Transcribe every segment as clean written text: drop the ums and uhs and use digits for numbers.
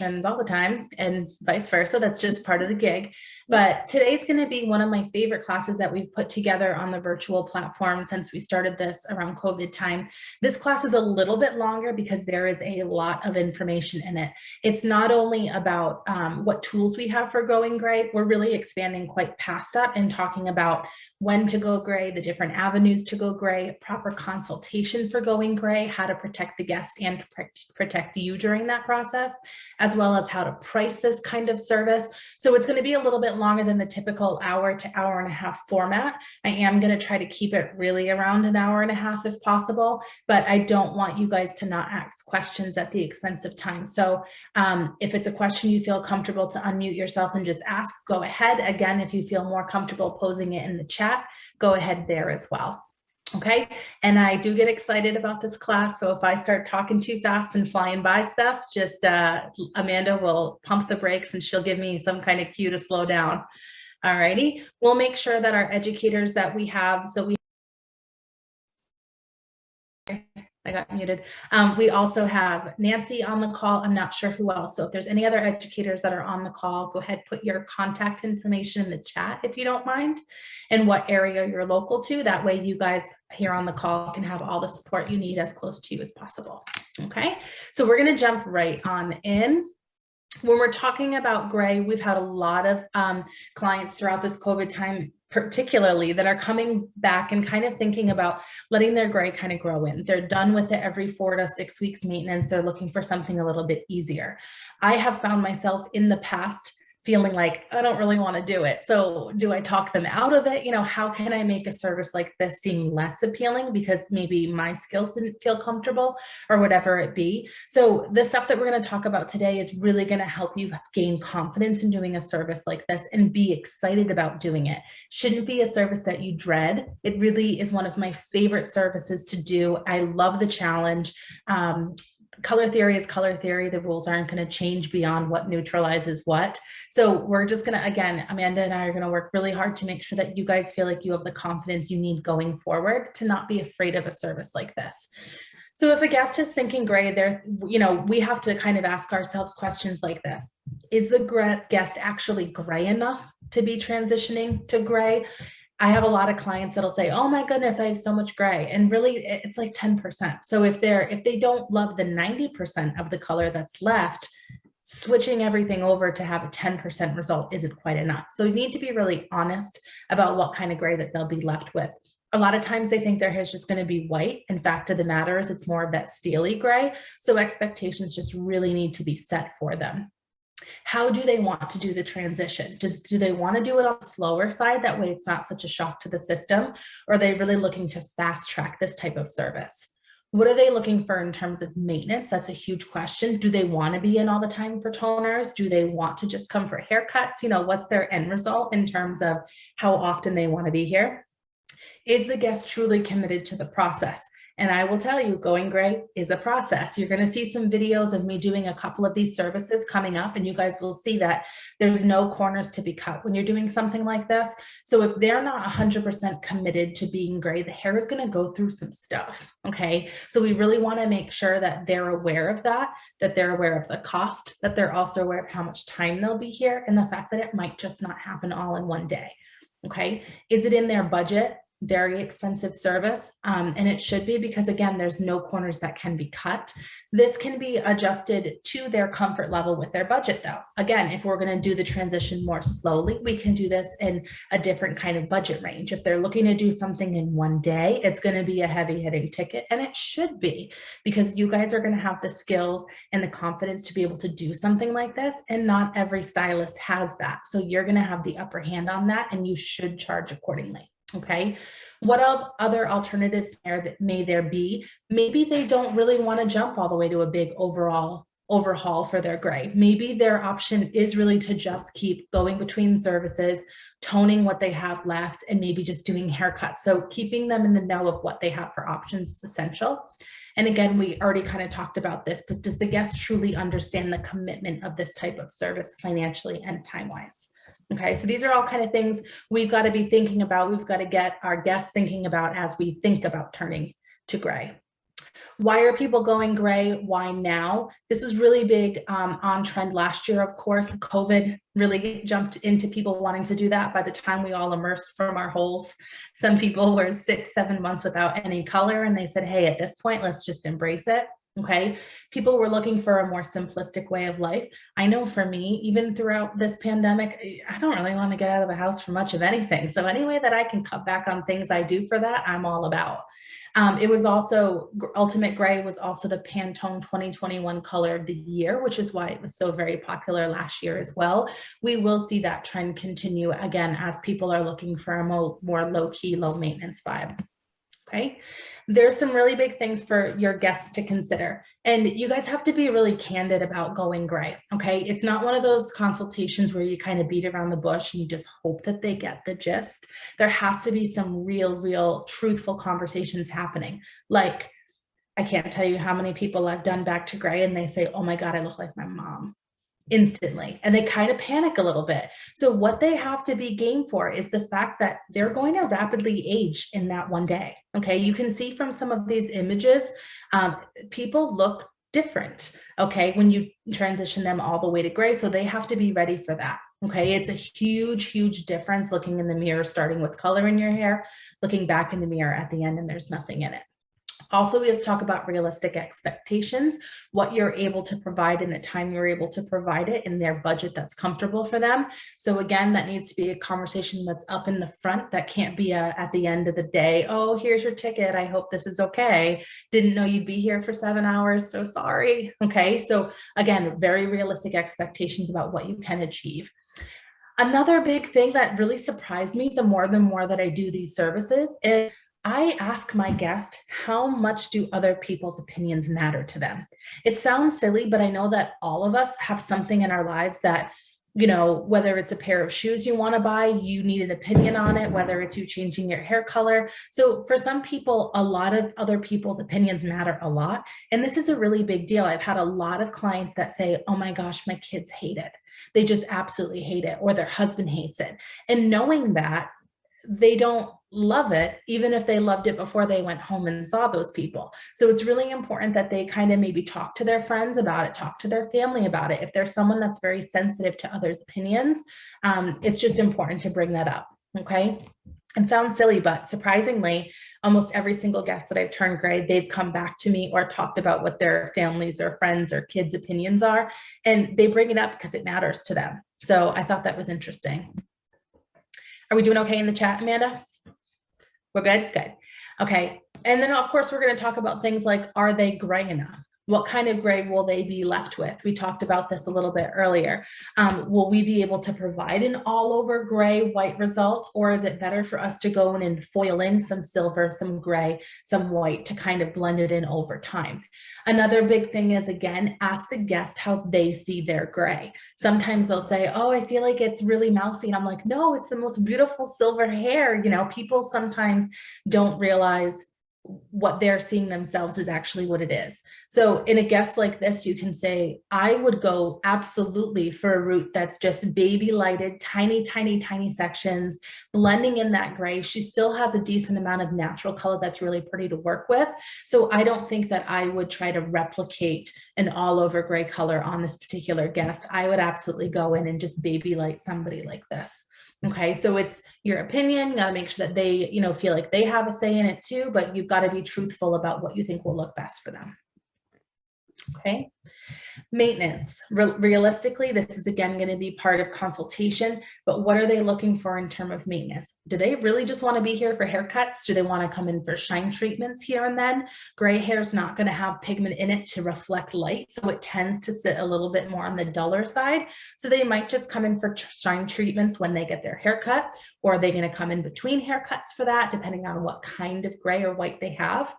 all the time and vice versa. That's just part of the gig. But today's going to be one of my favorite classes that we've put together on the virtual platform since we started this around COVID time. This class is a little bit longer because there is a lot of information in it. It's not only about what tools we have for going gray. We're really expanding quite past that and talking about when to go gray, the different avenues to go gray, proper consultation for going gray, how to protect the guest and protect you during that process, as well as how to price this kind of service. So it's going to be a little bit longer than the typical hour to hour and a half format. I am going to try to keep it really around an hour and a half if possible, but I don't want you guys to not ask questions at the expense of time. So if it's a question you feel comfortable to unmute yourself and just ask, go ahead. Again, if you feel more comfortable posing it in the chat, go ahead there as well. Okay, and I do get excited about this class, so if I start talking too fast and flying by stuff, just Amanda will pump the brakes and she'll give me some kind of cue to slow down. All righty, we'll make sure that our educators that we have, I got muted. We also have Nancy on the call. I'm not sure who else. So if there's any other educators that are on the call, go ahead, put your contact information in the chat if you don't mind, and what area you're local to. That way you guys here on the call can have all the support you need as close to you as possible. Okay, so we're going to jump right on in. When we're talking about gray, we've had a lot of clients throughout this COVID time, particularly, that are coming back and kind of thinking about letting their gray kind of grow in. They're done with it every 4 to 6 weeks maintenance. They're looking for something a little bit easier. I have found myself in the past feeling like I don't really want to do it. So do I talk them out of it? You know, how can I make a service like this seem less appealing because maybe my skills didn't feel comfortable or whatever it be? So the stuff that we're going to talk about today is really going to help you gain confidence in doing a service like this and be excited about doing it. Shouldn't be a service that you dread. It really is one of my favorite services to do. I love the challenge. Color theory is color theory. The rules aren't going to change beyond what neutralizes what. So we're just going to, again, Amanda and I are going to work really hard to make sure that you guys feel like you have the confidence you need going forward to not be afraid of a service like this. So if a guest is thinking gray, we have to kind of ask ourselves questions like this. Is the guest actually gray enough to be transitioning to gray? I have a lot of clients that'll say, oh my goodness, I have so much gray. And really it's like 10%. So if they don't love the 90% of the color that's left, switching everything over to have a 10% result isn't quite enough. So you need to be really honest about what kind of gray that they'll be left with. A lot of times they think their hair is just going to be white. In fact, of the matter is it's more of that steely gray. So expectations just really need to be set for them. How do they want to do the transition? Do they want to do it on the slower side? That way it's not such a shock to the system. Or are they really looking to fast track this type of service? What are they looking for in terms of maintenance? That's a huge question. Do they want to be in all the time for toners? Do they want to just come for haircuts? You know, what's their end result in terms of how often they want to be here? Is the guest truly committed to the process? And I will tell you, going gray is a process. You're going to see some videos of me doing a couple of these services coming up, and you guys will see that there's no corners to be cut when you're doing something like this. So if they're not 100% committed to being gray, the hair is going to go through some stuff. Okay. So we really want to make sure that they're aware of that they're aware of the cost, that they're also aware of how much time they'll be here, and the fact that it might just not happen all in one day. Okay. Is it in their budget? Very expensive service, and it should be, because again, there's no corners that can be cut. This can be adjusted to their comfort level with their budget though. Again, if we're going to do the transition more slowly, we can do this in a different kind of budget range. If they're looking to do something in one day, it's going to be a heavy hitting ticket, and it should be, because you guys are going to have the skills and the confidence to be able to do something like this, and not every stylist has that. So you're going to have the upper hand on that, and you should charge accordingly. Okay, what other alternatives may there be? Maybe they don't really want to jump all the way to a big overhaul for their gray. Maybe their option is really to just keep going between services, toning what they have left, and maybe just doing haircuts. So keeping them in the know of what they have for options is essential. And again, we already kind of talked about this, but does the guest truly understand the commitment of this type of service financially and time-wise? Okay, so these are all kind of things we've got to be thinking about. We've got to get our guests thinking about as we think about turning to gray. Why are people going gray? Why now? This was really big on trend last year, of course. COVID really jumped into people wanting to do that. By the time we all emerged from our holes, some people were 6, 7 months without any color, and they said, hey, at this point, let's just embrace it. Okay. People were looking for a more simplistic way of life. I know for me, even throughout this pandemic, I don't really want to get out of the house for much of anything. So any way that I can cut back on things I do for that, I'm all about. It was also, Ultimate Gray was also the Pantone 2021 color of the year, which is why it was so very popular last year as well. We will see that trend continue again as people are looking for a more low-key, low-maintenance vibe. Okay, there's some really big things for your guests to consider. And you guys have to be really candid about going gray. Okay, it's not one of those consultations where you kind of beat around the bush and you just hope that they get the gist. There has to be some real, truthful conversations happening. Like, I can't tell you how many people I've done back to gray and they say, oh my God, I look like my mom. Instantly, and they kind of panic a little bit. So what they have to be game for is the fact that they're going to rapidly age in that one day. Okay, you can see from some of these images, people look different, okay, when you transition them all the way to gray. So they have to be ready for that. Okay, it's a huge difference looking in the mirror, starting with color in your hair, looking back in the mirror at the end, and there's nothing in it. Also, we have to talk about realistic expectations, what you're able to provide in the time you're able to provide it in their budget that's comfortable for them. So again, that needs to be a conversation that's up in the front. That can't be at the end of the day, oh, here's your ticket. I hope this is okay. Didn't know you'd be here for 7 hours. So sorry. Okay. So again, very realistic expectations about what you can achieve. Another big thing that really surprised me the more that I do these services is I ask my guest, how much do other people's opinions matter to them? It sounds silly, but I know that all of us have something in our lives that, you know, whether it's a pair of shoes you want to buy, you need an opinion on it, whether it's you changing your hair color. So for some people, a lot of other people's opinions matter a lot. And this is a really big deal. I've had a lot of clients that say, oh my gosh, my kids hate it. They just absolutely hate it, or their husband hates it. And knowing that, they don't love it, even if they loved it before they went home and saw those people. So it's really important that they kind of maybe talk to their friends about it, talk to their family about it. If there's someone that's very sensitive to others' opinions, it's just important to bring that up. Okay. It sounds silly, but surprisingly, almost every single guest that I've turned gray, they've come back to me or talked about what their families or friends or kids' opinions are. And they bring it up because it matters to them. So I thought that was interesting. Are we doing okay in the chat, Amanda? We're good? Good. Okay. And then, of course, we're going to talk about things like, are they gray enough? What kind of gray will they be left with? We talked about this a little bit earlier. Will we be able to provide an all over gray white result, or is it better for us to go in and foil in some silver, some gray, some white to kind of blend it in over time? Another big thing is, again, ask the guest how they see their gray. Sometimes they'll say, oh, I feel like it's really mousy. And I'm like, no, it's the most beautiful silver hair. You know, people sometimes don't realize what they're seeing themselves is actually what it is. So in a guest like this, you can say, I would go absolutely for a route that's just baby lighted, tiny sections, blending in that gray. She still has a decent amount of natural color that's really pretty to work with. So I don't think that I would try to replicate an all over gray color on this particular guest. I would absolutely go in and just baby light somebody like this. Okay, so it's your opinion. You got to make sure that they, you know, feel like they have a say in it too, but you've got to be truthful about what you think will look best for them. Okay. Maintenance. Realistically, this is again going to be part of consultation, but what are they looking for in terms of maintenance? Do they really just want to be here for haircuts? Do they want to come in for shine treatments here and then? Gray hair is not going to have pigment in it to reflect light, so it tends to sit a little bit more on the duller side. So they might just come in for shine treatments when they get their haircut, or are they going to come in between haircuts for that, depending on what kind of gray or white they have?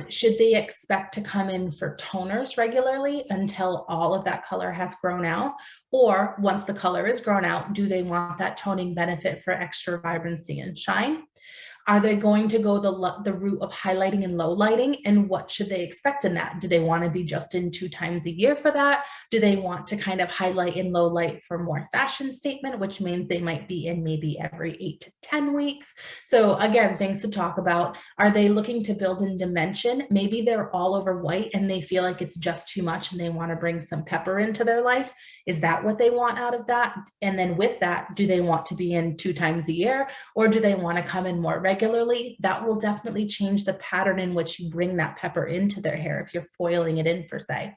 Should they expect to come in for toners regularly until all of that color has grown out? Or once the color is grown out, do they want that toning benefit for extra vibrancy and shine? Are they going to go the route of highlighting and low lighting? And what should they expect in that? Do they want to be just in 2 times a year for that? Do they want to kind of highlight and low light for more fashion statement, which means they might be in maybe every 8 to 10 weeks? So again, things to talk about. Are they looking to build in dimension? Maybe they're all over white and they feel like it's just too much and they want to bring some pepper into their life. Is that what they want out of that? And then with that, do they want to be in 2 times a year, or do they want to come in more regularly? That will definitely change the pattern in which you bring that pepper into their hair if you're foiling it in, per se.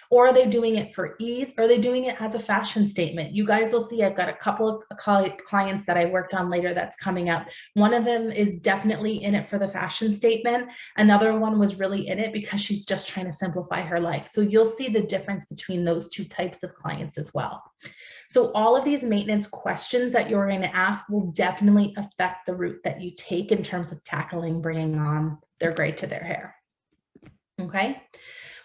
Or are they doing it for ease? Or are they doing it as a fashion statement? You guys will see I've got a couple of clients that I worked on later that's coming up. One of them is definitely in it for the fashion statement. Another one was really in it because she's just trying to simplify her life. So you'll see the difference between those 2 types of clients as well. So all of these maintenance questions that you're going to ask will definitely affect the route that you take in terms of tackling bringing on their gray to their hair. Okay.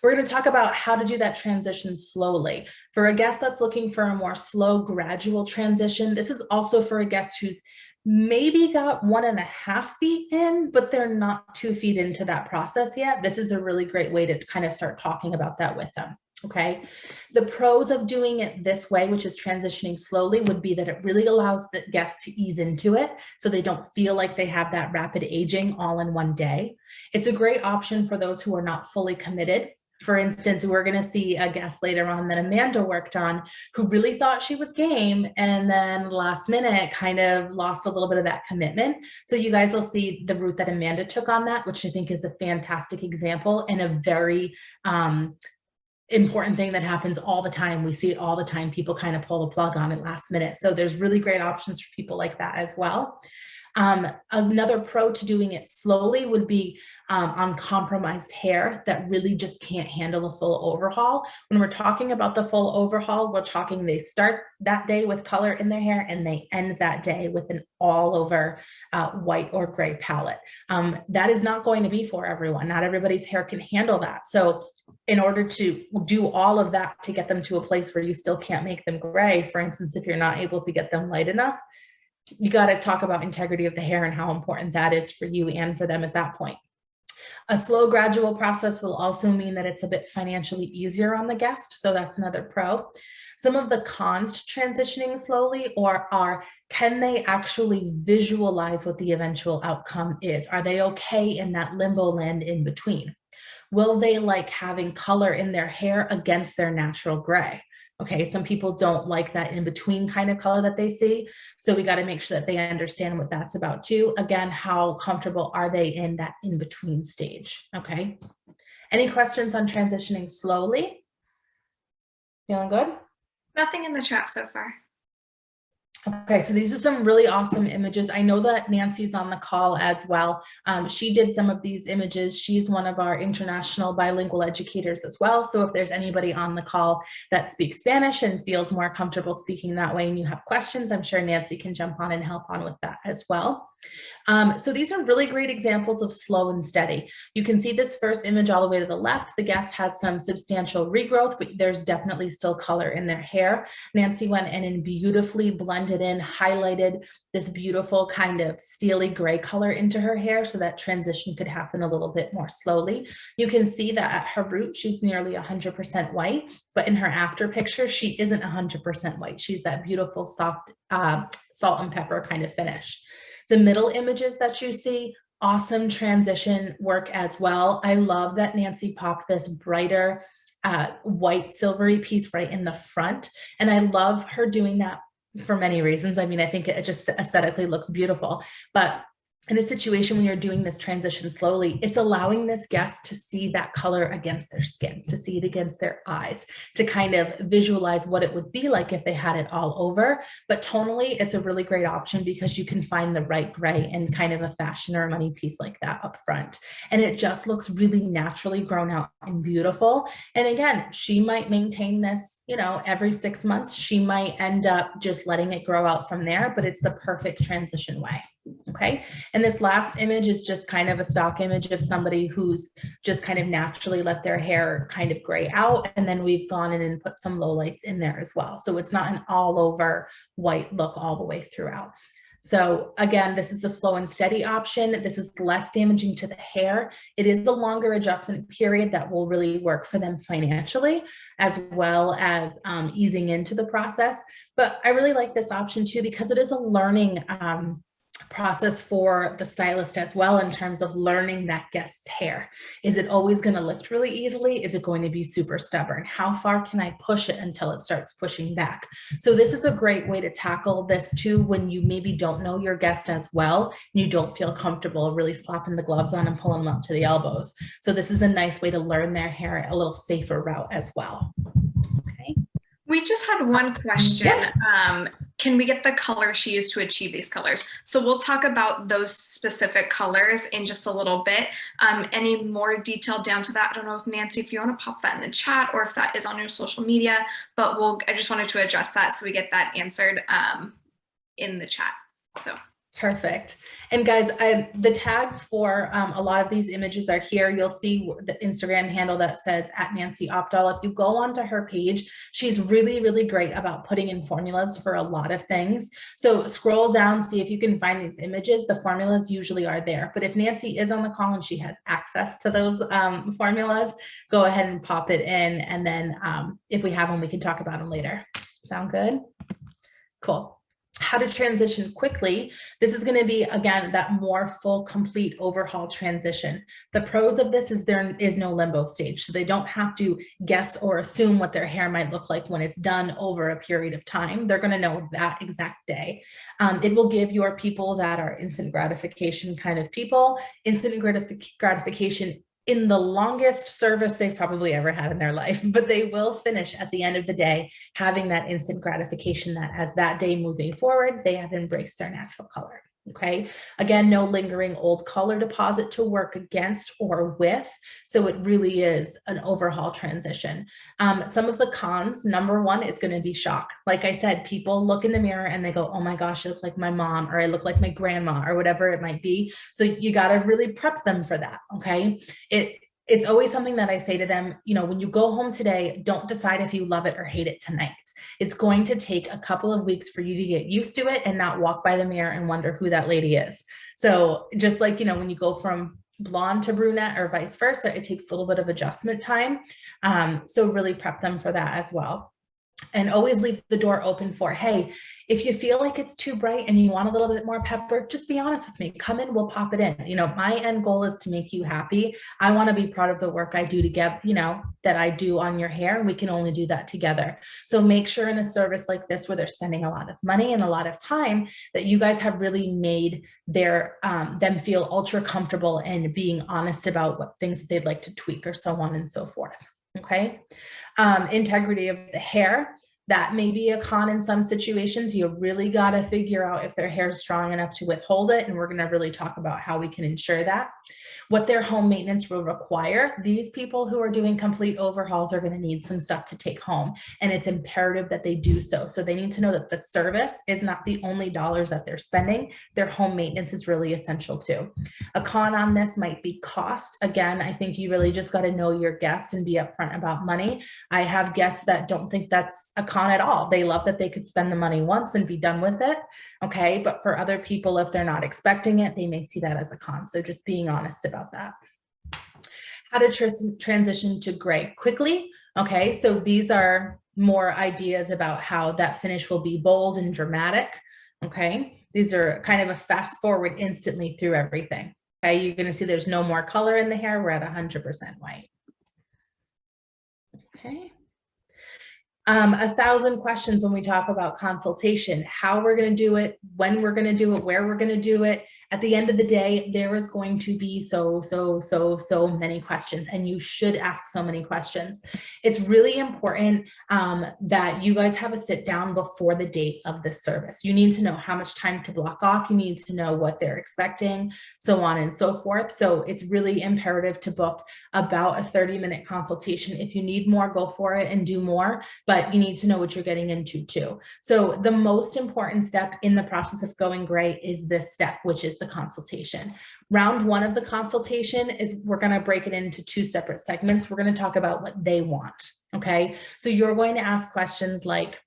We're going to talk about how to do that transition slowly. For a guest that's looking for a more slow, gradual transition, this is also for a guest who's maybe got 1.5 feet in, but they're not 2 feet into that process yet. This is a really great way to kind of start talking about that with them. Okay. The pros of doing it this way, which is transitioning slowly, would be that it really allows the guest to ease into it so they don't feel like they have that rapid aging all in one day. It's a great option for those who are not fully committed. For instance, we're going to see a guest later on that Amanda worked on who really thought she was game and then last minute kind of lost a little bit of that commitment. So you guys will see the route that Amanda took on that, which I think is a fantastic example and a very important thing that happens all the time. We see it all the time. People kind of pull the plug on it last minute. So there's really great options for people like that as well. Another pro to doing it slowly would be uncompromised hair that really just can't handle a full overhaul. When we're talking about the full overhaul, we're talking they start that day with color in their hair and they end that day with an all over white or gray palette. That is not going to be for everyone. Not everybody's hair can handle that. So in order to do all of that to get them to a place where you still can't make them gray, for instance, if you're not able to get them light enough, you got to talk about integrity of the hair and how important that is for you and for them at that point. A slow, gradual process will also mean that it's a bit financially easier on the guest. So that's another pro. Some of the cons to transitioning slowly are can they actually visualize what the eventual outcome is? Are they okay in that limbo land in between? Will they like having color in their hair against their natural gray? Okay, some people don't like that in-between kind of color that they see. So we got to make sure that they understand what that's about too. Again, how comfortable are they in that in-between stage? Okay. Any questions on transitioning slowly? Feeling good? Nothing in the chat so far. Okay, so these are some really awesome images. I know that Nancy's on the call as well. She did some of these images. She's one of our international bilingual educators as well. So if there's anybody on the call that speaks Spanish and feels more comfortable speaking that way and you have questions, I'm sure Nancy can jump on and help on with that as well. So these are really great examples of slow and steady. You can see this first image all the way to the left. The guest has some substantial regrowth, but there's definitely still color in their hair. Nancy went in and beautifully blended in, highlighted this beautiful kind of steely gray color into her hair so that transition could happen a little bit more slowly. You can see that at her root, she's nearly 100% white, but in her after picture, she isn't 100% white. She's that beautiful soft salt and pepper kind of finish. The middle images that you see, awesome transition work as well. I love that Nancy popped this brighter white silvery piece right in the front. And I love her doing that for many reasons. I mean, I think it just aesthetically looks beautiful, but in a situation when you're doing this transition slowly, it's allowing this guest to see that color against their skin, to see it against their eyes, to kind of visualize what it would be like if they had it all over. But tonally, it's a really great option because you can find the right gray in kind of a fashion or a money piece like that up front. And it just looks really naturally grown out and beautiful. And again, she might maintain this, you know, every 6 months. She might end up just letting it grow out from there, but it's the perfect transition way. Okay. And this last image is just kind of a stock image of somebody who's just kind of naturally let their hair kind of gray out. And then we've gone in and put some lowlights in there as well. So it's not an all over white look all the way throughout. So again, this is the slow and steady option. This is less damaging to the hair. It is the longer adjustment period that will really work for them financially, as well as easing into the process. But I really like this option too, because it is a learning process for the stylist as well, in terms of learning that guest's hair. Is it always going to lift really easily? Is it going to be super stubborn? How far can I push it until it starts pushing back? So this is a great way to tackle this too, when you maybe don't know your guest as well, and you don't feel comfortable really slapping the gloves on and pulling them up to the elbows. So this is a nice way to learn their hair a little safer route as well. Okay. We just had one question. Yeah. Can we get the color she used to achieve these colors? So we'll talk about those specific colors in just a little bit. Any more detail down to that? I don't know if Nancy, if you want to pop that in the chat or if that is on your social media, but I just wanted to address that so we get that answered in the chat. So. Perfect. And guys, the tags for a lot of these images are here. You'll see the Instagram handle that says @NancyOptol. If you go onto her page, she's really, really great about putting in formulas for a lot of things. So scroll down, see if you can find these images. The formulas usually are there. But if Nancy is on the call and she has access to those formulas, go ahead and pop it in. And then if we have them, we can talk about them later. Sound good? Cool. How to transition quickly. This is going to be, again, that more full, complete overhaul transition. The pros of this is there is no limbo stage, so they don't have to guess or assume what their hair might look like when it's done over a period of time. They're going to know that exact day. It will give your people that are instant gratification kind of people, instant gratification in the longest service they've probably ever had in their life, but they will finish at the end of the day having that instant gratification that as that day moving forward, they have embraced their natural color. Okay. Again, no lingering old color deposit to work against or with. So it really is an overhaul transition. Some of the cons, number one, is going to be shock. Like I said, people look in the mirror and they go, oh my gosh, I look like my mom, or I look like my grandma, or whatever it might be. So you got to really prep them for that. Okay. It's always something that I say to them, you know, when you go home today, don't decide if you love it or hate it tonight. It's going to take a couple of weeks for you to get used to it and not walk by the mirror and wonder who that lady is. So just like, you know, when you go from blonde to brunette or vice versa, it takes a little bit of adjustment time. So really prep them for that as well. And always leave the door open for, hey, if you feel like it's too bright and you want a little bit more pepper, just be honest with me. Come in, we'll pop it in. You know, my end goal is to make you happy. I want to be proud of the work I do to get, you know, that I do on your hair, and we can only do that together. So make sure in a service like this, where they're spending a lot of money and a lot of time, that you guys have really made their them feel ultra comfortable and being honest about what things that they'd like to tweak or so on and so forth. Okay. Integrity of the hair. That may be a con in some situations. You really got to figure out if their hair is strong enough to withhold it. And we're going to really talk about how we can ensure that. What their home maintenance will require. These people who are doing complete overhauls are going to need some stuff to take home. And it's imperative that they do so. So they need to know that the service is not the only dollars that they're spending. Their home maintenance is really essential too. A con on this might be cost. Again, I think you really just got to know your guests and be upfront about money. I have guests that don't think that's a con at all. They love that they could spend the money once and be done with it. Okay. But for other people, if they're not expecting it, they may see that as a con. So just being honest about that. How to transition to gray quickly. Okay. So these are more ideas about how that finish will be bold and dramatic. Okay. These are kind of a fast forward instantly through everything. Okay. You're going to see there's no more color in the hair. We're at 100% white. Okay. 1,000 questions when we talk about consultation, how we're going to do it, when we're going to do it, where we're going to do it. At the end of the day, there is going to be so many questions, and you should ask so many questions. It's really important that you guys have a sit down before the date of the service. You need to know how much time to block off. You need to know what they're expecting, so on and so forth. So it's really imperative to book about a 30-minute consultation. If you need more, go for it and do more, but you need to know what you're getting into too. So the most important step in the process of going gray is this step, which is the consultation. Round one of the consultation is we're going to break it into 2 separate segments. We're going to talk about what they want. Okay. So you're going to ask questions like,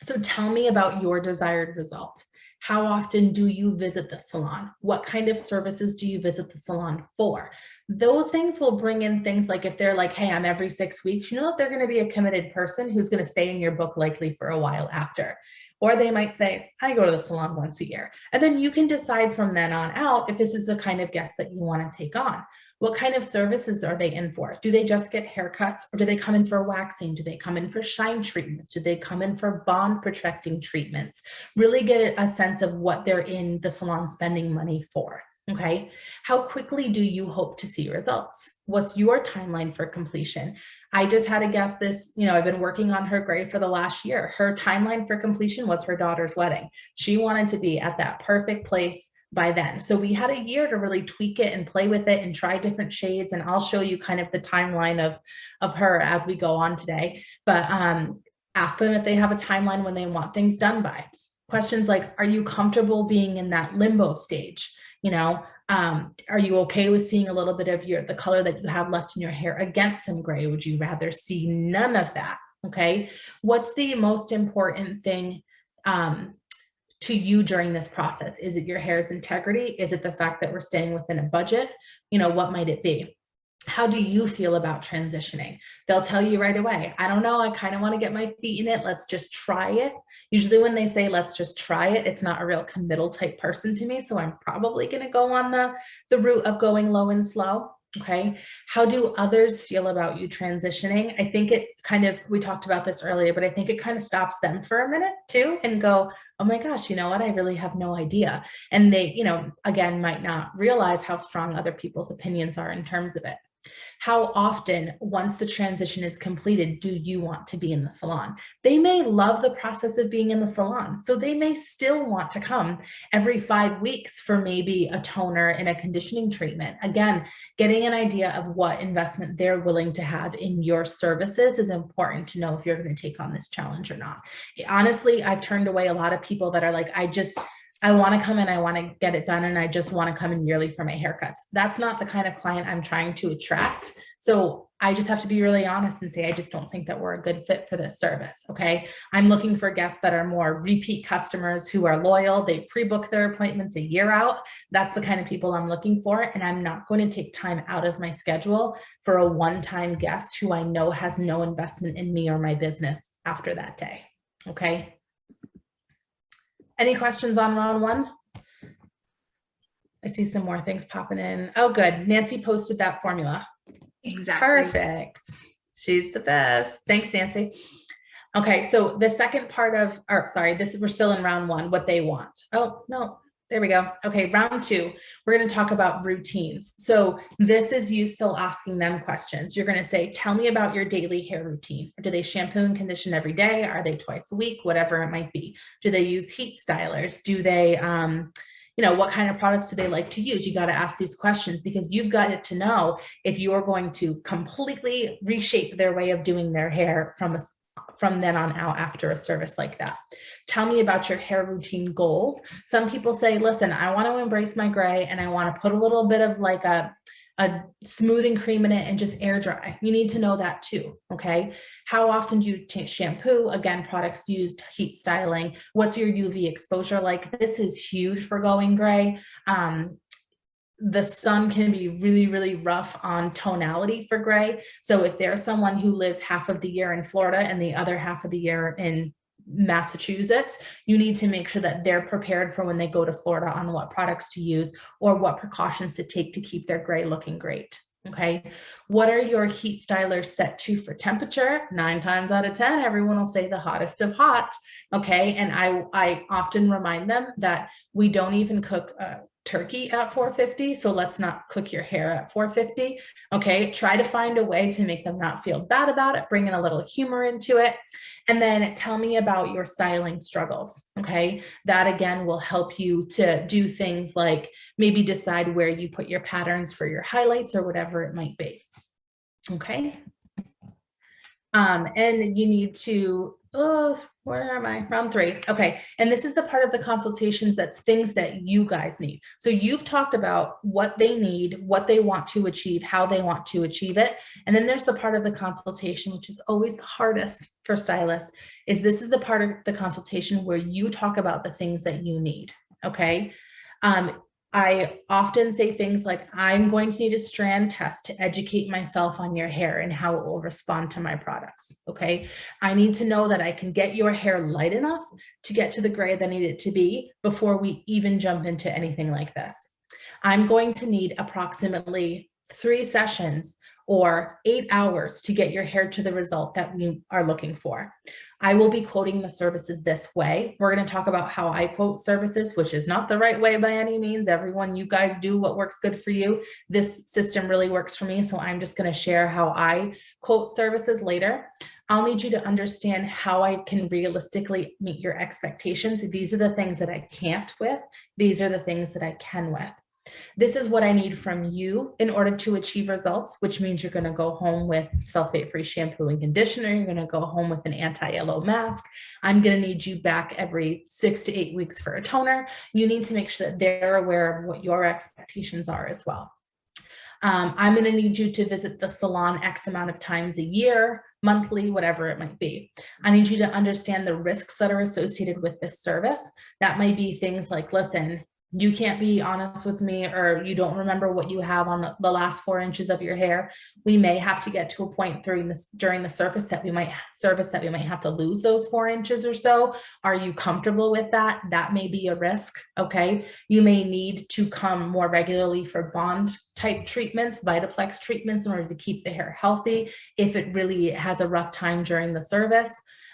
so tell me about your desired result. How often do you visit the salon? What kind of services do you visit the salon for? Those things will bring in things like if they're like, hey, I'm every 6 weeks, you know that they're going to be a committed person who's going to stay in your book likely for a while after. Or they might say, I go to the salon once a year. And then you can decide from then on out if this is the kind of guest that you want to take on. What kind of services are they in for? Do they just get haircuts, or do they come in for waxing? Do they come in for shine treatments? Do they come in for bond protecting treatments? Really get a sense of what they're in the salon spending money for. Okay. How quickly do you hope to see results? What's your timeline for completion? I just had a guest this, I've been working on her gray for the last year. Her timeline for completion was her daughter's wedding. She wanted to be at that perfect place by then. So we had a year to really tweak it and play with it and try different shades. And I'll show you kind of the timeline of her as we go on today. But ask them if they have a timeline when they want things done by. Questions like, are you comfortable being in that limbo stage? Are you okay with seeing a little bit of the color that you have left in your hair against some gray? Would you rather see none of that? Okay. What's the most important thing to you during this process? Is it your hair's integrity? Is it the fact that we're staying within a budget? What might it be? How do you feel about transitioning? They'll tell you right away, I don't know, I kind of want to get my feet in it. Let's just try it. Usually when they say, let's just try it, it's not a real committal type person to me. So I'm probably going to go on the route of going low and slow. Okay. How do others feel about you transitioning? I think it we talked about this earlier, but I think it kind of stops them for a minute too and go, oh my gosh, you know what? I really have no idea. And they, again, might not realize how strong other people's opinions are in terms of it. How often, once the transition is completed, do you want to be in the salon? They may love the process of being in the salon, so they may still want to come every 5 weeks for maybe a toner and a conditioning treatment. Again, getting an idea of what investment they're willing to have in your services is important to know if you're going to take on this challenge or not. Honestly, I've turned away a lot of people that are like, I want to come in, I want to get it done, and I just want to come in yearly for my haircuts. That's not the kind of client I'm trying to attract. So I just have to be really honest and say, I just don't think that we're a good fit for this service. Okay. I'm looking for guests that are more repeat customers who are loyal. They pre-book their appointments a year out. That's the kind of people I'm looking for. And I'm not going to take time out of my schedule for a one-time guest who I know has no investment in me or my business after that day. Okay. Any questions on round one? I see some more things popping in. Oh, good. Nancy posted that formula. Exactly. Perfect. She's the best. Thanks, Nancy. Okay, so the second part of, we're still in round one, what they want. Oh, no, there we go. Okay, round two, we're going to talk about routines. So this is you still asking them questions. You're going to say, tell me about your daily hair routine. Do they shampoo and condition every day? Are they twice a week? Whatever it might be. Do they use heat stylers? Do they, what kind of products do they like to use? You got to ask these questions because you've got to know if you are going to completely reshape their way of doing their hair from then on out after a service like that. Tell me about your hair routine goals. Some people say, listen, I want to embrace my gray and I want to put a little bit of like a smoothing cream in it and just air dry. You need to know that too. Okay. How often do you change shampoo? Again, products used, heat styling. What's your UV exposure like? This is huge for going gray. The sun can be really, really rough on tonality for gray. So if there's someone who lives half of the year in Florida and the other half of the year in Massachusetts, you need to make sure that they're prepared for when they go to Florida on what products to use or what precautions to take to keep their gray looking great. Okay. What are your heat stylers set to for temperature? 9 times out of 10, everyone will say the hottest of hot. Okay. And I often remind them that we don't even cook turkey at 450. So let's not cook your hair at 450. Okay. Try to find a way to make them not feel bad about it. Bring in a little humor into it. And then tell me about your styling struggles. Okay. That again will help you to do things like maybe decide where you put your patterns for your highlights or whatever it might be. Okay. And you need to Oh, where am I? Round 3. Okay. And this is the part of the consultations that's things that you guys need. So you've talked about what they need, what they want to achieve, how they want to achieve it. And then there's the part of the consultation, which is always the hardest for stylists, is this is the part of the consultation where you talk about the things that you need. Okay. I often say things like, I'm going to need a strand test to educate myself on your hair and how it will respond to my products. Okay. I need to know that I can get your hair light enough to get to the gray that I need it to be before we even jump into anything like this. I'm going to need approximately 3 sessions or 8 hours to get your hair to the result that we are looking for. I will be quoting the services this way. We're going to talk about how I quote services, which is not the right way by any means. Everyone, you guys do what works good for you. This system really works for me. So I'm just going to share how I quote services later. I'll need you to understand how I can realistically meet your expectations. These are the things that I can't with. These are the things that I can with. This is what I need from you in order to achieve results, which means you're going to go home with sulfate-free shampoo and conditioner. You're going to go home with an anti-yellow mask. I'm going to need you back every 6 to 8 weeks for a toner. You need to make sure that they're aware of what your expectations are as well. I'm going to need you to visit the salon X amount of times a year, monthly, whatever it might be. I need you to understand the risks that are associated with this service. That might be things like, listen, you can't be honest with me, or you don't remember what you have on the last 4 inches of your hair. We may have to get to a point during the service that we might have to lose those 4 inches or so. Are you comfortable with that? That may be a risk. Okay. You may need to come more regularly for bond type treatments, Vitaplex treatments, in order to keep the hair healthy if it really has a rough time during the service.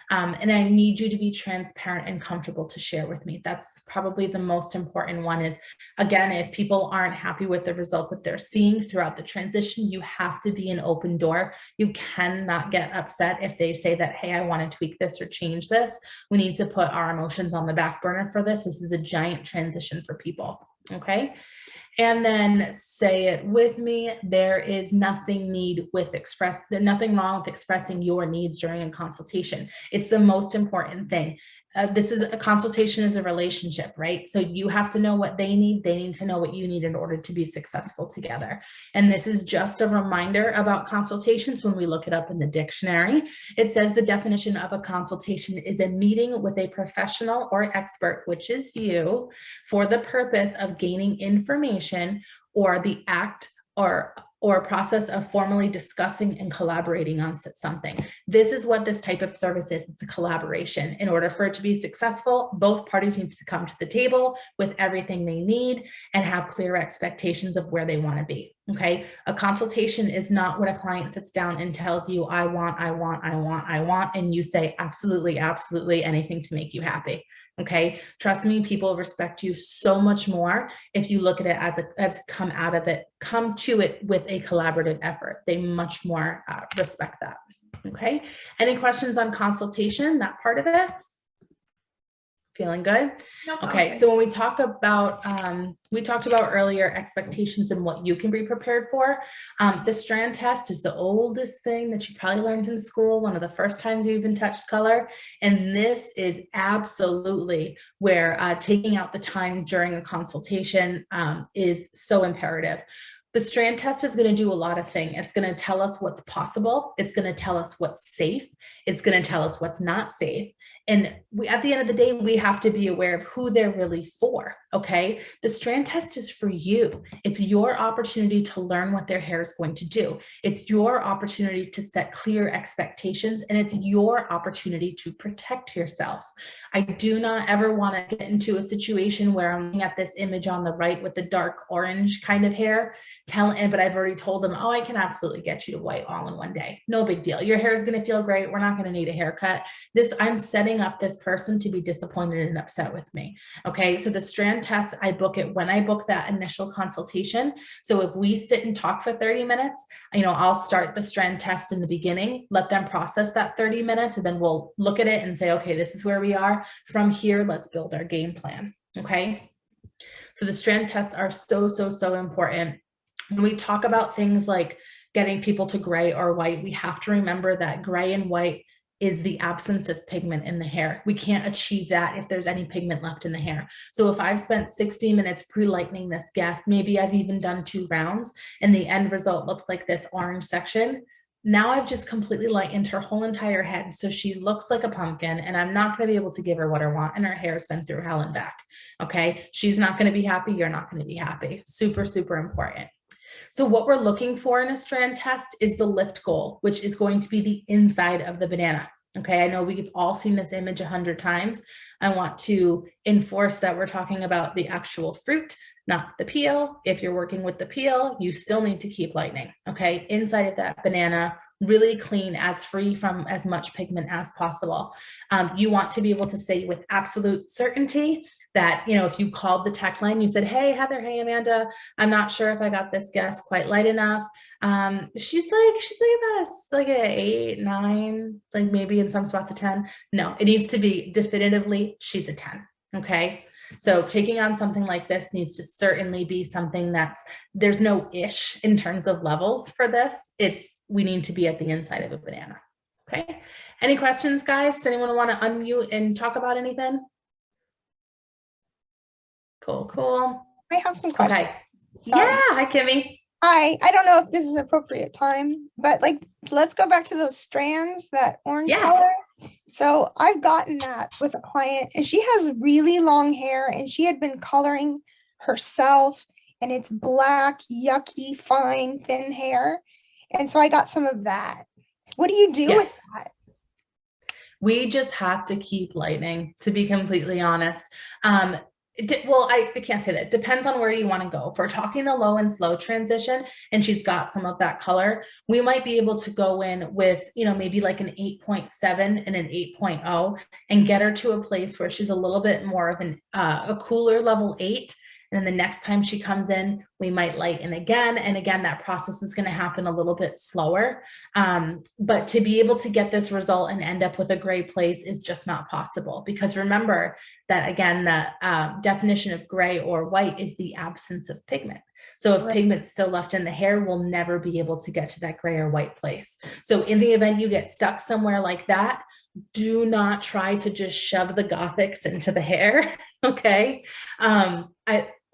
And I need you to be transparent and comfortable to share with me. That's probably the most important one is, again, if people aren't happy with the results that they're seeing throughout the transition, you have to be an open door. You cannot get upset if they say that, hey, I want to tweak this or change this. We need to put our emotions on the back burner for this. This is a giant transition for people. Okay. And then say it with me, there is nothing there's nothing wrong with expressing your needs during a consultation. It's the most important thing. This is a consultation is a relationship, right? So you have to know what they need to know what you need in order to be successful together. And this is just a reminder about consultations. When we look it up in the dictionary, it says the definition of a consultation is a meeting with a professional or expert, which is you, for the purpose of gaining information or the act or process of formally discussing and collaborating on something. This is what this type of service is. It's a collaboration. In order for it to be successful, both parties need to come to the table with everything they need and have clear expectations of where they want to be. Okay. A consultation is not when a client sits down and tells you, I want, and you say, absolutely, absolutely, anything to make you happy. Okay. Trust me, people respect you so much more if you look at it as come to it with a collaborative effort. They much more respect that. Okay. Any questions on consultation, that part of it? Feeling good? Nope, okay. So when we talked about earlier expectations and what you can be prepared for, the strand test is the oldest thing that you probably learned in school, one of the first times you even touched color. And this is absolutely where taking out the time during a consultation is so imperative. The strand test is going to do a lot of things. It's going to tell us what's possible. It's going to tell us what's safe. It's going to tell us what's not safe. And at the end of the day, we have to be aware of who they're really for. Okay. The strand test is for you. It's your opportunity to learn what their hair is going to do. It's your opportunity to set clear expectations, and it's your opportunity to protect yourself. I do not ever want to get into a situation where I'm looking at this image on the right with the dark orange kind of hair, but I've already told them, oh, I can absolutely get you to white all in one day. No big deal. Your hair is going to feel great. We're not going to need a haircut. I'm setting up this person to be disappointed and upset with me. Okay. So the strand test, I book it when I book that initial consultation. So if we sit and talk for 30 minutes, I'll start the strand test in the beginning, let them process that 30 minutes, and then we'll look at it and say, okay, this is where we are. From here, let's build our game plan. Okay. So the strand tests are so, so, so important. When we talk about things like getting people to gray or white, we have to remember that gray and white is the absence of pigment in the hair. We can't achieve that if there's any pigment left in the hair. So if I've spent 60 minutes pre-lightening this guest, maybe I've even done 2 rounds and the end result looks like this orange section. Now I've just completely lightened her whole entire head. So she looks like a pumpkin and I'm not going to be able to give her what I want. And her hair's been through hell and back. Okay. She's not going to be happy. You're not going to be happy. Super, super important. So what we're looking for in a strand test is the lift goal, which is going to be the inside of the banana. Okay, I know we've all seen this image 100 times. I want to enforce that we're talking about the actual fruit, not the peel. If you're working with the peel, you still need to keep lightening. Okay, inside of that banana, really clean, as free from as much pigment as possible. You want to be able to say with absolute certainty that, you know, if you called the tech line, you said, hey, Heather, hey, Amanda, I'm not sure if I got this guest quite light enough. She's like about an 8, 9, like maybe in some spots a 10. No, it needs to be definitively, she's a 10. Okay. So taking on something like this needs to certainly be something that's, there's no ish in terms of levels for this. We need to be at the inside of a banana. Okay. Any questions, guys? Does anyone want to unmute and talk about anything? Cool. I have some questions. Okay. Yeah. Hi, Kimmy. I don't know if this is appropriate time, but like, let's go back to those strands, that orange color. So I've gotten that with a client and she has really long hair and she had been coloring herself and it's black, yucky, fine, thin hair. And so I got some of that. What do you do with that? We just have to keep lightening, to be completely honest. Well, I can't say that. It depends on where you want to go. If we're talking the low and slow transition and she's got some of that color, we might be able to go in with, you know, maybe like an 8.7 and an 8.0 and get her to a place where she's a little bit more of a cooler level 8. And then the next time she comes in, we might lighten again. And again, that process is going to happen a little bit slower. But to be able to get this result and end up with a gray place is just not possible. Because remember that, again, the definition of gray or white is the absence of pigment. So if pigment's still left in the hair, we'll never be able to get to that gray or white place. So in the event you get stuck somewhere like that, do not try to just shove the Gothics into the hair. Okay.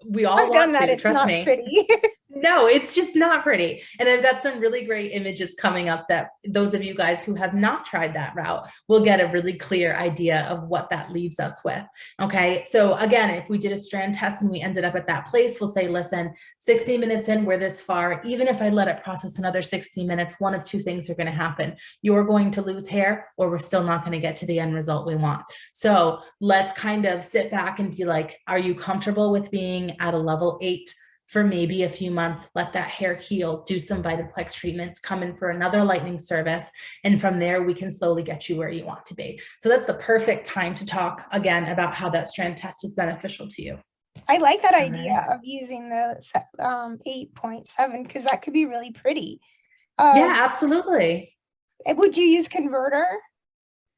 We all I've want done that. to, It's trust not me. pretty. No, it's just not pretty. And I've got some really great images coming up that those of you guys who have not tried that route will get a really clear idea of what that leaves us with. Okay. So again, if we did a strand test and we ended up at that place, we'll say, listen, 60 minutes in, we're this far. Even if I let it process another 60 minutes, one of two things are going to happen. You're going to lose hair, or we're still not going to get to the end result we want. So let's kind of sit back and be like, are you comfortable with being at a level 8 for maybe a few months? Let that hair heal, do some Vitaplex treatments, come in for another lightening service. And from there, we can slowly get you where you want to be. So that's the perfect time to talk again about how that strand test is beneficial to you. I like that idea of using the 8.7 because that could be really pretty. Yeah, absolutely. Would you use converter?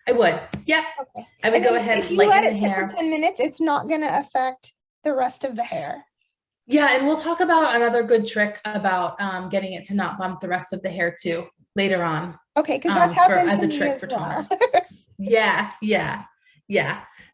I would. Yeah. Okay. I would go ahead and lighten the hair. If you let it sit for 10 minutes, it's not going to affect the rest of the hair. Yeah, and we'll talk about another good trick about getting it to not bump the rest of the hair too later on. Okay, because that's happened as a trick for toners. Yeah.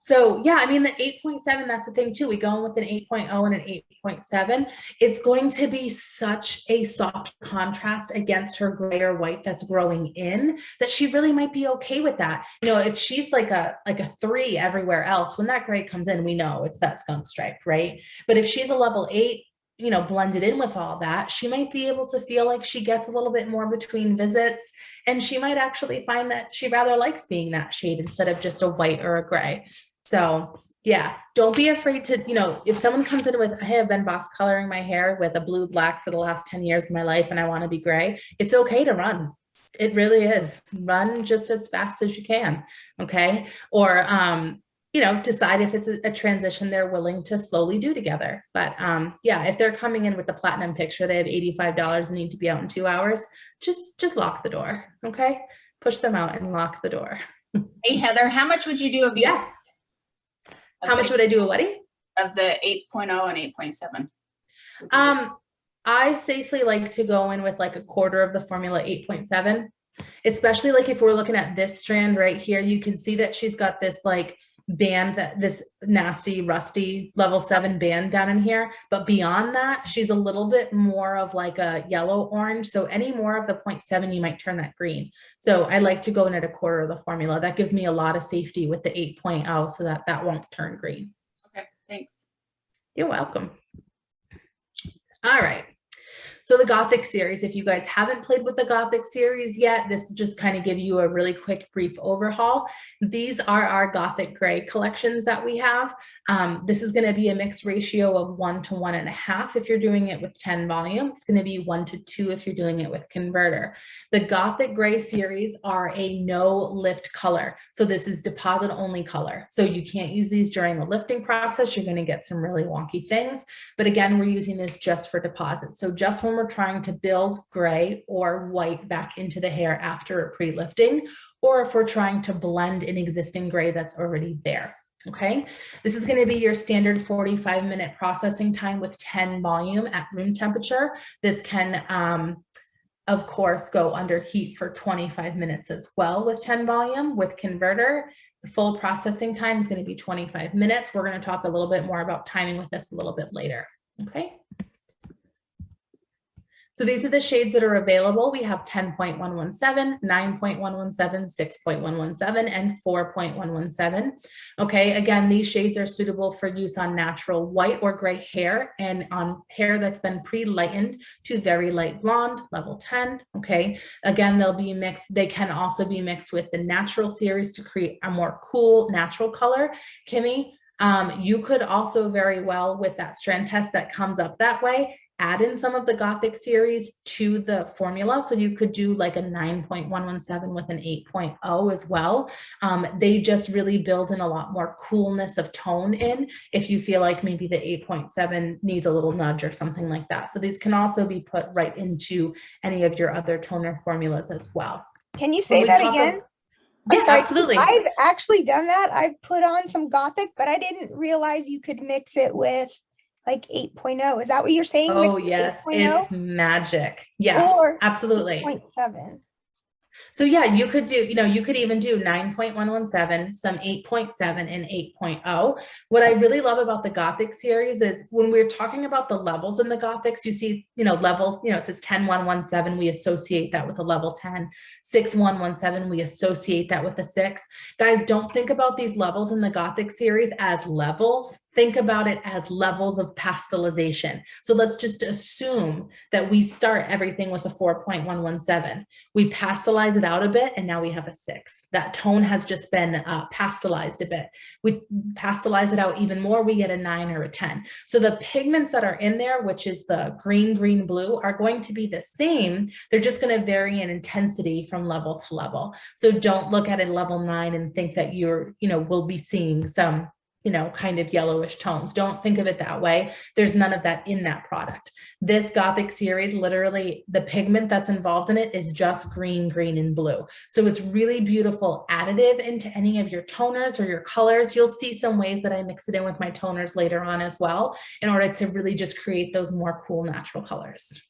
So yeah, I mean, the 8.7, that's the thing too. We go in with an 8.0 and an 8.7. It's going to be such a soft contrast against her gray or white that's growing in that she really might be okay with that. You know, if she's like a 3 everywhere else, when that gray comes in, we know it's that skunk stripe, right? But if she's a level 8, you know, blended in with all that, she might be able to feel like she gets a little bit more between visits, and she might actually find that she rather likes being that shade instead of just a white or a gray. So yeah, don't be afraid to, you know, if someone comes in with, hey, I've been box coloring my hair with a blue black for the last 10 years of my life and I want to be gray, it's okay to run. It really is. Run just as fast as you can. Okay. Or, you know, decide if it's a transition they're willing to slowly do together. But yeah, if they're coming in with the platinum picture, they have $85 and need to be out in 2 hours, just lock the door. Okay. Push them out and lock the door. Hey, Heather, how much would you do of how much would I do a wedding? Of the 8.0 and 8.7? I safely like to go in with like a quarter of the formula 8.7. Especially like if we're looking at this strand right here, you can see that she's got this like band, that this nasty rusty level 7 band down in here, but beyond that she's a little bit more of like a yellow orange. So any more of the 0.7 you might turn that green. So I like to go in at a quarter of the formula. That gives me a lot of safety with the 8.0 so that that won't turn green. Okay, thanks. You're welcome. All right. So the Gothic series, if you guys haven't played with the Gothic series yet, this is just kind of give you a really quick brief overhaul. These are our Gothic gray collections that we have. This is going to be a mixed ratio of 1 to 1.5 if you're doing it with 10 volume. It's going to be 1 to 2 if you're doing it with converter. The Gothic gray series are a no lift color. So this is deposit only color. So you can't use these during the lifting process. You're going to get some really wonky things. But again, we're using this just for deposit. So just when we're trying to build gray or white back into the hair after a pre-lifting, or if we're trying to blend an existing gray that's already there. Okay, this is going to be your standard 45-minute processing time with 10 volume at room temperature. This can, of course, go under heat for 25 minutes as well with 10 volume. With converter, the full processing time is going to be 25 minutes. We're going to talk a little bit more about timing with this a little bit later. Okay. So these are the shades that are available. We have 10.117, 9.117, 6.117, and 4.117. Okay, again, these shades are suitable for use on natural white or gray hair and on hair that's been pre-lightened to very light blonde, level 10. Okay, again, they'll be mixed. They can also be mixed with the natural series to create a more cool natural color. Kimmy, you could also very well, with that strand test that comes up that way, add in some of the Gothic series to the formula. So you could do like a 9.117 with an 8.0 as well. They just really build in a lot more coolness of tone in if you feel like maybe the 8.7 needs a little nudge or something like that. So these can also be put right into any of your other toner formulas as well. Can you say that again? Yeah, absolutely. I've actually done that. I've put on some Gothic, but I didn't realize you could mix it with like 8.0. Is that what you're saying? Oh, yes, it's magic. Yeah, or absolutely. 8.7. So yeah, you could do, you could even do 9.117, some 8.7 and 8.0. What I really love about the Gothic series is when we're talking about the levels in the Gothics, you see, level, it says 10.117, we associate that with a level 10, 6.117, we associate that with a 6. Guys, don't think about these levels in the Gothic series as levels. Think about it as levels of pastelization. So let's just assume that we start everything with a 4.117. We pastelize it out a bit, and now we have a 6. That tone has just been pastelized a bit. We pastelize it out even more, we get a 9 or a 10. So the pigments that are in there, which is the green, green, blue, are going to be the same. They're just going to vary in intensity from level to level. So don't look at a level 9 and think that you're, will be seeing some kind of yellowish tones. Don't think of it that way. There's none of that in that product. This Gothic series, literally the pigment that's involved in it is just green, green, and blue. So it's really beautiful additive into any of your toners or your colors. You'll see some ways that I mix it in with my toners later on as well, in order to really just create those more cool natural colors.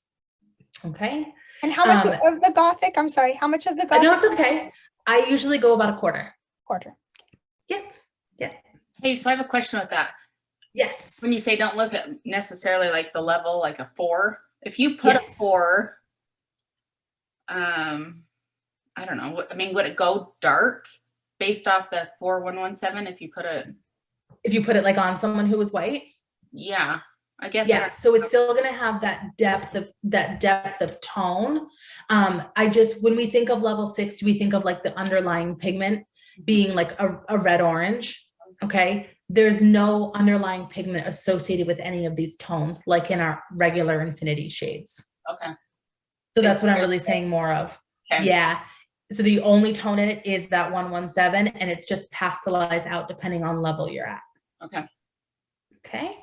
Okay. And how much of the Gothic? I'm sorry, how much of the Gothic? No, it's okay. I usually go about a quarter. Quarter. Yep. Yep. Hey, so I have a question with that. Yes. When you say don't look at necessarily like the level, like a 4, if you put a 4, I don't know. I mean, would it go dark based off the 4.117 if you put it like on someone who was white? Yeah, I guess. Yes. So it's still going to have that depth of tone. When we think of level 6, we think of like the underlying pigment being like a red orange. Okay, there's no underlying pigment associated with any of these tones, like in our regular infinity shades. Okay. So that's what I'm really saying more of. Okay. Yeah. So the only tone in it is that 117, and it's just pastelized out depending on level you're at. Okay. Okay.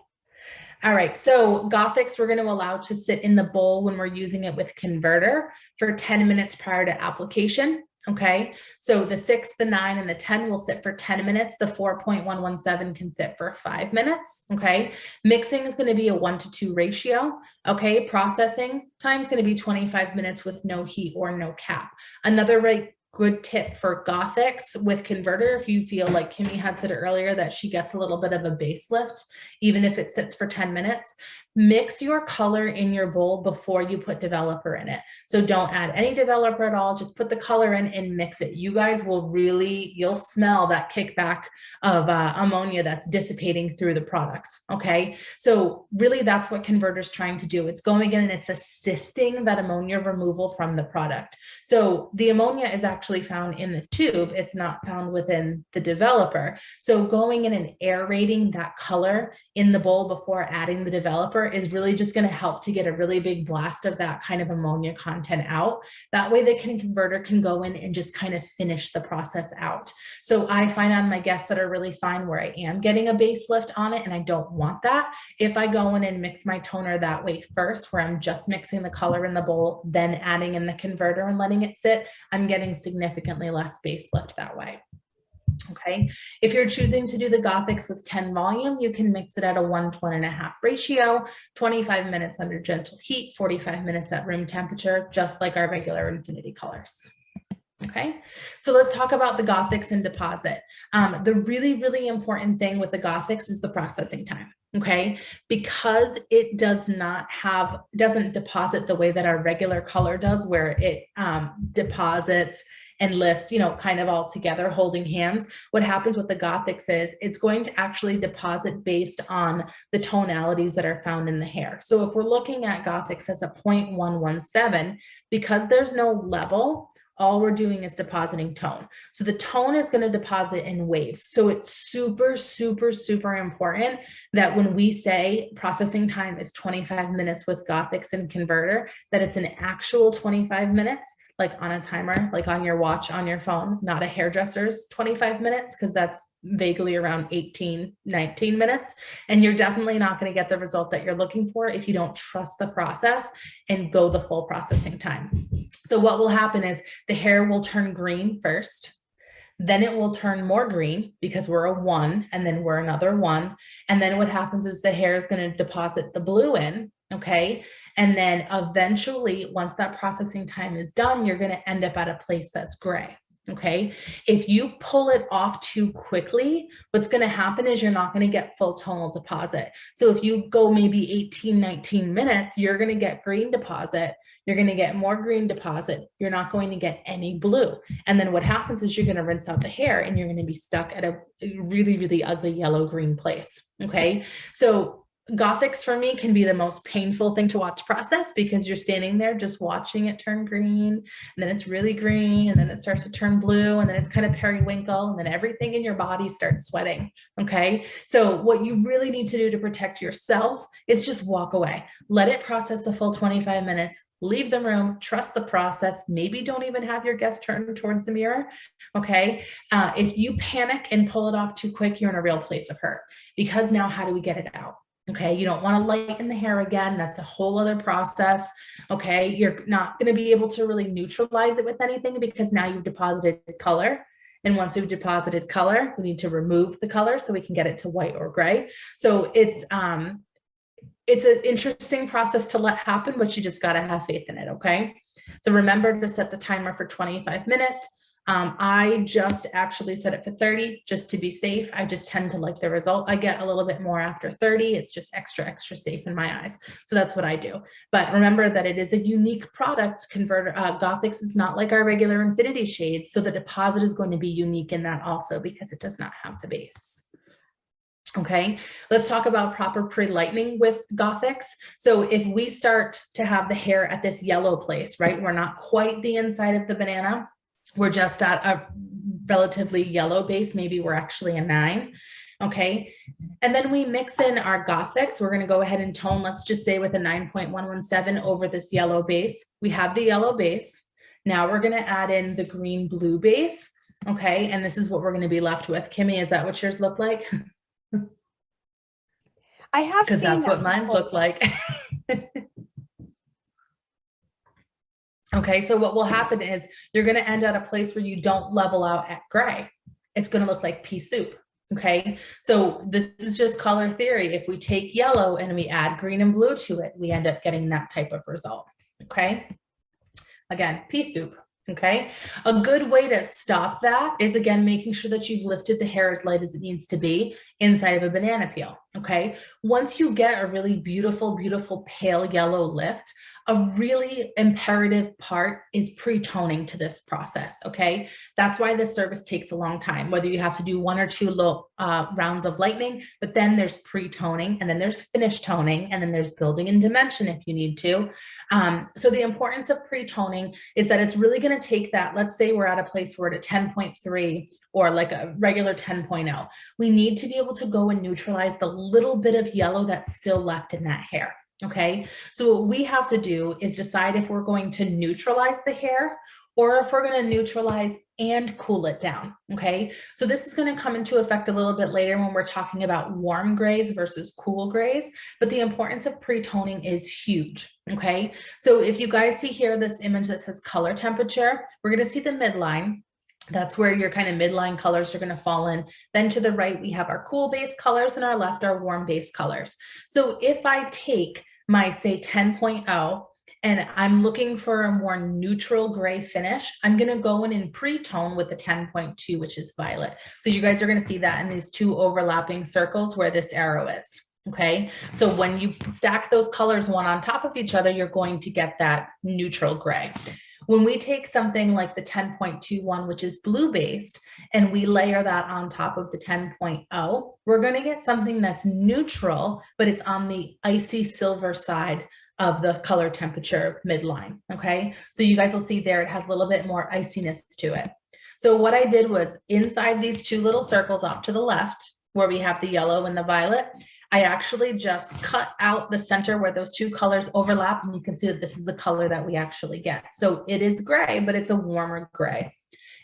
All right. So Gothics, we're going to allow to sit in the bowl when we're using it with converter for 10 minutes prior to application. Okay, so the 6, the 9, and the 10 will sit for 10 minutes. The 4.117 can sit for 5 minutes. Okay, mixing is going to be a 1-to-2 ratio. Okay, processing time is going to be 25 minutes with no heat or no cap. Another good tip for Gothics with converter, if you feel like Kimmy had said earlier that she gets a little bit of a base lift, even if it sits for 10 minutes, mix your color in your bowl before you put developer in it. So don't add any developer at all, just put the color in and mix it. You guys will really, you'll smell that kickback of ammonia that's dissipating through the product, okay? So really that's what converter's trying to do. It's going in and it's assisting that ammonia removal from the product. So the ammonia is actually found in the tube, it's not found within the developer. So going in and aerating that color in the bowl before adding the developer is really just going to help to get a really big blast of that kind of ammonia content out. That way the converter can go in and just kind of finish the process out. So I find on my guests that are really fine where I am getting a base lift on it and I don't want that. If I go in and mix my toner that way first, where I'm just mixing the color in the bowl, then adding in the converter and letting it sit, I'm getting significantly less base lift that way. Okay, if you're choosing to do the Gothics with 10 volume, you can mix it at a 1:1.5 ratio, 25 minutes under gentle heat, 45 minutes at room temperature, just like our regular infinity colors. Okay, so let's talk about the Gothics and deposit. The really important thing with the Gothics is the processing time. Okay, because it doesn't deposit the way that our regular color does, where it deposits and lifts, you know, kind of all together holding hands. What happens with the Gothics is it's going to actually deposit based on the tonalities that are found in the hair. So if we're looking at Gothics as a 0.117, because there's no level, all we're doing is depositing tone. So the tone is going to deposit in waves. So it's super important that when we say processing time is 25 minutes with Gothics and converter, that it's an actual 25 minutes, like on a timer, like on your watch, on your phone, not a hairdresser's 25 minutes, because that's vaguely around 18, 19 minutes. And you're definitely not going to get the result that you're looking for if you don't trust the process and go the full processing time. So what will happen is the hair will turn green first, then it will turn more green because we're a 1 and then we're another 1. And then what happens is the hair is going to deposit the blue in. Okay. And then eventually, once that processing time is done, you're going to end up at a place that's gray. Okay. If you pull it off too quickly, what's going to happen is you're not going to get full tonal deposit. So if you go maybe 18, 19 minutes, you're going to get green deposit. You're going to get more green deposit. You're not going to get any blue. And then what happens is you're going to rinse out the hair and you're going to be stuck at a really ugly yellow-green place. Okay. So Gothics for me can be the most painful thing to watch process, because you're standing there just watching it turn green, and then it's really green, and then it starts to turn blue, and then it's kind of periwinkle, and then everything in your body starts sweating. Okay. So what you really need to do to protect yourself is just walk away. Let it process the full 25 minutes, leave the room, trust the process. Maybe don't even have your guest turn towards the mirror. Okay. If you panic and pull it off too quick, you're in a real place of hurt, because now how do we get it out? Okay, you don't want to lighten the hair again. That's a whole other process. Okay, you're not going to be able to really neutralize it with anything, because now you've deposited color. And once we've deposited color, we need to remove the color so we can get it to white or gray. So it's an interesting process to let happen, but you just got to have faith in it. Okay, so remember to set the timer for 25 minutes. I just actually set it for 30 just to be safe. I just tend to like the result I get a little bit more after 30. It's just extra safe in my eyes. So that's what I do. But remember that it is a unique product. Converter Gothics is not like our regular infinity shades. So the deposit is going to be unique in that also, because it does not have the base. Okay, let's talk about proper pre-lightening with Gothics. So if we start to have the hair at this yellow place, right, we're not quite the inside of the banana. We're just at a relatively yellow base. Maybe we're actually a 9. Okay. And then we mix in our Gothics. We're going to go ahead and tone, let's just say with a 9.117 over this yellow base. We have the yellow base. Now we're going to add in the green blue base. Okay. And this is what we're going to be left with. Kimmy, is that what yours look like? I have seen Because that's what mine look like. Okay, so what will happen is you're going to end at a place where you don't level out at gray. It's going to look like pea soup. Okay, so this is just color theory. If we take yellow and we add green and blue to it, we end up getting that type of result. Okay, again, pea soup. Okay, a good way to stop that is, again, making sure that you've lifted the hair as light as it needs to be inside of a banana peel. Okay, once you get a really beautiful, beautiful pale yellow lift, a really imperative part is pre-toning to this process. Okay, that's why this service takes a long time, whether you have to do 1 or 2 little rounds of lightning, but then there's pre-toning, and then there's finish toning, and then there's building in dimension if you need to. So the importance of pre-toning is that it's really going to take that. Let's say we're at a place where at a 10.3 or like a regular 10.0, we need to be able to go and neutralize the little bit of yellow that's still left in that hair. Okay, so what we have to do is decide if we're going to neutralize the hair or if we're going to neutralize and cool it down. Okay, so this is going to come into effect a little bit later when we're talking about warm grays versus cool grays, but the importance of pre-toning is huge. Okay, so if you guys see here this image that says color temperature, we're going to see the midline. That's where your kind of midline colors are going to fall in. Then to the right, we have our cool base colors, and our left are warm base colors. So if I take my, say, 10.0, and I'm looking for a more neutral gray finish, I'm going to go in and pre-tone with the 10.2, which is violet. So you guys are going to see that in these 2 overlapping circles where this arrow is. Okay, so when you stack those colors one on top of each other, you're going to get that neutral gray. When we take something like the 10.21, which is blue based, and we layer that on top of the 10.0, we're going to get something that's neutral, but it's on the icy silver side of the color temperature midline. Okay, so you guys will see there it has a little bit more iciness to it. So what I did was inside these 2 little circles off to the left, where we have the yellow and the violet, I actually just cut out the center where those 2 colors overlap, and you can see that this is the color that we actually get. So it is gray, but it's a warmer gray.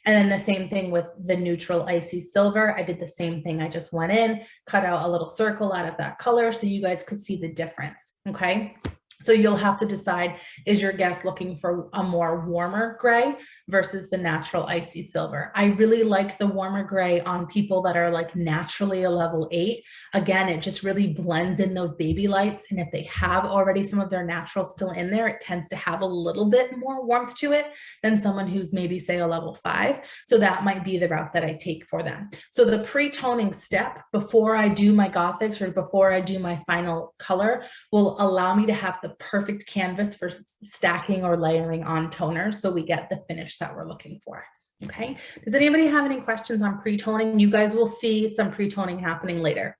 And then the same thing with the neutral icy silver. I did the same thing. I just went in, cut out a little circle out of that color so you guys could see the difference. Okay, so you'll have to decide, is your guest looking for a more warmer gray versus the natural icy silver? I really like the warmer gray on people that are like naturally a level 8. Again, it just really blends in those baby lights. And if they have already some of their natural still in there, it tends to have a little bit more warmth to it than someone who's maybe, say, a level 5. So that might be the route that I take for them. So the pre-toning step before I do my Gothics or before I do my final color will allow me to have the perfect canvas for stacking or layering on toners, so we get the finish that we're looking for. Okay, does anybody have any questions on pre-toning? You guys will see some pre-toning happening later.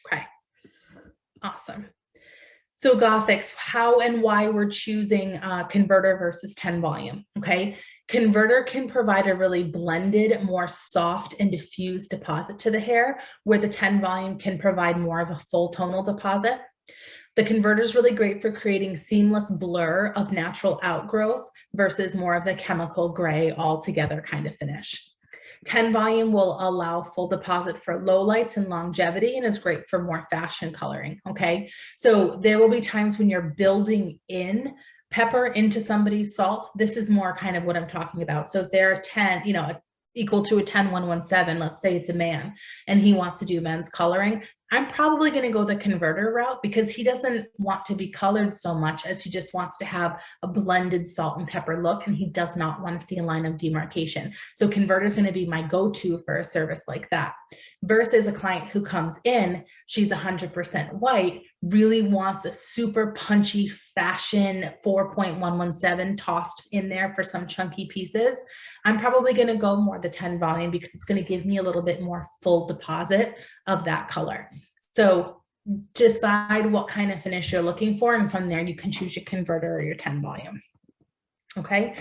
Okay, awesome. So Gothics, how and why we're choosing converter versus 10 volume. Okay, converter can provide a really blended, more soft and diffused deposit to the hair, where the 10 volume can provide more of a full tonal deposit. The converter is really great for creating seamless blur of natural outgrowth versus more of the chemical gray altogether kind of finish. 10 volume will allow full deposit for low lights and longevity, and is great for more fashion coloring. Okay, so there will be times when you're building in pepper into somebody's salt. This is more kind of what I'm talking about. So if they're 10, you know, equal to a 10-117, let's say it's a man and he wants to do men's coloring, I'm probably going to go the converter route because he doesn't want to be colored so much as he just wants to have a blended salt and pepper look, and he does not want to see a line of demarcation. So converter is going to be my go-to for a service like that, versus a client who comes in, she's 100% white, really wants a super punchy fashion 4.117 tossed in there for some chunky pieces. I'm probably going to go more the 10 volume because it's going to give me a little bit more full deposit of that color. So decide what kind of finish you're looking for, and from there you can choose your converter or your 10 volume. Okay,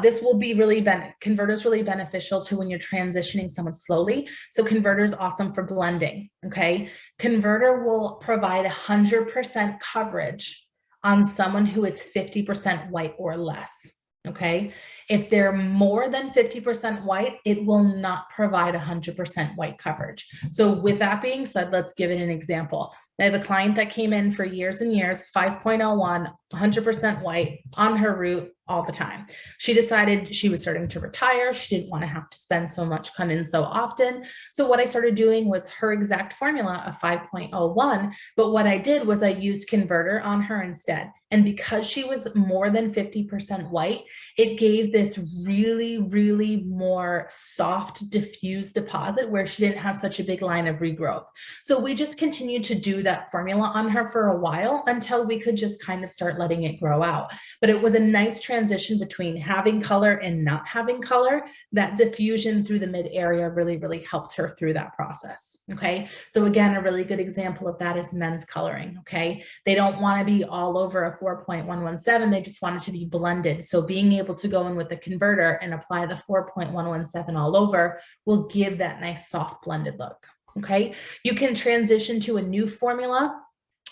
this will be really converter is really beneficial to when you're transitioning someone slowly. So converter is awesome for blending. Okay, converter will provide 100% coverage on someone who is 50% white or less. Okay, if they're more than 50% white, it will not provide 100% white coverage. So with that being said, let's give it an example. I have a client that came in for years and years, 5.01, 100% white on her root all the time. She decided she was starting to retire. She didn't want to have to spend so much, come in so often. So what I started doing was her exact formula of 5.01. But what I did was I used converter on her instead. And because she was more than 50% white, it gave this really, really more soft, diffused deposit where she didn't have such a big line of regrowth. So we just continued to do that formula on her for a while until we could just kind of start letting it grow out. But it was a nice transition between having color and not having color. That diffusion through the mid area really, really helped her through that process. Okay. So again, a really good example of that is men's coloring. Okay. They don't want to be all over a 4.117. They just want it to be blended. So being able to go in with the converter and apply the 4.117 all over will give that nice soft blended look. Okay. You can transition to a new formula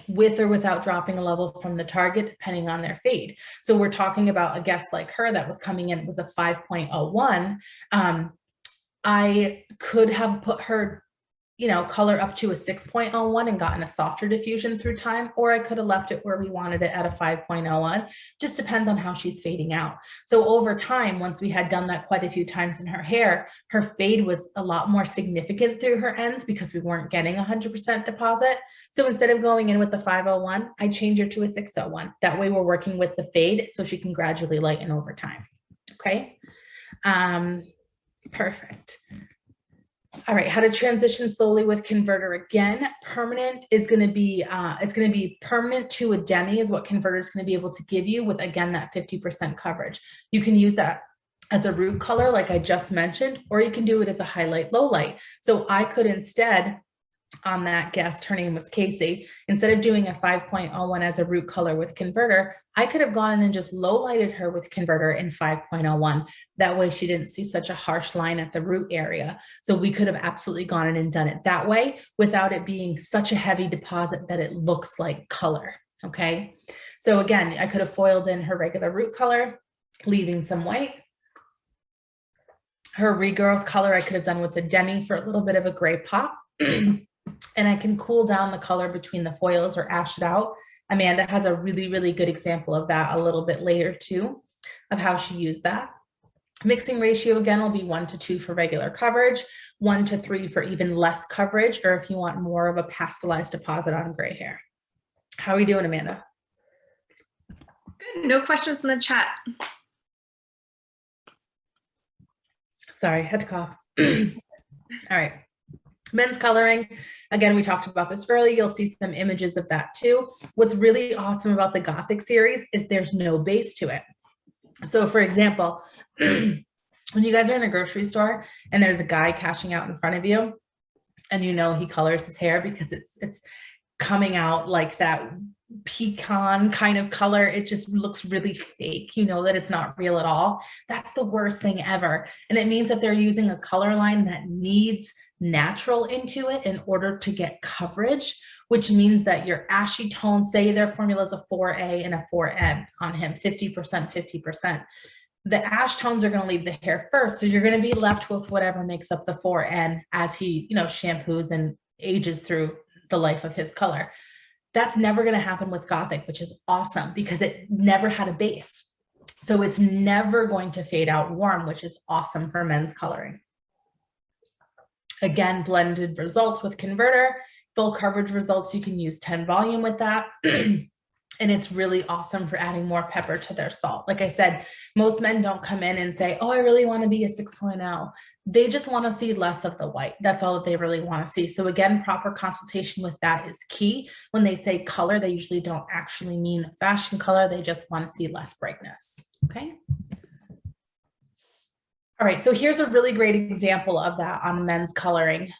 with or without dropping a level from the target, depending on their fade. So we're talking about a guest like her that was coming in, was a 5.01. I could have put her, you know, color up to a 6.01 and gotten a softer diffusion through time, or I could have left it where we wanted it at a 5.01. Just depends on how she's fading out. So over time, once we had done that quite a few times in her hair, her fade was a lot more significant through her ends because we weren't getting 100% deposit. So instead of going in with the 501, I changed her to a 601. That way we're working with the fade so she can gradually lighten over time. Okay. Perfect. All right, how to transition slowly with converter. Again, permanent is going to be, it's going to be permanent to a demi is what converter is going to be able to give you with, again, that 50% coverage. You can use that as a root color, like I just mentioned, or you can do it as a highlight, low light. So I could instead, on that guest, her name was Casey, instead of doing a 5.01 as a root color with converter, I could have gone in and just low lighted her with converter in 5.01. That way she didn't see such a harsh line at the root area. So we could have absolutely gone in and done it that way without it being such a heavy deposit that it looks like color. Okay. So again, I could have foiled in her regular root color, leaving some white. Her regrowth color I could have done with a demi for a little bit of a gray pop. And I can cool down the color between the foils or ash it out. Amanda has a really, really good example of that a little bit later too, of how she used that. Mixing ratio again will be 1 to 2 for regular coverage, 1 to 3 for even less coverage, or if you want more of a pastelized deposit on gray hair. How are we doing, Amanda? Good, no questions in the chat. Sorry, had to cough. All right. Men's coloring, again, we talked about this earlier. You'll see some images of that too. What's really awesome about the Gothic series is there's no base to it. So for example, when you guys are in a grocery store and there's a guy cashing out in front of you and you know he colors his hair because it's coming out like that pecan kind of color, it just looks really fake. You know that it's not real at all. That's the worst thing ever. And it means that they're using a color line that needs natural into it in order to get coverage, which means that your ashy tone, say their formula is a 4A and a 4N on him, 50%, 50%. The ash tones are going to leave the hair first. So you're going to be left with whatever makes up the 4N as he, you know, shampoos and ages through the life of his color. That's never going to happen with Gothic, which is awesome because it never had a base. So it's never going to fade out warm, which is awesome for men's coloring. Again, blended results with converter, full coverage results. You can use 10 volume with that. And it's really awesome for adding more pepper to their salt. Like I said, most men don't come in and say, oh, I really want to be a 6.0. They just want to see less of the white. That's all that they really want to see. So again, proper consultation with that is key. When they say color, they usually don't actually mean fashion color. They just want to see less brightness. Okay. All right, so here's a really great example of that on men's coloring.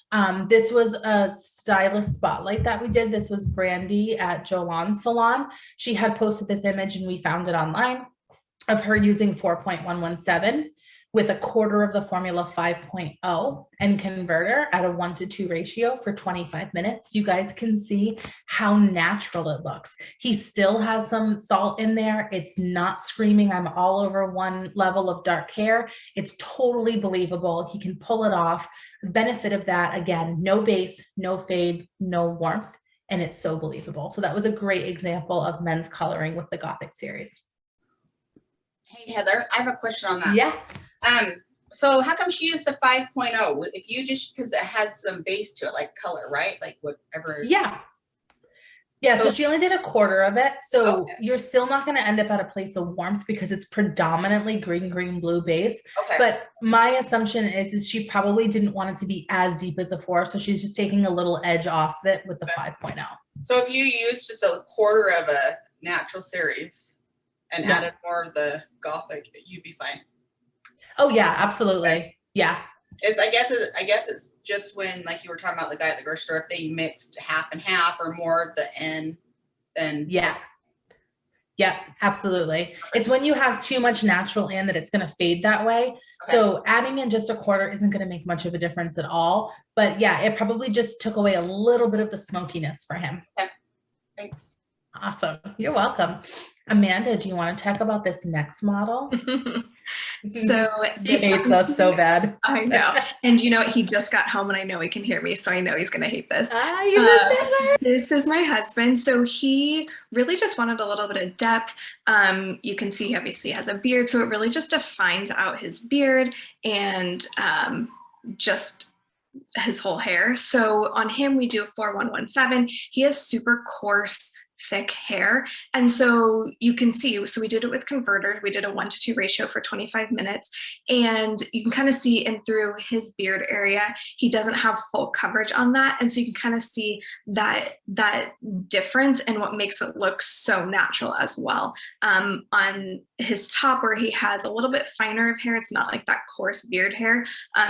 This was a stylist spotlight that we did. This was Brandy at Jolan's salon. She had posted this image and we found it online of her using 4.117 with a quarter of the formula 5.0 and converter at a 1 to 2 ratio for 25 minutes. You guys can see how natural it looks. He still has some salt in there. It's not screaming, I'm all over one level of dark hair. It's totally believable. He can pull it off. The benefit of that, again, no base, no fade, no warmth. and it's so believable. So that was a great example of men's coloring with the Gothic series. Hey, Heather, I have a question on that. Yeah. So how come she used the 5.0? If you just, because it has some base to it, like color, right? Like whatever. Yeah. Yeah, so she only did a quarter of it. So Okay. you're still not going to end up at a place of warmth because it's predominantly green, green, blue base. Okay. But my assumption is she probably didn't want it to be as deep as a 4. So she's just taking a little edge off it with the 5.0. So if you use just a quarter of a natural series and added more of the Gothic, you'd be fine. Oh yeah, absolutely. Okay. Yeah. I guess it's just when, like you were talking about the guy at the grocery store, if they mixed half and half or more of the N, then yeah. Yeah, absolutely. Okay. It's when you have too much natural in that it's going to fade that way. Okay. So adding in just a quarter isn't going to make much of a difference at all. But yeah, it probably just took away a little bit of the smokiness for him. Okay. Thanks. Awesome. You're welcome. Amanda, do you want to talk about this next model? So he hates us so bad. I know. And you know, he just got home and I know he can hear me, so I know he's going to hate this. This is my husband. So he really just wanted a little bit of depth. You can see he obviously has a beard, so it really just defines out his beard and just his whole hair. So on him, we do a 4117. He has super coarse, thick hair. And so you can see, so we did it with converter. We did a 1:2 ratio for 25 minutes. And you can kind of see in through his beard area, he doesn't have full coverage on that. And so you can kind of see that difference and what makes it look so natural as well. On his top where he has a little bit finer of hair, it's not like that coarse beard hair.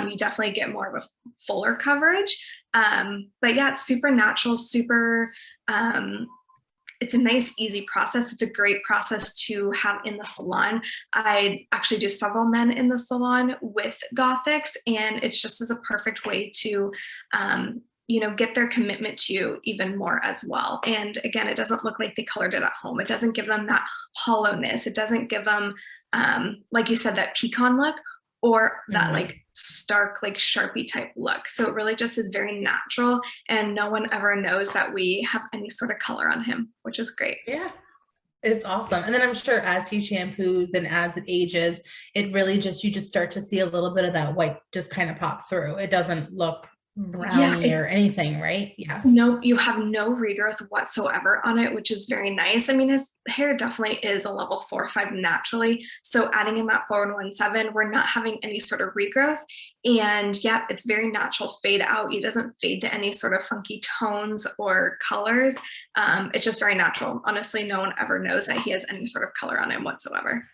You definitely get more of a fuller coverage. But yeah, it's super natural, super, it's a nice, easy process. It's a great process to have in the salon. I actually do several men in the salon with Gothics, and it's just as a perfect way to, get their commitment to you even more as well. And again, it doesn't look like they colored it at home. It doesn't give them that hollowness. It doesn't give them, like you said, that pecan look or that like stark, like Sharpie type look. So it really just is very natural, and no one ever knows that we have any sort of color on him, which is great. Yeah, it's awesome. And then I'm sure as he shampoos and as it ages, it really you just start to see a little bit of that white just kind of pop through. It doesn't look browny or anything, right? Yeah. No, you have no regrowth whatsoever on it, which is very nice. I mean, his hair definitely is a level 4 or 5 naturally. So adding in that 4117, we're not having any sort of regrowth. And yeah, it's very natural fade out. He doesn't fade to any sort of funky tones or colors. It's just very natural. Honestly, no one ever knows that he has any sort of color on him whatsoever.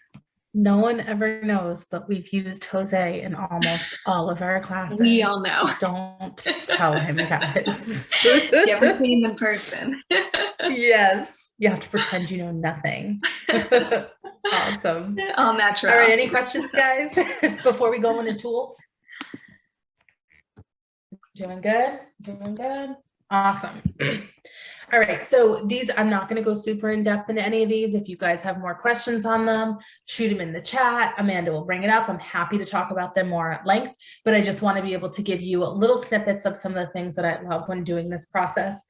No one ever knows, but we've used Jose in almost all of our classes. We all know. Don't tell him, guys. You ever seen him in person? Yes. You have to pretend you know nothing. Awesome. All natural. All right. Any questions, guys, before we go into tools? Doing good? Doing good? Awesome. All right, so these, I'm not going to go super in depth into any of these. If you guys have more questions on them, shoot them in the chat. Amanda will bring it up. I'm happy to talk about them more at length, but I just want to be able to give you little snippets of some of the things that I love when doing this process.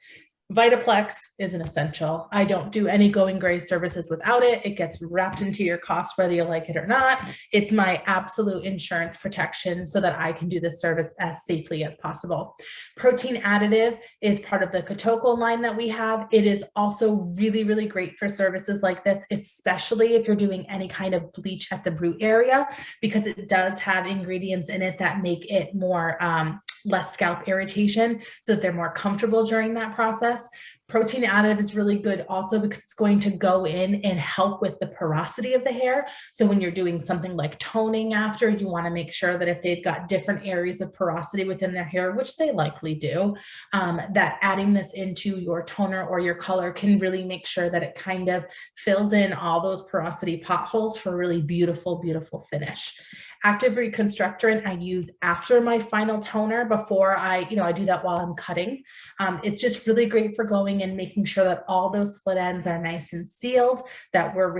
Vitaplex is an essential. I don't do any going gray services without it. It gets wrapped into your cost whether you like it or not. It's my absolute insurance protection so that I can do this service as safely as possible. Protein additive is part of the Kotoko line that we have. It is also really, really great for services like this, especially if you're doing any kind of bleach at the root area, because it does have ingredients in it that make it more less scalp irritation so that they're more comfortable during that process. Protein additive is really good also because it's going to go in and help with the porosity of the hair. So when you're doing something like toning after, you want to make sure that if they've got different areas of porosity within their hair, which they likely do, that adding this into your toner or your color can really make sure that it kind of fills in all those porosity potholes for a really beautiful, beautiful finish. Active reconstructorant I use after my final toner before I do that while I'm cutting. It's just really great for going and making sure that all those split ends are nice and sealed, that we're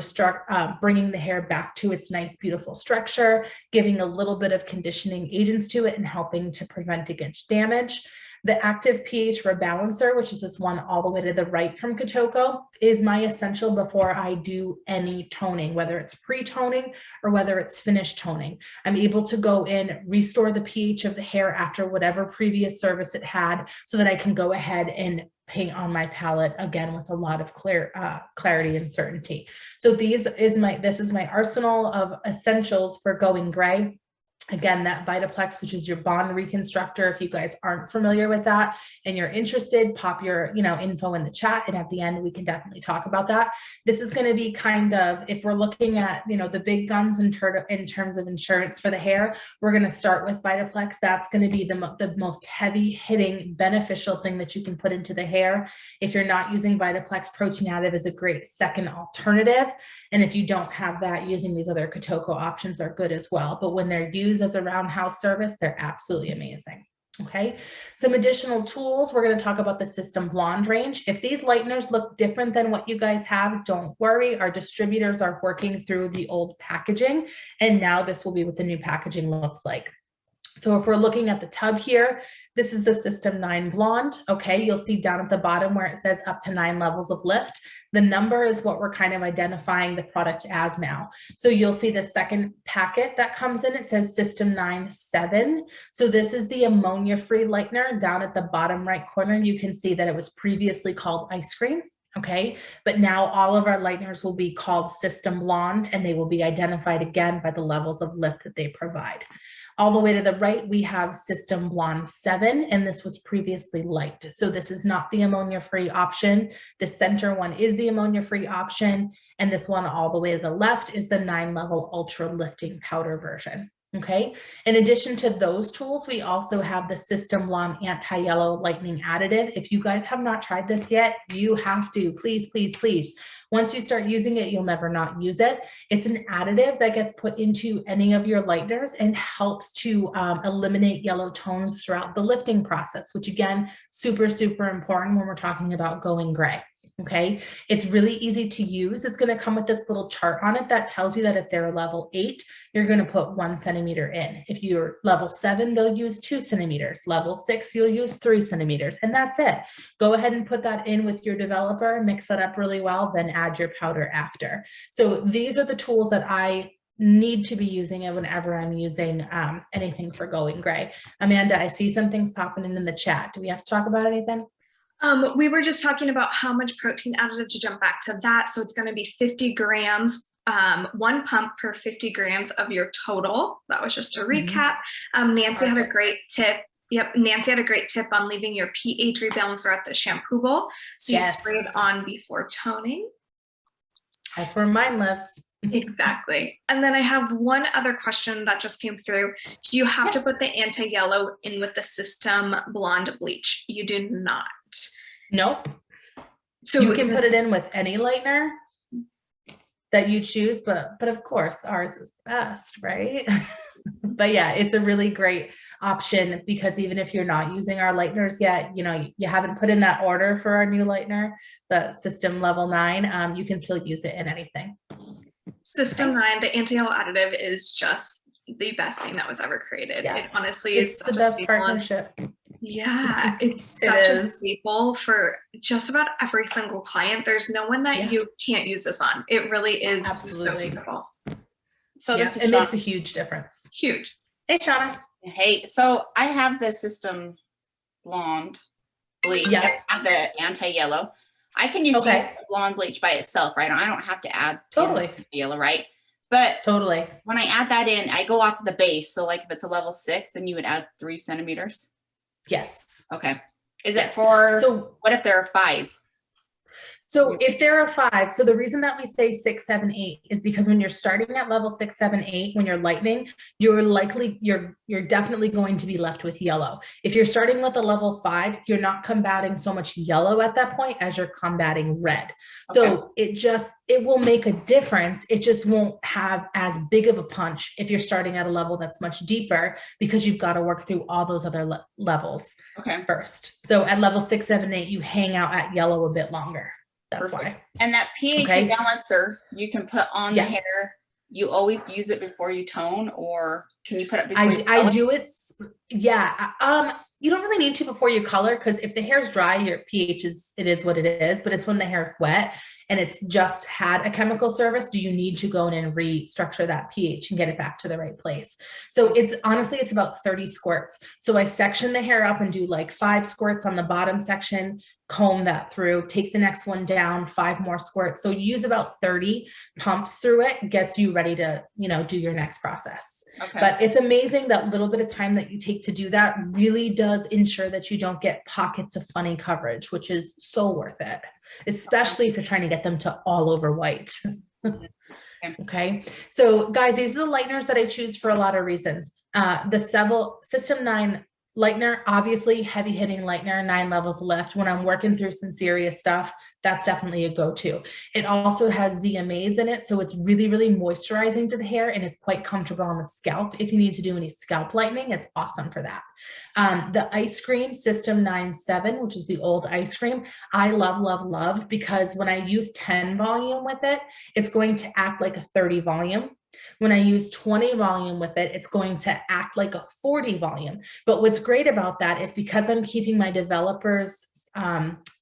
bringing the hair back to its nice, beautiful structure, giving a little bit of conditioning agents to it and helping to prevent against damage. The active pH rebalancer, which is this one all the way to the right from Kotoko, is my essential before I do any toning, whether it's pre-toning or whether it's finished toning. I'm able to go in, restore the pH of the hair after whatever previous service it had, so that I can go ahead and paint on my palette again with a lot of clarity and certainty. So this is my arsenal of essentials for going gray. Again, that Vitaplex, which is your bond reconstructor. If you guys aren't familiar with that and you're interested, pop your info in the chat, and at the end we can definitely talk about that. This is going to be kind of, if we're looking at the big guns in terms of insurance for the hair, we're going to start with Vitaplex. That's going to be the most heavy hitting beneficial thing that you can put into the hair. If you're not using Vitaplex, Protein Additive is a great second alternative. And if you don't have that, using these other Kotoko options are good as well. But when they're used as a roundhouse service, they're absolutely amazing. Okay, some additional tools. We're going to talk about the System Blonde range. If these lighteners look different than what you guys have, don't worry. Our distributors are working through the old packaging, and now this will be what the new packaging looks like. So if we're looking at the tub here, this is the System 9 Blonde. Okay, you'll see down at the bottom where it says up to 9 levels of lift. The number is what we're kind of identifying the product as now. So you'll see the second packet that comes in, it says System 9 7. So this is the ammonia-free lightener. Down at the bottom right corner, you can see that it was previously called ice cream. Okay, but now all of our lighteners will be called System Blonde, and they will be identified again by the levels of lift that they provide. All the way to the right, we have System Blonde 7, and this was previously light. So this is not the ammonia-free option. The center one is the ammonia-free option, and this one all the way to the left is the 9-level ultra lifting powder version. Okay, in addition to those tools, we also have the System Blonde Anti-Yellow Lightening Additive. If you guys have not tried this yet, you have to, please, please, please. Once you start using it, you'll never not use it. It's an additive that gets put into any of your lighteners and helps to eliminate yellow tones throughout the lifting process, which again, super, super important when we're talking about going gray. Okay, it's really easy to use. It's going to come with this little chart on it that tells you that if they're level 8, you're going to put 1 centimeter in. If you're level 7, they'll use 2 centimeters. Level 6, you'll use 3 centimeters, and that's it. Go ahead and put that in with your developer, mix that up really well, then add your powder after. So these are the tools that I need to be using it whenever I'm using anything for going gray. Amanda, I see some things popping in the chat. Do we have to talk about anything? We were just talking about how much protein additive to jump back to that. So it's going to be 50 grams, 1 pump per 50 grams of your total. That was just a recap. Nancy had a great tip. Yep, Nancy had a great tip on leaving your pH rebalancer at the shampoo bowl. So you spray it on before toning. That's where mine lives. Exactly. And then I have one other question that just came through. Do you have to put the anti-yellow in with the System Blonde bleach? You do not. Nope. So you can put it in with any lightener that you choose, but of course ours is the best, right? But yeah, it's a really great option, because even if you're not using our lighteners yet, you haven't put in that order for our new lightener, the System Level 9, you can still use it in anything. System 9, the anti-yellow additive, is just the best thing that was ever created. Yeah. It honestly is the best partnership. Yeah, it's such a staple for just about every single client. There's no one that you can't use this on. It really is so beautiful. So it makes a huge difference. Huge. Hey, Shauna. Hey, so I have the System Blonde bleach. Yeah. I have the anti-yellow. I can use the blonde bleach by itself, right? I don't have to add yellow, right? But when I add that in, I go off the base. So like if it's a level 6, then you would add 3 centimeters. Yes. Okay. Is it for, so what if there are 5? So if there are 5, so the reason that we say 6, 7, 8 is because when you're starting at level 6, 7, 8, when you're lightening, you're definitely going to be left with yellow. If you're starting with a level 5, you're not combating so much yellow at that point as you're combating red. So it will make a difference. It just won't have as big of a punch if you're starting at a level that's much deeper, because you've got to work through all those other levels first. So at level 6, 7, 8, you hang out at yellow a bit longer. That's why. And that pH balancer you can put on the hair. You always use it before you tone, or can you put it before you I do it. Yeah. you don't really need to before you color, because if the hair is dry, your pH it is what it is, but it's when the hair is wet and it's just had a chemical service, do you need to go in and restructure that pH and get it back to the right place? So it's honestly, it's about 30 squirts. So I section the hair up and do like 5 squirts on the bottom section, comb that through, take the next one down, 5 more squirts. So use about 30 pumps through it, gets you ready to, do your next process. Okay. But it's amazing that little bit of time that you take to do that really does ensure that you don't get pockets of funny coverage, which is so worth it, especially if you're trying to get them to all over white. Okay. So guys, these are the lighteners that I choose for a lot of reasons. The System 9 lightener, obviously heavy hitting lightener, 9 levels of lift. When I'm working through some serious stuff, that's definitely a go-to. It also has ZMAs in it, so it's really, really moisturizing to the hair and is quite comfortable on the scalp. If you need to do any scalp lightening, it's awesome for that. The ice cream System 9-7, which is the old ice cream, I love, love, love, because when I use 10 volume with it, it's going to act like a 30 volume. When I use 20 volume with it, it's going to act like a 40 volume. But what's great about that is because I'm keeping my developers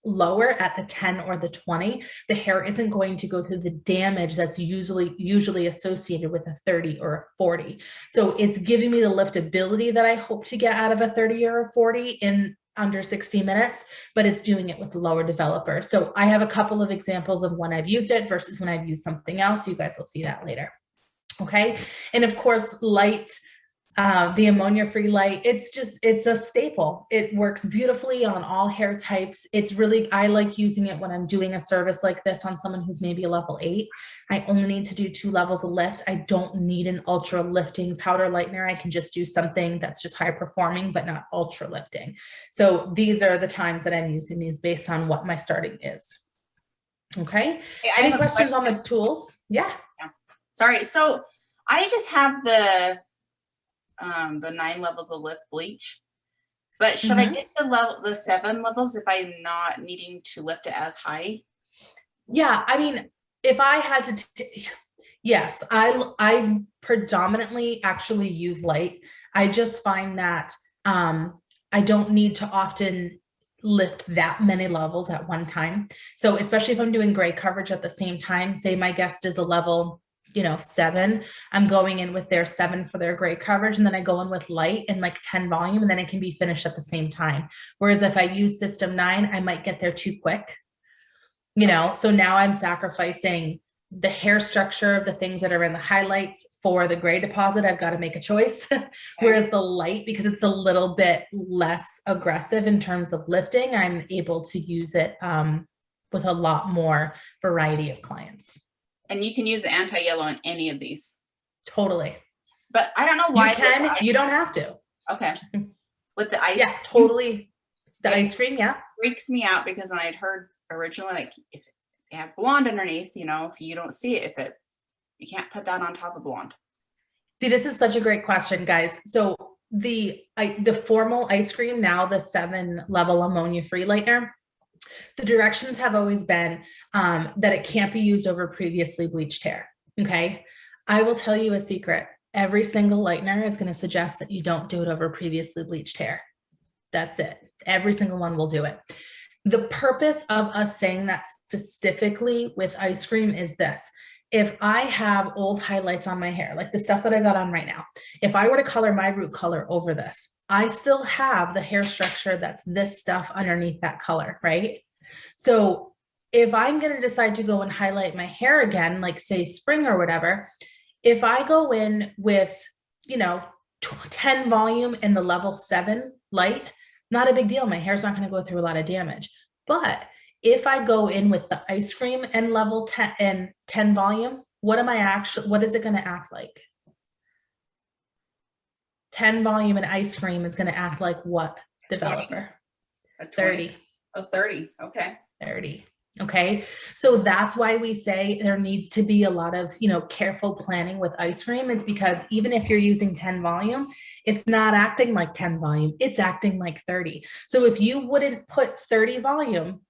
lower at the 10 or the 20, the hair isn't going to go through the damage that's usually associated with a 30 or a 40. So it's giving me the liftability that I hope to get out of a 30 or a 40 in under 60 minutes, but it's doing it with the lower developer. So I have a couple of examples of when I've used it versus when I've used something else. You guys will see that later. Okay. And of course, light, the ammonia-free light, it's a staple. It works beautifully on all hair types. I like using it when I'm doing a service like this on someone who's maybe a level 8. I only need to do 2 levels of lift. I don't need an ultra lifting powder lightener. I can just do something that's just high performing, but not ultra lifting. So these are the times that I'm using these based on what my starting is. Okay. Hey, Any questions on the tools? Yeah. Sorry. So I just have the 9 levels of lift bleach, but should I get the 7 levels if I'm not needing to lift it as high? Yeah. I mean, if I had to, yes, I predominantly actually use light. I just find that I don't need to often lift that many levels at one time. So especially if I'm doing gray coverage at the same time, say my guest is a level 7, I'm going in with their 7 for their gray coverage, and then I go in with light and like 10 volume, and then it can be finished at the same time. Whereas if I use System 9, I might get there too quick, so now I'm sacrificing the hair structure of the things that are in the highlights for the gray deposit. I've got to make a choice. Whereas the light, because it's a little bit less aggressive in terms of lifting, I'm able to use it with a lot more variety of clients. And you can use the anti-yellow in any of these. Totally. But I don't know why. You can, you don't have to. Okay. With the ice. Yeah, totally. The ice cream, yeah. Freaks me out because when I'd heard originally, like if you have blonde underneath, if you don't see it, you can't put that on top of blonde. See, this is such a great question, guys. So the formal ice cream, now the 7 level ammonia-free lightener, the directions have always been that it can't be used over previously bleached hair. Okay. I will tell you a secret. Every single lightener is going to suggest that you don't do it over previously bleached hair. That's it. Every single one will do it. The purpose of us saying that specifically with ice cream is this. If I have old highlights on my hair, like the stuff that I got on right now, if I were to color my root color over this, I still have the hair structure that's this stuff underneath that color, right? So if I'm going to decide to go and highlight my hair again, like say spring or whatever, if I go in with, 10 volume in the level 7 light, not a big deal. My hair's not going to go through a lot of damage. But if I go in with the ice cream and level 10 and 10 volume, what is it going to act like? 10 volume and ice cream is going to act like what developer? 30. Oh, 30. Okay. 30. Okay. So that's why we say there needs to be a lot of, careful planning with ice cream, is because even if you're using 10 volume, it's not acting like 10 volume. It's acting like 30. So if you wouldn't put 30 volume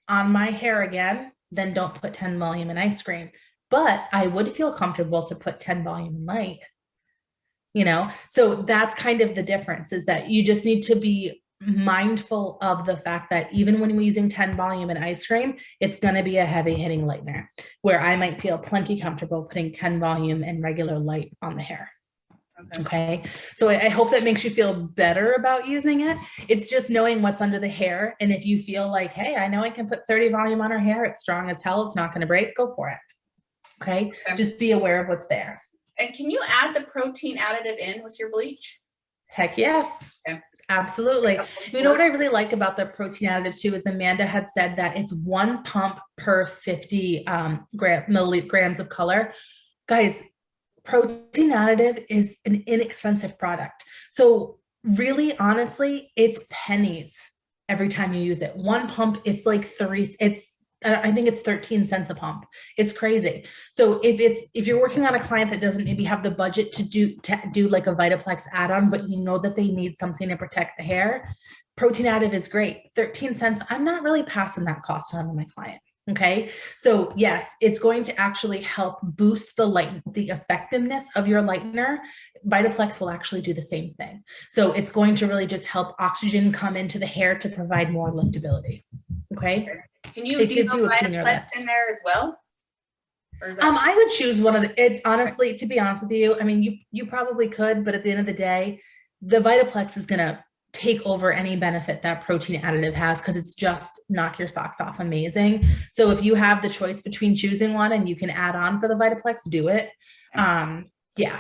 on my hair again, then don't put 10 volume in ice cream. But I would feel comfortable to put 10 volume in light. So that's kind of the difference, is that you just need to be mindful of the fact that even when we're using 10 volume in ice cream, it's going to be a heavy hitting lightener where I might feel plenty comfortable putting 10 volume and regular light on the hair. Okay. So I hope that makes you feel better about using it. It's just knowing what's under the hair. And if you feel like, hey, I know I can put 30 volume on her hair, it's strong as hell, it's not going to break, go for it. Okay. Just be aware of what's there. And can you add the protein additive in with your bleach? Heck yes. Okay. Absolutely. You know what I really like about the protein additive too is Amanda had said that it's 1 pump per 50 milligrams of color. Guys, protein additive is an inexpensive product. So really, honestly, it's pennies every time you use it. 1 pump, it's like I think it's 13 cents a pump. It's crazy. So if you're working on a client that doesn't maybe have the budget to do like a Vitaplex add-on, but you know that they need something to protect the hair, protein additive is great. 13 cents. I'm not really passing that cost on to my client. Okay. So yes, it's going to actually help boost the effectiveness of your lightener. Vitaplex will actually do the same thing. So it's going to really just help oxygen come into the hair to provide more liftability. Okay. Can you It do gives the you a cleaner Vitaplex lift. in there as well? Or is that I would choose one of it's honestly, to be honest with you, I mean, you probably could, but at the end of the day, the Vitaplex is going to take over any benefit that protein additive has because it's just knock your socks off amazing. So if you have the choice between choosing one and you can add on for the Vitaplex, do it. Yeah.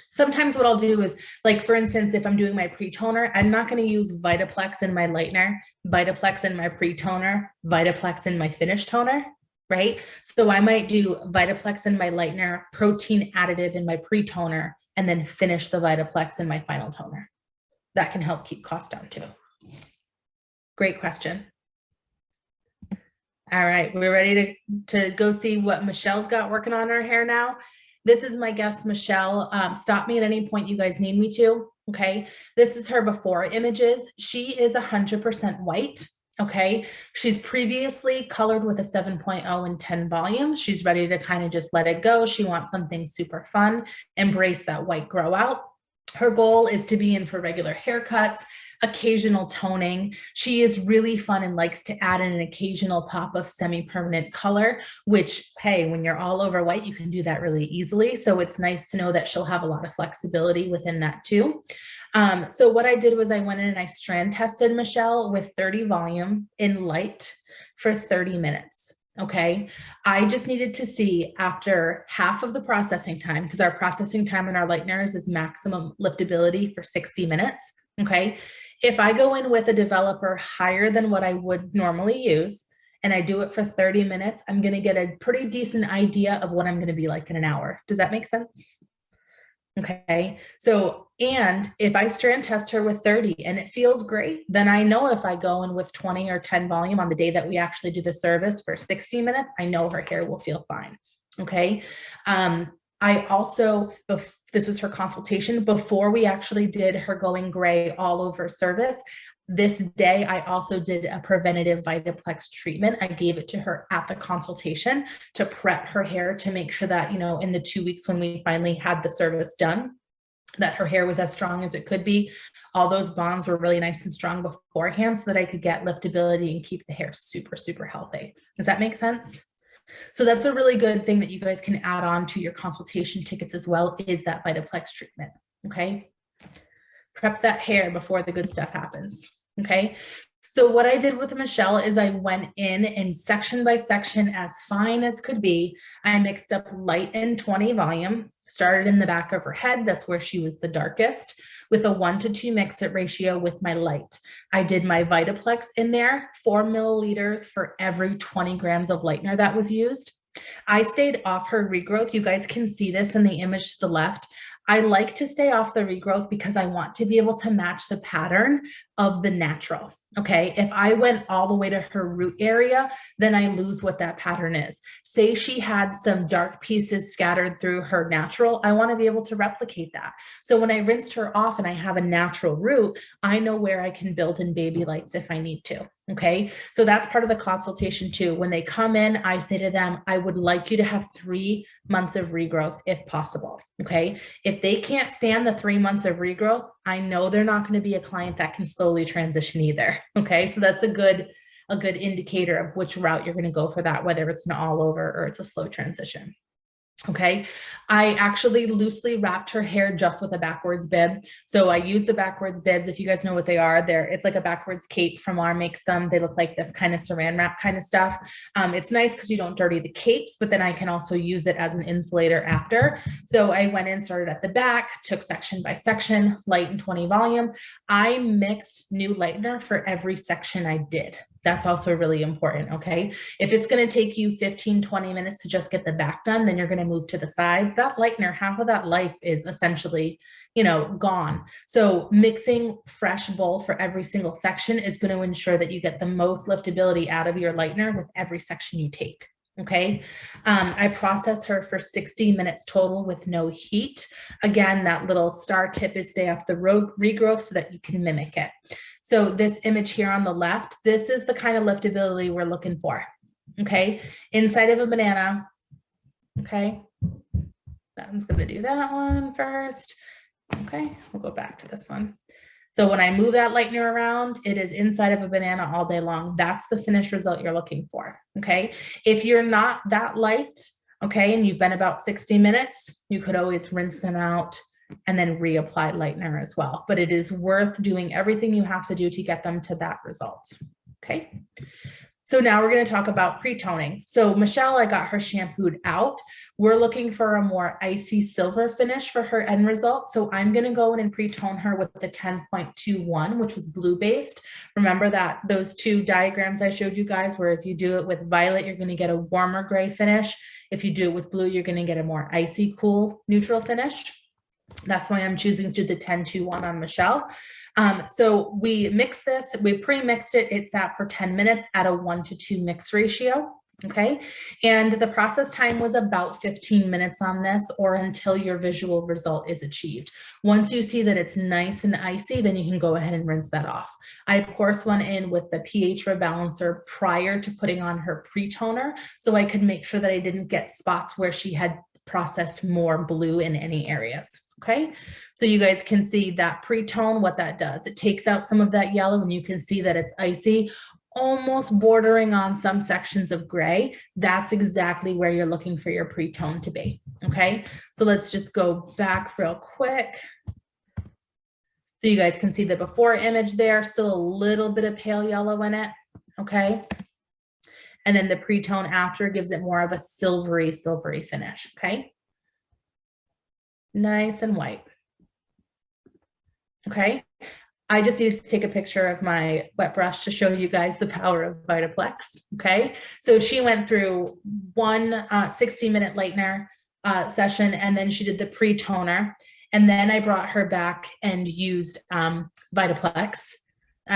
Sometimes what I'll do is, like, for instance, if I'm doing my pre-toner, I'm not going to use Vitaplex in my lightener, Vitaplex in my pre-toner, Vitaplex in my finish toner, right? So I might do Vitaplex in my lightener, protein additive in my pre-toner, and then finish the Vitaplex in my final toner. That can help keep costs down too. Great question. All right, we're ready to go see what Michelle's got working on her hair now. This is my guest, Michelle. Stop me at any point you guys need me to, okay? This is her before images. She is 100% white, okay? She's previously colored with a 7.0 and 10 volume. She's ready to kind of just let it go. She wants something super fun, embrace that white grow out. Her goal is to be in for regular haircuts, occasional toning. She is really fun and likes to add in an occasional pop of semi-permanent color, which, hey, when you're all over white, you can do that really easily. So it's nice to know that she'll have a lot of flexibility within that too. So what I did was I went in and I strand tested Michelle with 30 volume in light for 30 minutes. Okay. I just needed to see after half of the processing time, because our processing time in our lighteners is maximum liftability for 60 minutes. Okay. If I go in with a developer higher than what I would normally use, and I do it for 30 minutes, I'm going to get a pretty decent idea of what I'm going to be like in an hour. Does that make sense? Okay. So, and if I strand test her with 30 and it feels great, then I know if I go in with 20 or 10 volume on the day that we actually do the service for 60 minutes, I know her hair will feel fine. Okay. I also, this was her consultation before we actually did her going gray all over service. This day, I also did a preventative Vitaplex treatment. I gave it to her at the consultation to prep her hair to make sure that, you know, in the 2 weeks when we finally had the service done, that her hair was as strong as it could be. All those bonds were really nice and strong beforehand so that I could get liftability and keep the hair super, super healthy. Does that make sense? So that's a really good thing that you guys can add on to your consultation tickets as well, is that Vitaplex treatment. Okay. Prep that hair before the good stuff happens. Okay. So what I did with Michelle is I went in and section by section, as fine as could be, I mixed up light and 20 volume, started in the back of her head. That's where she was the darkest, with a 1:2 mix-it ratio with my light. I did my Vitaplex in there, 4 milliliters for every 20 grams of lightener that was used. I stayed off her regrowth. You guys can see this in the image to the left. I like to stay off the regrowth because I want to be able to match the pattern of the natural. Okay. If I went all the way to her root area, then I lose what that pattern is. Say she had some dark pieces scattered through her natural, I want to be able to replicate that. So when I rinsed her off and I have a natural root, I know where I can build in baby lights if I need to. Okay, so that's part of the consultation too. When they come in, I say to them, I would like you to have 3 months of regrowth if possible. Okay, if they can't stand the 3 months of regrowth, I know they're not going to be a client that can slowly transition either. Okay, so that's a good indicator of which route you're going to go for that, whether it's an all over or it's a slow transition. Okay, I actually loosely wrapped her hair just with a backwards bib. So I use the backwards bibs. If you guys know what they are, it's like a backwards cape. From R makes them. They look like this kind of saran wrap kind of stuff. It's nice because you don't dirty the capes, but then I can also use it as an insulator after. So I went in, started at the back, took section by section, light and 20 volume. I mixed new lightener for every section I did. That's also really important, okay? If it's gonna take you 15, 20 minutes to just get the back done, then you're gonna move to the sides. That lightener, half of that life is essentially, gone. So mixing fresh bowl for every single section is gonna ensure that you get the most liftability out of your lightener with every section you take. Okay, I process her for 60 minutes total with no heat. Again, that little star tip is stay off the regrowth so that you can mimic it. So this image here on the left, this is the kind of liftability we're looking for. Okay, inside of a banana. Okay, I'm going to do that one first. Okay, we'll go back to this one. So when I move that lightener around, it is inside of a banana all day long. That's the finished result you're looking for, okay? If you're not that light, okay, and you've been about 60 minutes, you could always rinse them out and then reapply lightener as well. But it is worth doing everything you have to do to get them to that result, okay? So now we're going to talk about pre-toning. So Michelle, I got her shampooed out. We're looking for a more icy silver finish for her end result. So I'm going to go in and pre-tone her with the 10.21, which was blue based. Remember that those 2 diagrams I showed you guys, where if you do it with violet, you're going to get a warmer gray finish. If you do it with blue, you're going to get a more icy, cool, neutral finish. That's why I'm choosing to do the 10.21 on Michelle. So we mix this, we pre-mixed it, it sat for 10 minutes at a 1:2 mix ratio, okay? And the process time was about 15 minutes on this, or until your visual result is achieved. Once you see that it's nice and icy, then you can go ahead and rinse that off. I, of course, went in with the pH rebalancer prior to putting on her pre-toner, so I could make sure that I didn't get spots where she had processed more blue in any areas. Okay, so you guys can see that pre-tone, what that does. It takes out some of that yellow, and you can see that it's icy, almost bordering on some sections of gray. That's exactly where you're looking for your pre-tone to be. Okay, so let's just go back real quick. So you guys can see the before image there, still a little bit of pale yellow in it. Okay, and then the pre-tone after gives it more of a silvery finish. Okay. Nice and white. Okay, I just needed to take a picture of my wet brush to show you guys the power of Vitaplex. Okay, so she went through one 60-minute lightener session, and then she did the pre-toner, and then I brought her back and used Vitaplex.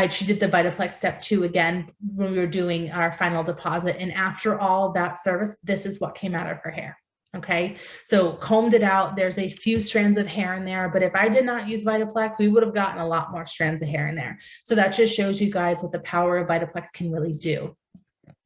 She did the Vitaplex step 2 again when we were doing our final deposit, and after all that service, this is what came out of her hair. Okay, so combed it out. There's a few strands of hair in there, but if I did not use Vitaplex, we would have gotten a lot more strands of hair in there. So that just shows you guys what the power of Vitaplex can really do.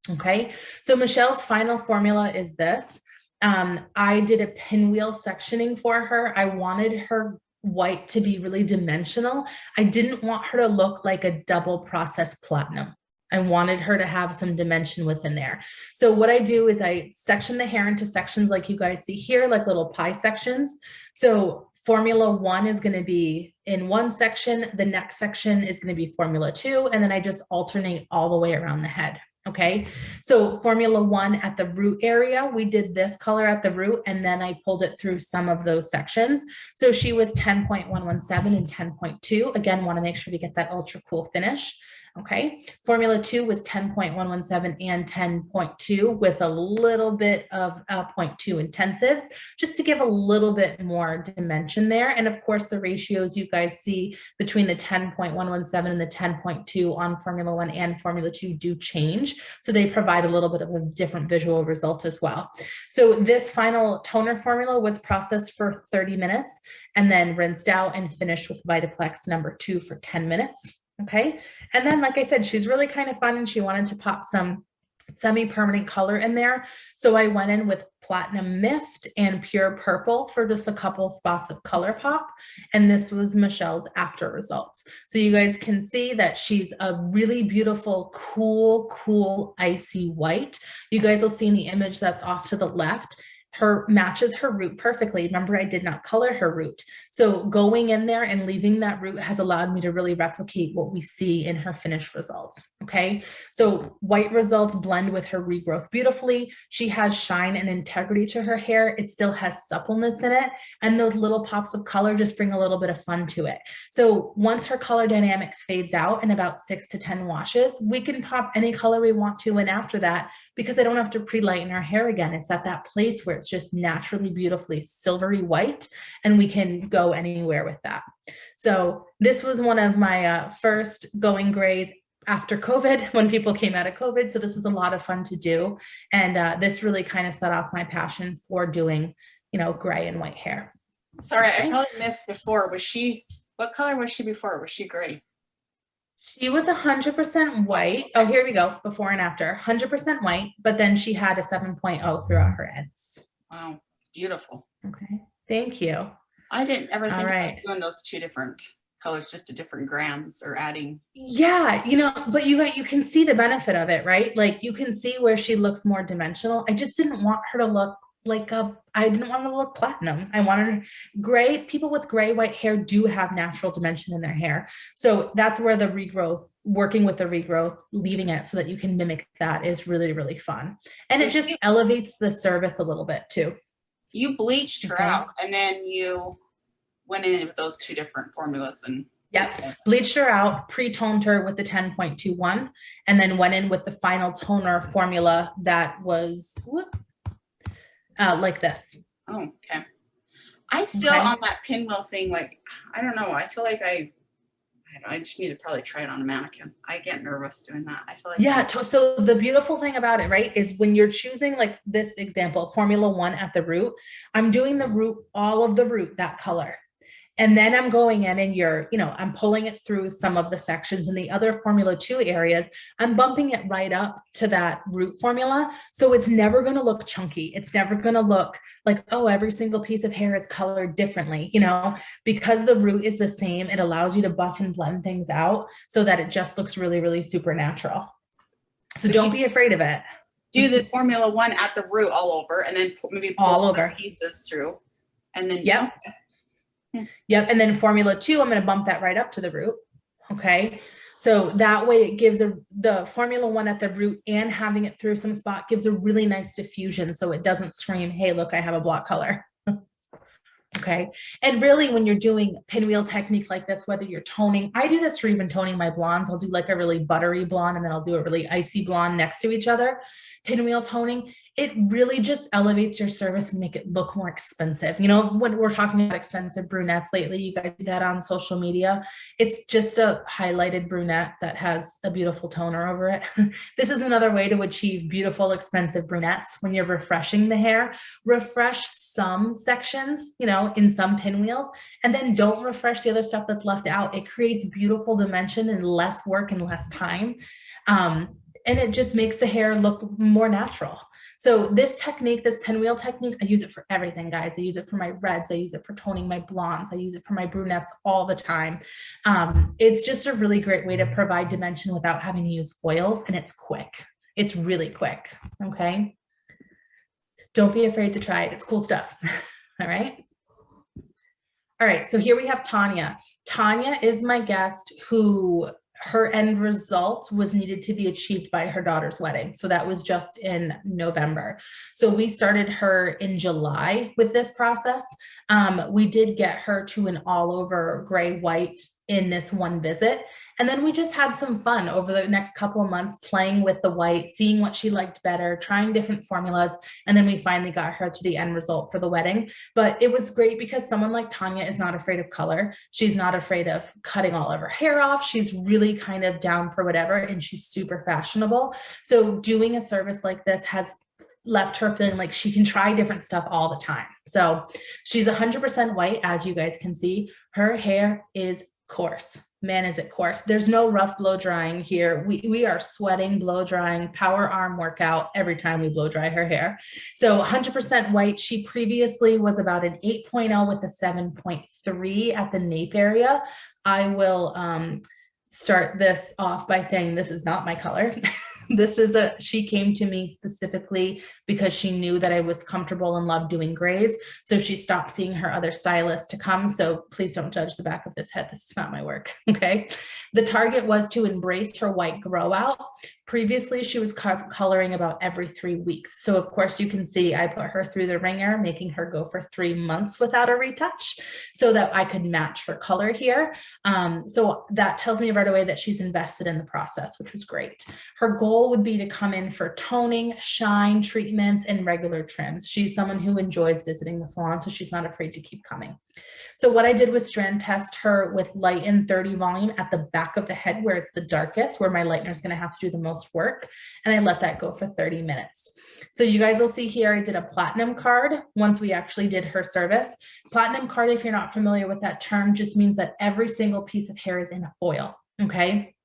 Okay, so Michelle's final formula is this. I did a pinwheel sectioning for her. I wanted her white to be really dimensional. I didn't want her to look like a double processed platinum. I wanted her to have some dimension within there. So what I do is I section the hair into sections like you guys see here, like little pie sections. So Formula 1 is going to be in one section, the next section is going to be Formula 2, and then I just alternate all the way around the head. Okay, so Formula 1 at the root area, we did this color at the root, and then I pulled it through some of those sections. So she was 10.117 and 10.2. Again, want to make sure we get that ultra cool finish. Okay, Formula 2 was 10.117 and 10.2 with a little bit of 0.2 intensives, just to give a little bit more dimension there. And of course, the ratios you guys see between the 10.117 and the 10.2 on Formula 1 and Formula 2 do change. So they provide a little bit of a different visual result as well. So this final toner formula was processed for 30 minutes and then rinsed out and finished with Vitaplex number 2 for 10 minutes. Okay. And then, like I said, she's really kind of fun and she wanted to pop some semi-permanent color in there. So I went in with Platinum Mist and Pure Purple for just a couple spots of color pop. And this was Michelle's after results. So you guys can see that she's a really beautiful, cool, icy white. You guys will see in the image that's off to the left, her matches her root perfectly. Remember, I did not color her root. So going in there and leaving that root has allowed me to really replicate what we see in her finished results. Okay. So white results blend with her regrowth beautifully. She has shine and integrity to her hair. It still has suppleness in it. And those little pops of color just bring a little bit of fun to it. So once her color dynamics fades out in about 6 to 10 washes, we can pop any color we want to in after that, because I don't have to pre-lighten our hair again. It's at that place where it's just naturally beautifully silvery white, and we can go anywhere with that. So this was one of my first going grays after COVID, when people came out of COVID. So this was a lot of fun to do. And this really kind of set off my passion for doing, you know, gray and white hair. Sorry, Okay. I probably missed before. What color was she before? Was she gray? She was 100% white. Oh, here we go. Before and after. 100% white, but then she had a 7.0 throughout her ends. Wow, beautiful. Okay. Thank you. I didn't ever think right. about doing those two different colors, just to different grams or adding. Yeah, you know, but you can see the benefit of it, right? Like you can see where she looks more dimensional. I just didn't want her to look like I didn't want her to look platinum. I wanted her gray. People with gray white hair do have natural dimension in their hair. So that's where the regrowth, working with the regrowth, leaving it so that you can mimic that is really, really fun. And So it just elevates the service a little bit too. You bleached her Okay. out, and then you went in with those two different formulas and. Yep, bleached her out, pre-toned her with the 10.21, and then went in with the final toner formula that was like this. Oh, okay. I still Okay. on that pinwheel thing, like, I don't know. I feel like I just need to probably try it on a mannequin. I get nervous doing that. I feel like. Yeah, so the beautiful thing about it, right, is when you're choosing, like this example, Formula 1 at the root, I'm doing the root, all of the root, that color. And then I'm going in and I'm pulling it through some of the sections in the other Formula 2 areas. I'm bumping it right up to that root formula. So it's never going to look chunky. It's never going to look like, oh, every single piece of hair is colored differently, because the root is the same. It allows you to buff and blend things out so that it just looks really, really supernatural. So don't be afraid of it. Do the Formula 1 at the root all over, and then maybe pull all some over pieces through, and then. Yep. Yep. And then Formula 2, I'm going to bump that right up to the root. Okay. So that way it gives the Formula 1 at the root and having it through some spot gives a really nice diffusion. So it doesn't scream, hey, look, I have a block color. Okay. And really when you're doing pinwheel technique like this, whether you're toning, I do this for even toning my blondes. I'll do like a really buttery blonde and then I'll do a really icy blonde next to each other. Pinwheel toning, it really just elevates your service and make it look more expensive. When we're talking about expensive brunettes lately, you guys see that on social media. It's just a highlighted brunette that has a beautiful toner over it. This is another way to achieve beautiful, expensive brunettes. When you're refreshing the hair, refresh some sections, in some pinwheels, and then don't refresh the other stuff that's left out. It creates beautiful dimension and less work and less time. And it just makes the hair look more natural. So this technique, this pinwheel technique, I use it for everything, guys. I use it for my reds. I use it for toning my blondes. I use it for my brunettes all the time. It's just a really great way to provide dimension without having to use oils, and it's quick. It's really quick, okay? Don't be afraid to try it. It's cool stuff, all right? All right, so here we have Tanya. Tanya is my guest who her end result was needed to be achieved by her daughter's wedding. So that was just in November. So we started her in July with this process. We did get her to an all over gray white in this one visit. And then we just had some fun over the next couple of months playing with the white, seeing what she liked better, trying different formulas. And then we finally got her to the end result for the wedding. But it was great because someone like Tanya is not afraid of color. She's not afraid of cutting all of her hair off. She's really kind of down for whatever, and she's super fashionable. So doing a service like this has left her feeling like she can try different stuff all the time. So she's 100% white, as you guys can see. Her hair is coarse. man, is it coarse. There's no rough blow drying here. We are sweating, blow drying, power arm workout every time we blow dry her hair. So 100% white. She previously was about an 8.0 with a 7.3 at the nape area. I will start this off by saying this is not my color. She came to me specifically because she knew that I was comfortable and loved doing grays. So she stopped seeing her other stylist to come. So please don't judge the back of this head. This is not my work. Okay. The target was to embrace her white grow out. Previously, she was coloring about every 3 weeks. So of course you can see I put her through the ringer, making her go for 3 months without a retouch so that I could match her color here. So that tells me right away that she's invested in the process, which was great. Her goal would be to come in for toning, shine, treatments, and regular trims. She's someone who enjoys visiting the salon, so she's not afraid to keep coming. So what I did was strand test her with light and 30 volume at the back of the head where it's the darkest, where my lightener is going to have to do the most work. And I let that go for 30 minutes. So you guys will see here, I did a platinum card once we actually did her service. Platinum card, if you're not familiar with that term, just means that every single piece of hair is in foil. Okay.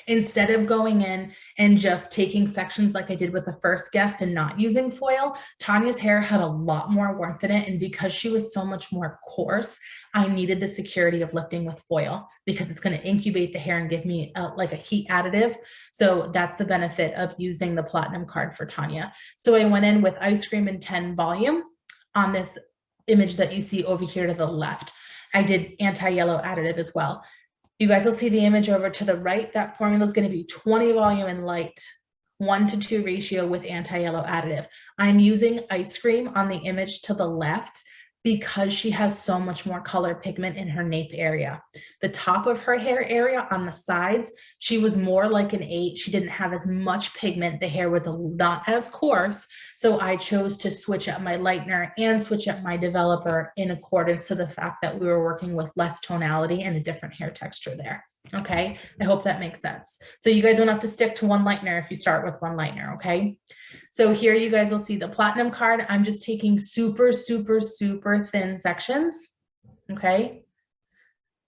Instead of going in and just taking sections like I did with the first guest and not using foil, Tanya's hair had a lot more warmth in it. And because she was so much more coarse, I needed the security of lifting with foil because it's going to incubate the hair and give me like a heat additive. So that's the benefit of using the platinum card for Tanya. So I went in with ice cream and 10 volume on this image that you see over here to the left. I did anti-yellow additive as well. You guys will see the image over to the right. That formula is going to be 20 volume and light, 1:2 ratio with anti-yellow additive. I'm using ice cream on the image to the left because she has so much more color pigment in her nape area. The top of her hair area on the sides, she was more like an 8. She didn't have as much pigment. The hair was not as coarse. So I chose to switch up my lightener and switch up my developer in accordance to the fact that we were working with less tonality and a different hair texture there. Okay, I hope that makes sense. So you guys don't have to stick to one lightener if you start with one lightener, okay? So here you guys will see the platinum card. I'm just taking super, super, super thin sections, okay?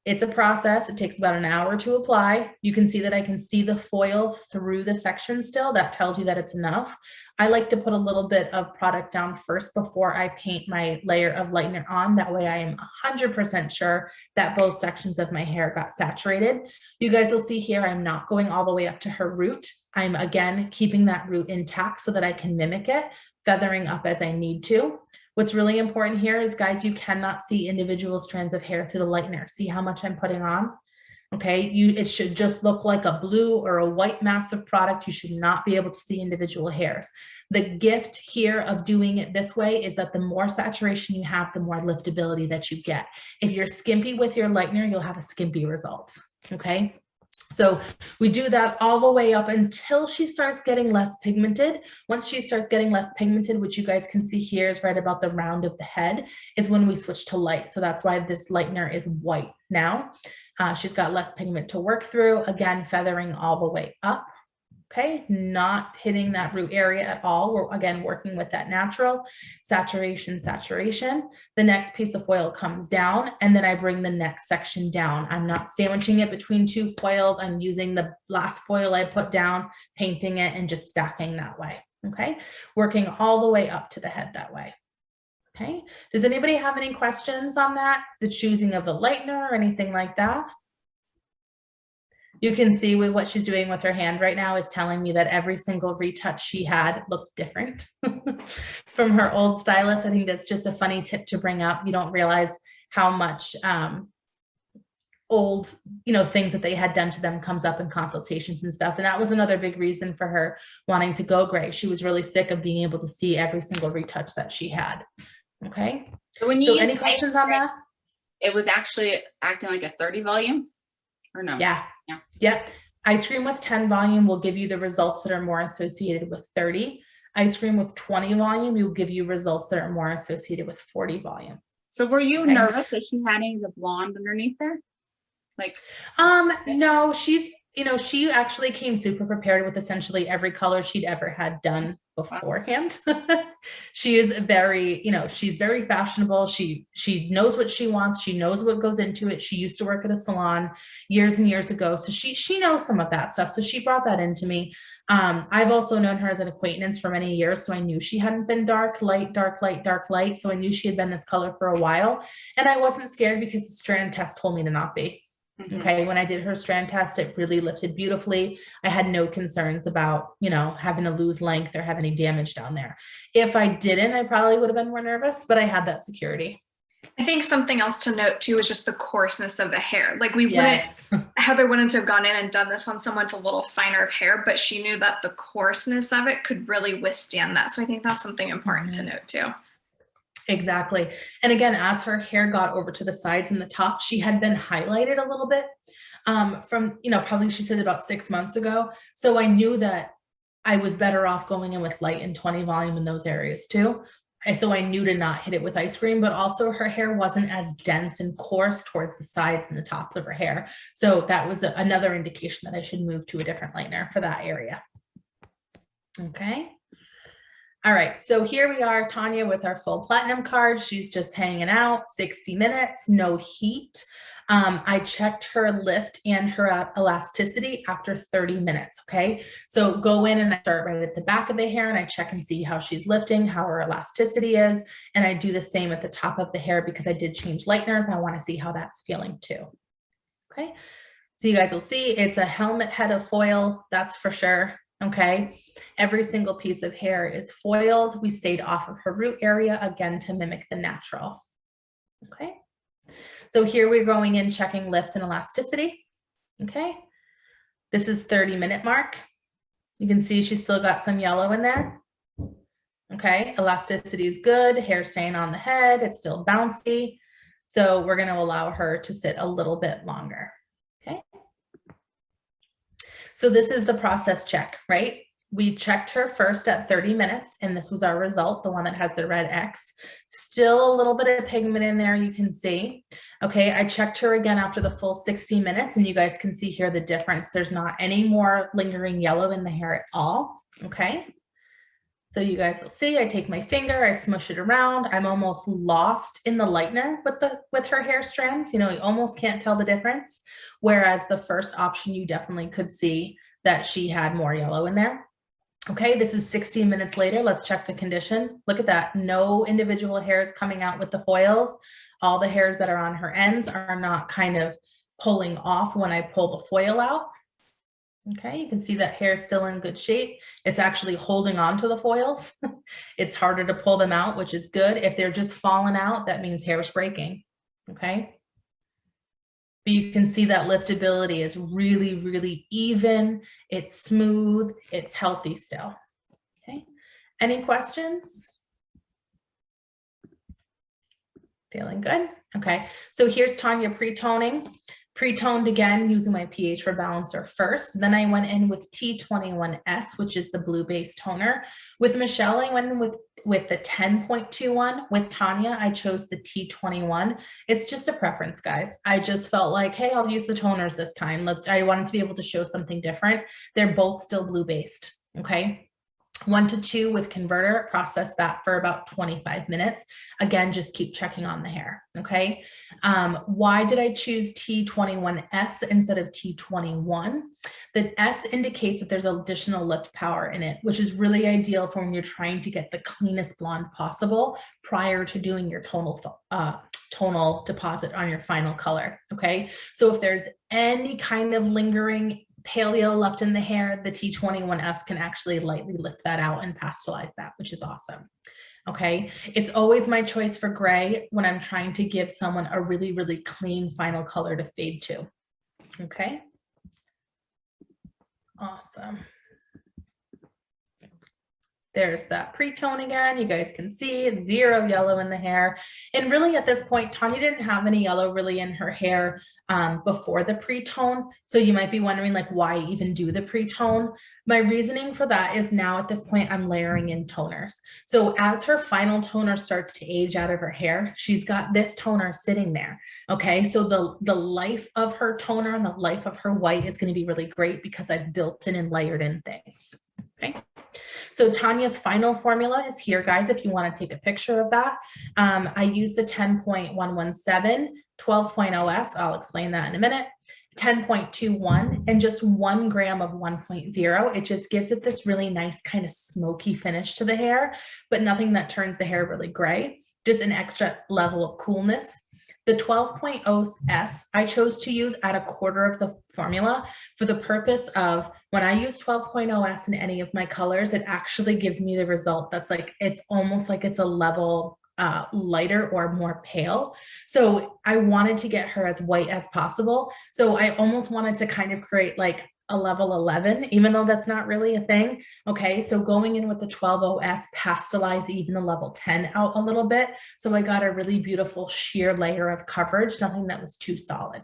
It's a process. It takes about an hour to apply. You can see that I can see the foil through the section still. That tells you that it's enough. I like to put a little bit of product down first before I paint my layer of lightener on. That way I am 100% sure that both sections of my hair got saturated. You guys will see here, I'm not going all the way up to her root. I'm again keeping that root intact so that I can mimic it, feathering up as I need to. What's really important here is, guys, you cannot see individual strands of hair through the lightener. See how much I'm putting on? Okay, it should just look like a blue or a white mass of product. You should not be able to see individual hairs. The gift here of doing it this way is that the more saturation you have, the more liftability that you get. If you're skimpy with your lightener, you'll have a skimpy result, okay? So we do that all the way up until she starts getting less pigmented. Once she starts getting less pigmented, which you guys can see here is right about the round of the head, is when we switch to light. So that's why this lightener is white now. She's got less pigment to work through. Again, feathering all the way up. Okay, not hitting that root area at all. We're again working with that natural saturation. The next piece of foil comes down and then I bring the next section down. I'm not sandwiching it between 2 foils. I'm using the last foil I put down, painting it and just stacking that way. Okay, working all the way up to the head that way. Okay, does anybody have any questions on that? The choosing of the lightener or anything like that? You can see with what she's doing with her hand right now is telling me that every single retouch she had looked different from her old stylist. I think that's just a funny tip to bring up. You don't realize how much old, things that they had done to them comes up in consultations and stuff. And that was another big reason for her wanting to go gray. She was really sick of being able to see every single retouch that she had. Okay. So any questions on that? It was actually acting like a 30 volume or no? Yeah. Yep. Ice cream with 10 volume will give you the results that are more associated with 30. Ice cream with 20 volume will give you results that are more associated with 40 volume. So were you nervous that she had any of the blonde underneath there? Like, no, she's You know, she actually came super prepared with essentially every color she'd ever had done beforehand. She is very, you know, she's very fashionable. She knows what she wants. She knows what goes into it. She used to work at a salon years and years ago. So she knows some of that stuff. So she brought that into me. I've also known her as an acquaintance for many years. So I knew she hadn't been dark, light, dark, light, dark, light. So I knew she had been this color for a while. And I wasn't scared because the strand test told me to not be. Okay, when I did her strand test, it really lifted beautifully. I had no concerns about, you know, having to lose length or have any damage down there. If I didn't, I probably would have been more nervous, but I had that security. I think something else to note too is just the coarseness of the hair. Like Yes. Heather wouldn't have gone in and done this on someone with a little finer of hair, but she knew that the coarseness of it could really withstand that. So I think that's something important to note too. Exactly. And again, as her hair got over to the sides and the top, she had been highlighted a little bit from, you know, probably she said about 6 months ago. So I knew that I was better off going in with light and 20 volume in those areas too. And so I knew to not hit it with ice cream, but also her hair wasn't as dense and coarse towards the sides and the top of her hair. So that was another indication that I should move to a different lightener for that area. Okay. All right, so here we are, Tanya, with our full platinum card. She's just hanging out, 60 minutes, no heat. I checked her lift and her elasticity after 30 minutes, okay? So go in and I start right at the back of the hair and I check and see how she's lifting, how her elasticity is, and I do the same at the top of the hair because I did change lighteners. I wanna see how that's feeling too, okay? So you guys will see it's a helmet head of foil, that's for sure. Okay, every single piece of hair is foiled. We stayed off of her root area again to mimic the natural. Okay, so here we're going in checking lift and elasticity. Okay, this is 30-minute mark. You can see she's still got some yellow in there. Okay, elasticity is good, hair staying on the head, it's still bouncy. So we're going to allow her to sit a little bit longer. Okay. So this is the process check, right? We checked her first at 30 minutes, and this was our result, the one that has the red X. Still a little bit of pigment in there, you can see. Okay, I checked her again after the full 60 minutes, and you guys can see here the difference. There's not any more lingering yellow in the hair at all, okay? So you guys will see, I take my finger, I smush it around. I'm almost lost in the lightener with her hair strands. You know, you almost can't tell the difference. Whereas the first option, you definitely could see that she had more yellow in there. Okay, this is 16 minutes later. Let's check the condition. Look at that. No individual hairs coming out with the foils. All the hairs that are on her ends are not kind of pulling off when I pull the foil out. Okay, you can see that hair is still in good shape. It's actually holding on to the foils. It's harder to pull them out, which is good. If they're just falling out, that means hair is breaking. Okay. But you can see that liftability is really, really even. It's smooth. It's healthy still. Okay. Any questions? Feeling good? Okay. So here's Tanya pre-toning. Pre-toned again using my pH rebalancer first. Then I went in with T21S, which is the blue-based toner. With Michelle, I went in with the 10.21. With Tanya, I chose the T21. It's just a preference, guys. I just felt like, hey, I'll use the toners this time. I wanted to be able to show something different. They're both still blue-based, okay? 1 to 2 with converter, process that for about 25 minutes. Again, just keep checking on the hair, okay? Why did I choose T21S instead of T21? The S indicates that there's additional lift power in it, which is really ideal for when you're trying to get the cleanest blonde possible prior to doing your tonal deposit on your final color, okay? So if there's any kind of lingering paleo left in the hair, the T21S can actually lightly lift that out and pastelize that, which is awesome. Okay, it's always my choice for gray when I'm trying to give someone a really, really clean final color to fade to. Okay, awesome. There's that pre-tone again. You guys can see 0 yellow in the hair. And really at this point, Tanya didn't have any yellow really in her hair before the pre-tone. So you might be wondering like, why even do the pre-tone? My reasoning for that is now at this point, I'm layering in toners. So as her final toner starts to age out of her hair, she's got this toner sitting there. Okay, so the life of her toner and the life of her white is going to be really great because I've built in and layered in things. Okay. So Tanya's final formula is here, guys, if you want to take a picture of that. I use the 10.117, 12.0S. I'll explain that in a minute. 10.21 and just 1 gram of 1.0. It just gives it this really nice kind of smoky finish to the hair, but nothing that turns the hair really gray, just an extra level of coolness. The 12.0S I chose to use at 1/4 of the formula for the purpose of when I use 12.0S in any of my colors, it actually gives me the result that's like, it's almost like it's a level lighter or more pale. So I wanted to get her as white as possible. So I almost wanted to kind of create like a level 11, even though that's not really a thing. Okay, so going in with the 12.0S pastelize even the level 10 out a little bit. So I got a really beautiful sheer layer of coverage, nothing that was too solid.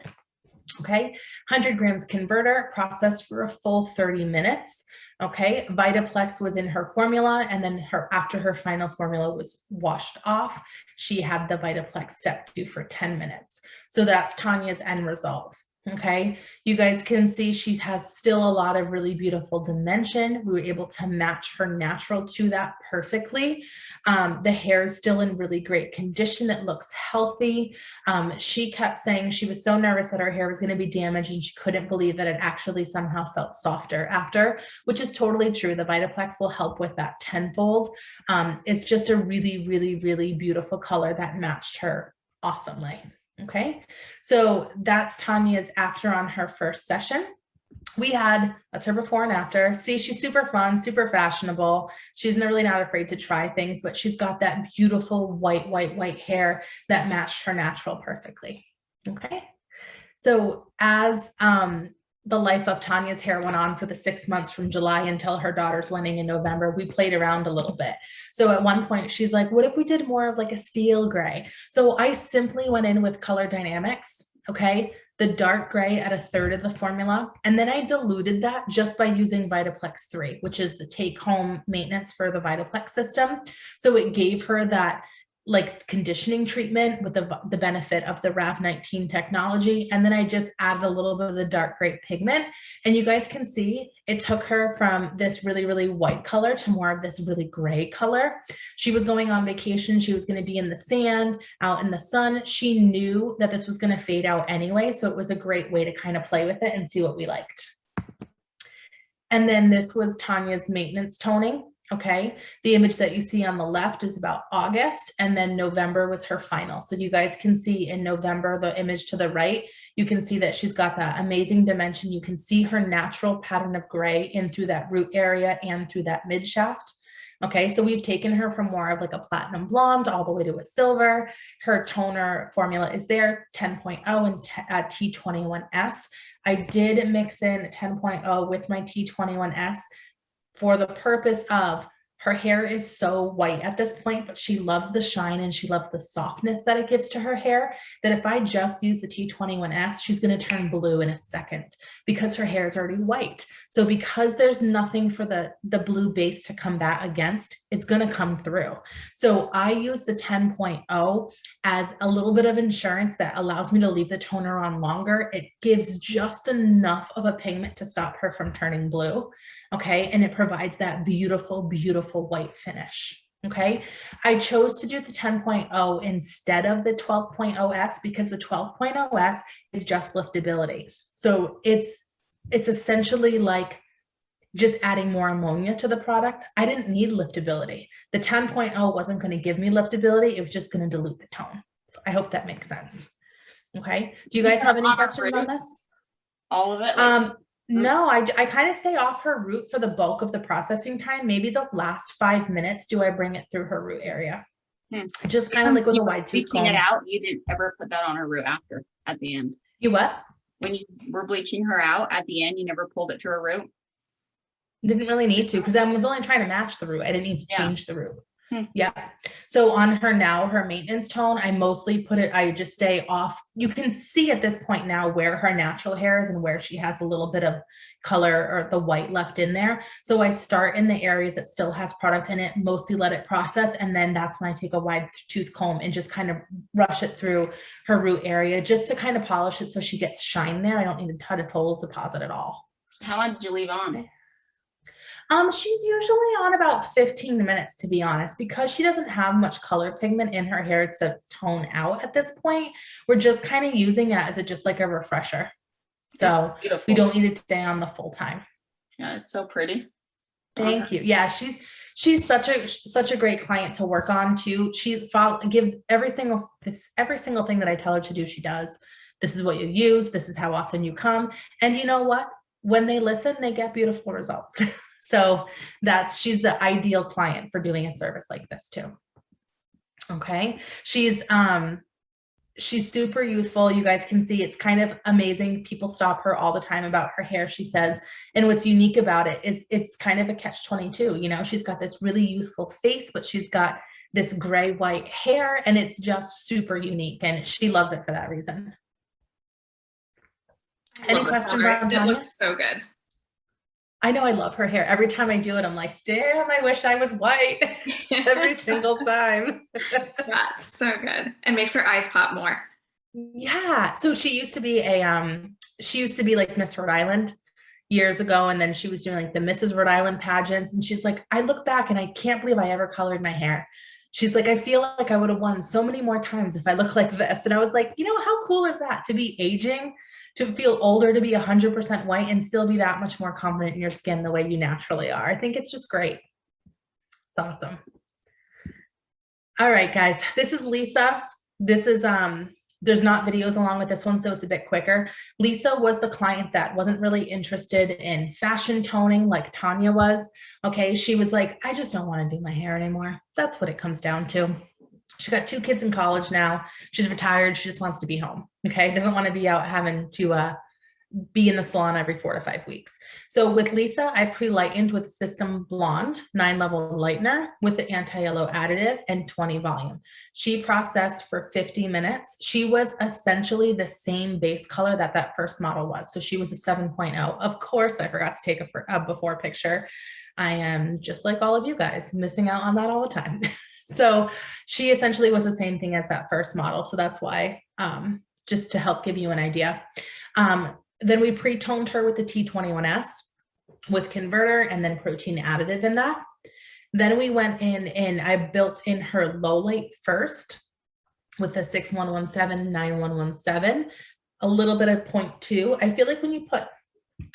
Okay, 100 grams converter, processed for a full 30 minutes. Okay, Vitaplex was in her formula, and then after her final formula was washed off, she had the Vitaplex step 2 for 10 minutes. So that's Tanya's end result. Okay, you guys can see she has still a lot of really beautiful dimension. We were able to match her natural to that perfectly. The hair is still in really great condition. It looks healthy. She kept saying she was so nervous that her hair was going to be damaged and she couldn't believe that it actually somehow felt softer after, which is totally true. The Vitaplex will help with that tenfold. It's just a really, really, really beautiful color that matched her awesomely. Okay, so that's Tanya's after on her first session. That's her before and after. See, she's super fun, super fashionable. She's really not afraid to try things, but she's got that beautiful white hair that matched her natural perfectly. Okay, so as the life of Tanya's hair went on for the 6 months from July until her daughter's wedding in November, we played around a little bit. So at one point she's like, what if we did more of like a steel gray? So I simply went in with Color Dynamics, okay, the dark gray at 1/3 of the formula. And then I diluted that just by using Vitaplex 3, which is the take home maintenance for the Vitaplex system. So it gave her that like conditioning treatment with the benefit of the RAV19 technology. And then I just added a little bit of the dark gray pigment. And you guys can see it took her from this really, really white color to more of this really gray color. She was going on vacation. She was going to be in the sand, out in the sun. She knew that this was going to fade out anyway. So it was a great way to kind of play with it and see what we liked. And then this was Tanya's maintenance toning. Okay, the image that you see on the left is about August, and then November was her final. So you guys can see in November, the image to the right, you can see that she's got that amazing dimension. You can see her natural pattern of gray in through that root area and through that mid shaft. Okay, so we've taken her from more of like a platinum blonde all the way to a silver. Her toner formula is there, 10.0 and T21S. I did mix in 10.0 with my T21S for the purpose of her hair is so white at this point, but she loves the shine and she loves the softness that it gives to her hair, that if I just use the T21S, she's going to turn blue in a second because her hair is already white. So because there's nothing for the blue base to combat against, it's going to come through. So I use the 10.0 as a little bit of insurance that allows me to leave the toner on longer. It gives just enough of a pigment to stop her from turning blue. Okay, and it provides that beautiful, beautiful white finish. Okay, I chose to do the 10.0 instead of the 12.0S because the 12.0S is just liftability. So it's essentially like just adding more ammonia to the product. I didn't need liftability. The 10.0 wasn't going to give me liftability. It was just going to dilute the tone. So I hope that makes sense. Okay, do you guys have any questions on this? All of it? No, I kind of stay off her root for the bulk of the processing time. Maybe the last 5 minutes do I bring it through her root area. Just kind of like with a wide tooth comb. Bleaching it out, you didn't ever put that on her root at the end. You what? When you were bleaching her out at the end, you never pulled it to her root? Didn't really need to, because I was only trying to match the root. I didn't need to Yeah. change the root. Hmm. Yeah. So on her now, her maintenance tone, I mostly put it, I just stay off. You can see at this point now where her natural hair is and where she has a little bit of color or the white left in there. So I start in the areas that still has product in it, mostly let it process. And then that's when I take a wide tooth comb and just kind of rush it through her root area just to kind of polish it so she gets shine there. I don't need to cut a total deposit at all. How long did you leave on? She's usually on about 15 minutes, to be honest, because she doesn't have much color pigment in her hair to tone out at this point. We're just kind of using it as just like a refresher. So Beautiful. we don't need to stay on the full time. Yeah, it's so pretty. Thank you. Yeah, she's such a great client to work on too. She gives every single thing that I tell her to do, she does. This is what you use. This is how often you come. And you know what? When they listen, they get beautiful results. So she's the ideal client for doing a service like this too. Okay. She's super youthful. You guys can see it's kind of amazing. People stop her all the time about her hair, she says. And what's unique about it is it's kind of a catch-22. You know, she's got this really youthful face, but she's got this gray white hair, and it's just super unique. And she loves it for that reason. Any questions on It looks so good. I know I love her hair. Every time I do it, I'm like, damn, I wish I was white every single time. That's so good. It makes her eyes pop more. Yeah. So she used to be like Miss Rhode Island years ago. And then she was doing like the Mrs. Rhode Island pageants. And she's like, I look back and I can't believe I ever colored my hair. She's like, I feel like I would have won so many more times if I look like this. And I was like, you know, how cool is that to be aging, to feel older, to be 100% white and still be that much more confident in your skin the way you naturally are. I think it's just great. It's awesome. All right, guys, this is Lisa. This is, there's not videos along with this one, so it's a bit quicker. Lisa was the client that wasn't really interested in fashion toning like Tanya was. Okay, she was like, I just don't want to do my hair anymore. That's what it comes down to. She got 2 kids in college now. She's retired. She just wants to be home. Okay. Doesn't want to be out having to be in the salon every 4 to 5 weeks. So with Lisa, I pre-lightened with System Blonde 9-level lightener with the anti-yellow additive and 20 volume. She processed for 50 minutes. She was essentially the same base color that first model was. So she was a 7.0. Of course, I forgot to take a before picture. I am just like all of you guys, missing out on that all the time. So she essentially was the same thing as that first model. So that's why, just to help give you an idea. Then we pre-toned her with the T21S with converter and then protein additive in that. Then we went in and I built in her low light first with the 6117, 9117, a little bit of 0.2. I feel like when you put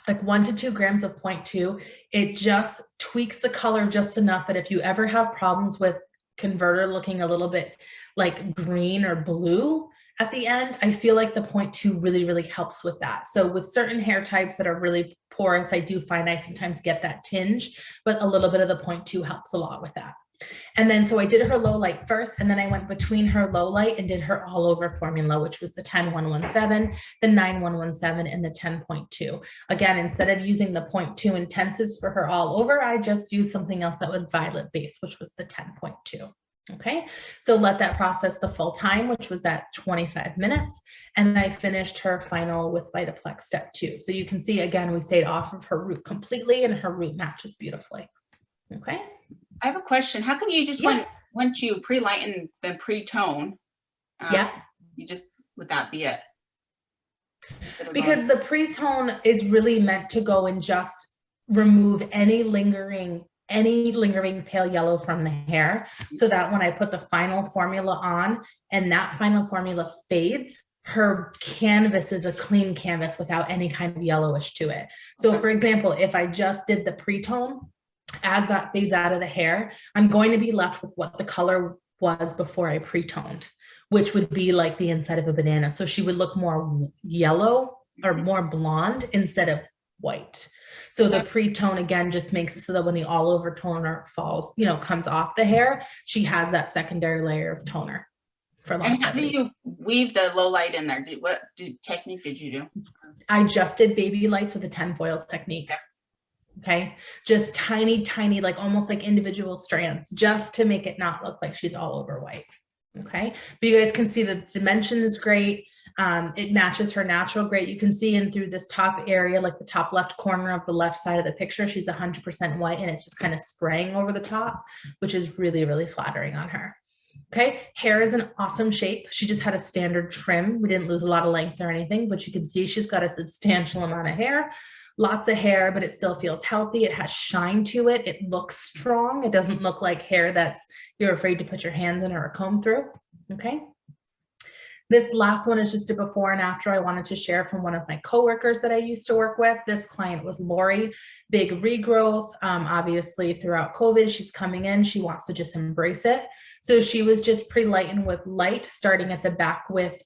like 1 to 2 grams of 0.2, it just tweaks the color just enough that if you ever have problems with converter looking a little bit like green or blue at the end, I feel like the 0.2 really, really helps with that. So with certain hair types that are really porous, I do find I sometimes get that tinge, but a little bit of the 0.2 helps a lot with that. And then, so I did her low light first, and then I went between her low light and did her all over formula, which was the 10117, the 9117, and the 10.2. Again, instead of using the 0.2 intensives for her all over, I just used something else that would violet base, which was the 10.2. Okay, so let that process the full time, which was at 25 minutes. And I finished her final with Vitaplex step 2. So you can see, again, we stayed off of her root completely and her root matches beautifully. Okay. I have a question. How come you just once you pre-lighten the pre-tone, you just, would that be it? Because the pre-tone is really meant to go and just remove any lingering pale yellow from the hair, so that when I put the final formula on and that final formula fades, her canvas is a clean canvas without any kind of yellowish to it. So for example, if I just did the pre-tone, as that fades out of the hair, I'm going to be left with what the color was before I pre-toned, which would be like the inside of a banana. So she would look more yellow or more blonde instead of white. So the pre-tone again just makes it so that when the all over toner falls, comes off the hair, she has that secondary layer of toner for longevity. And how do you weave the low light in there? What technique did you do? I just did baby lights with a 10 foil technique. Okay, just tiny, tiny, like almost like individual strands, just to make it not look like she's all over white. Okay, but you guys can see the dimension is great. It matches her natural great. You can see in through this top area, like the top left corner of the left side of the picture, she's 100% white, and it's just kind of spraying over the top, which is really, really flattering on her. Okay, hair is an awesome shape. She just had a standard trim. We didn't lose a lot of length or anything, but you can see she's got a substantial amount of hair. Lots of hair, but it still feels healthy. It has shine to it. It looks strong. It doesn't look like hair that's you're afraid to put your hands in or a comb through. Okay. This last one is just a before and after I wanted to share from one of my coworkers that I used to work with. This client was Lori, big regrowth. Obviously throughout COVID, she's coming in, she wants to just embrace it. So she was just pre-lightened with light, starting at the back with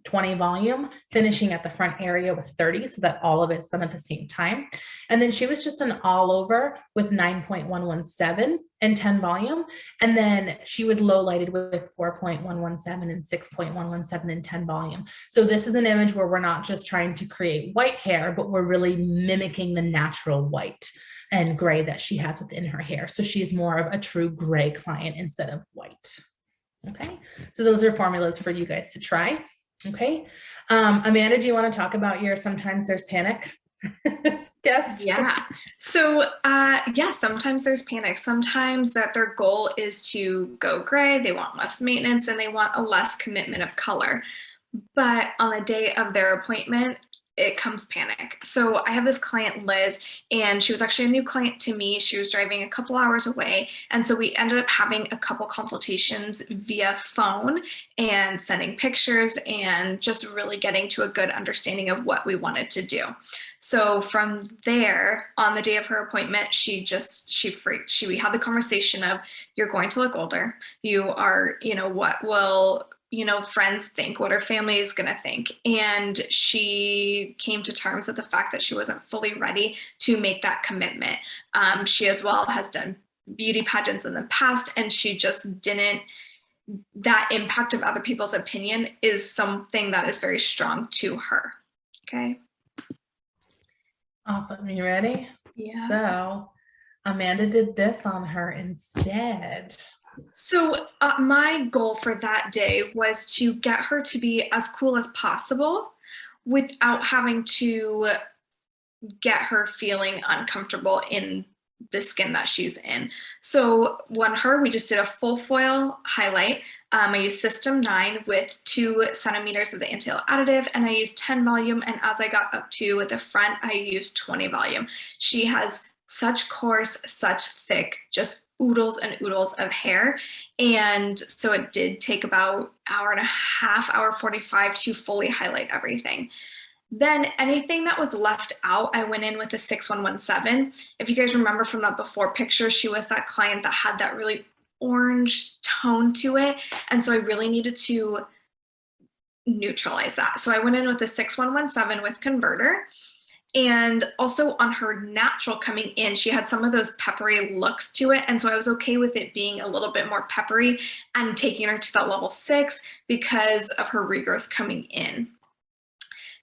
20 volume, finishing at the front area with 30, so that all of it's done at the same time. And then she was just an all over with 9.117 and 10 volume. And then she was low lighted with 4.117 and 6.117 and 10 volume. So this is an image where we're not just trying to create white hair, but we're really mimicking the natural white and gray that she has within her hair. So she's more of a true gray client instead of white. Okay, so those are formulas for you guys to try. Okay, Amanda, do you want to talk about your sometimes there's panic guest? Yeah. So yeah, sometimes there's panic. Sometimes that their goal is to go gray, they want less maintenance, and they want a less commitment of color. But on the day of their appointment, it comes panic. So I have this client, Liz, and she was actually a new client to me. She was driving a couple hours away. And so we ended up having a couple consultations via phone and sending pictures and just really getting to a good understanding of what we wanted to do. So from there, on the day of her appointment, she freaked. We had the conversation of, you're going to look older. You are, what will friends think, what her family is going to think. And she came to terms with the fact that she wasn't fully ready to make that commitment. She as well has done beauty pageants in the past, and she just didn't, that impact of other people's opinion is something that is very strong to her. Okay. Awesome. You ready? Yeah. So Amanda did this on her instead. So my goal for that day was to get her to be as cool as possible without having to get her feeling uncomfortable in the skin that she's in. So we just did a full foil highlight. I used System 9 with 2 centimeters of the anti-oil additive, and I used 10 volume. And as I got up to the front, I used 20 volume. She has such coarse, such thick, just oodles and oodles of hair. And so it did take about hour and a half, hour 45 to fully highlight everything. Then anything that was left out, I went in with a 6117. If you guys remember from that before picture, she was that client that had that really orange tone to it. And so I really needed to neutralize that. So I went in with a 6117 with converter. And also on her natural coming in, she had some of those peppery looks to it. And so I was okay with it being a little bit more peppery and taking her to that level 6 because of her regrowth coming in.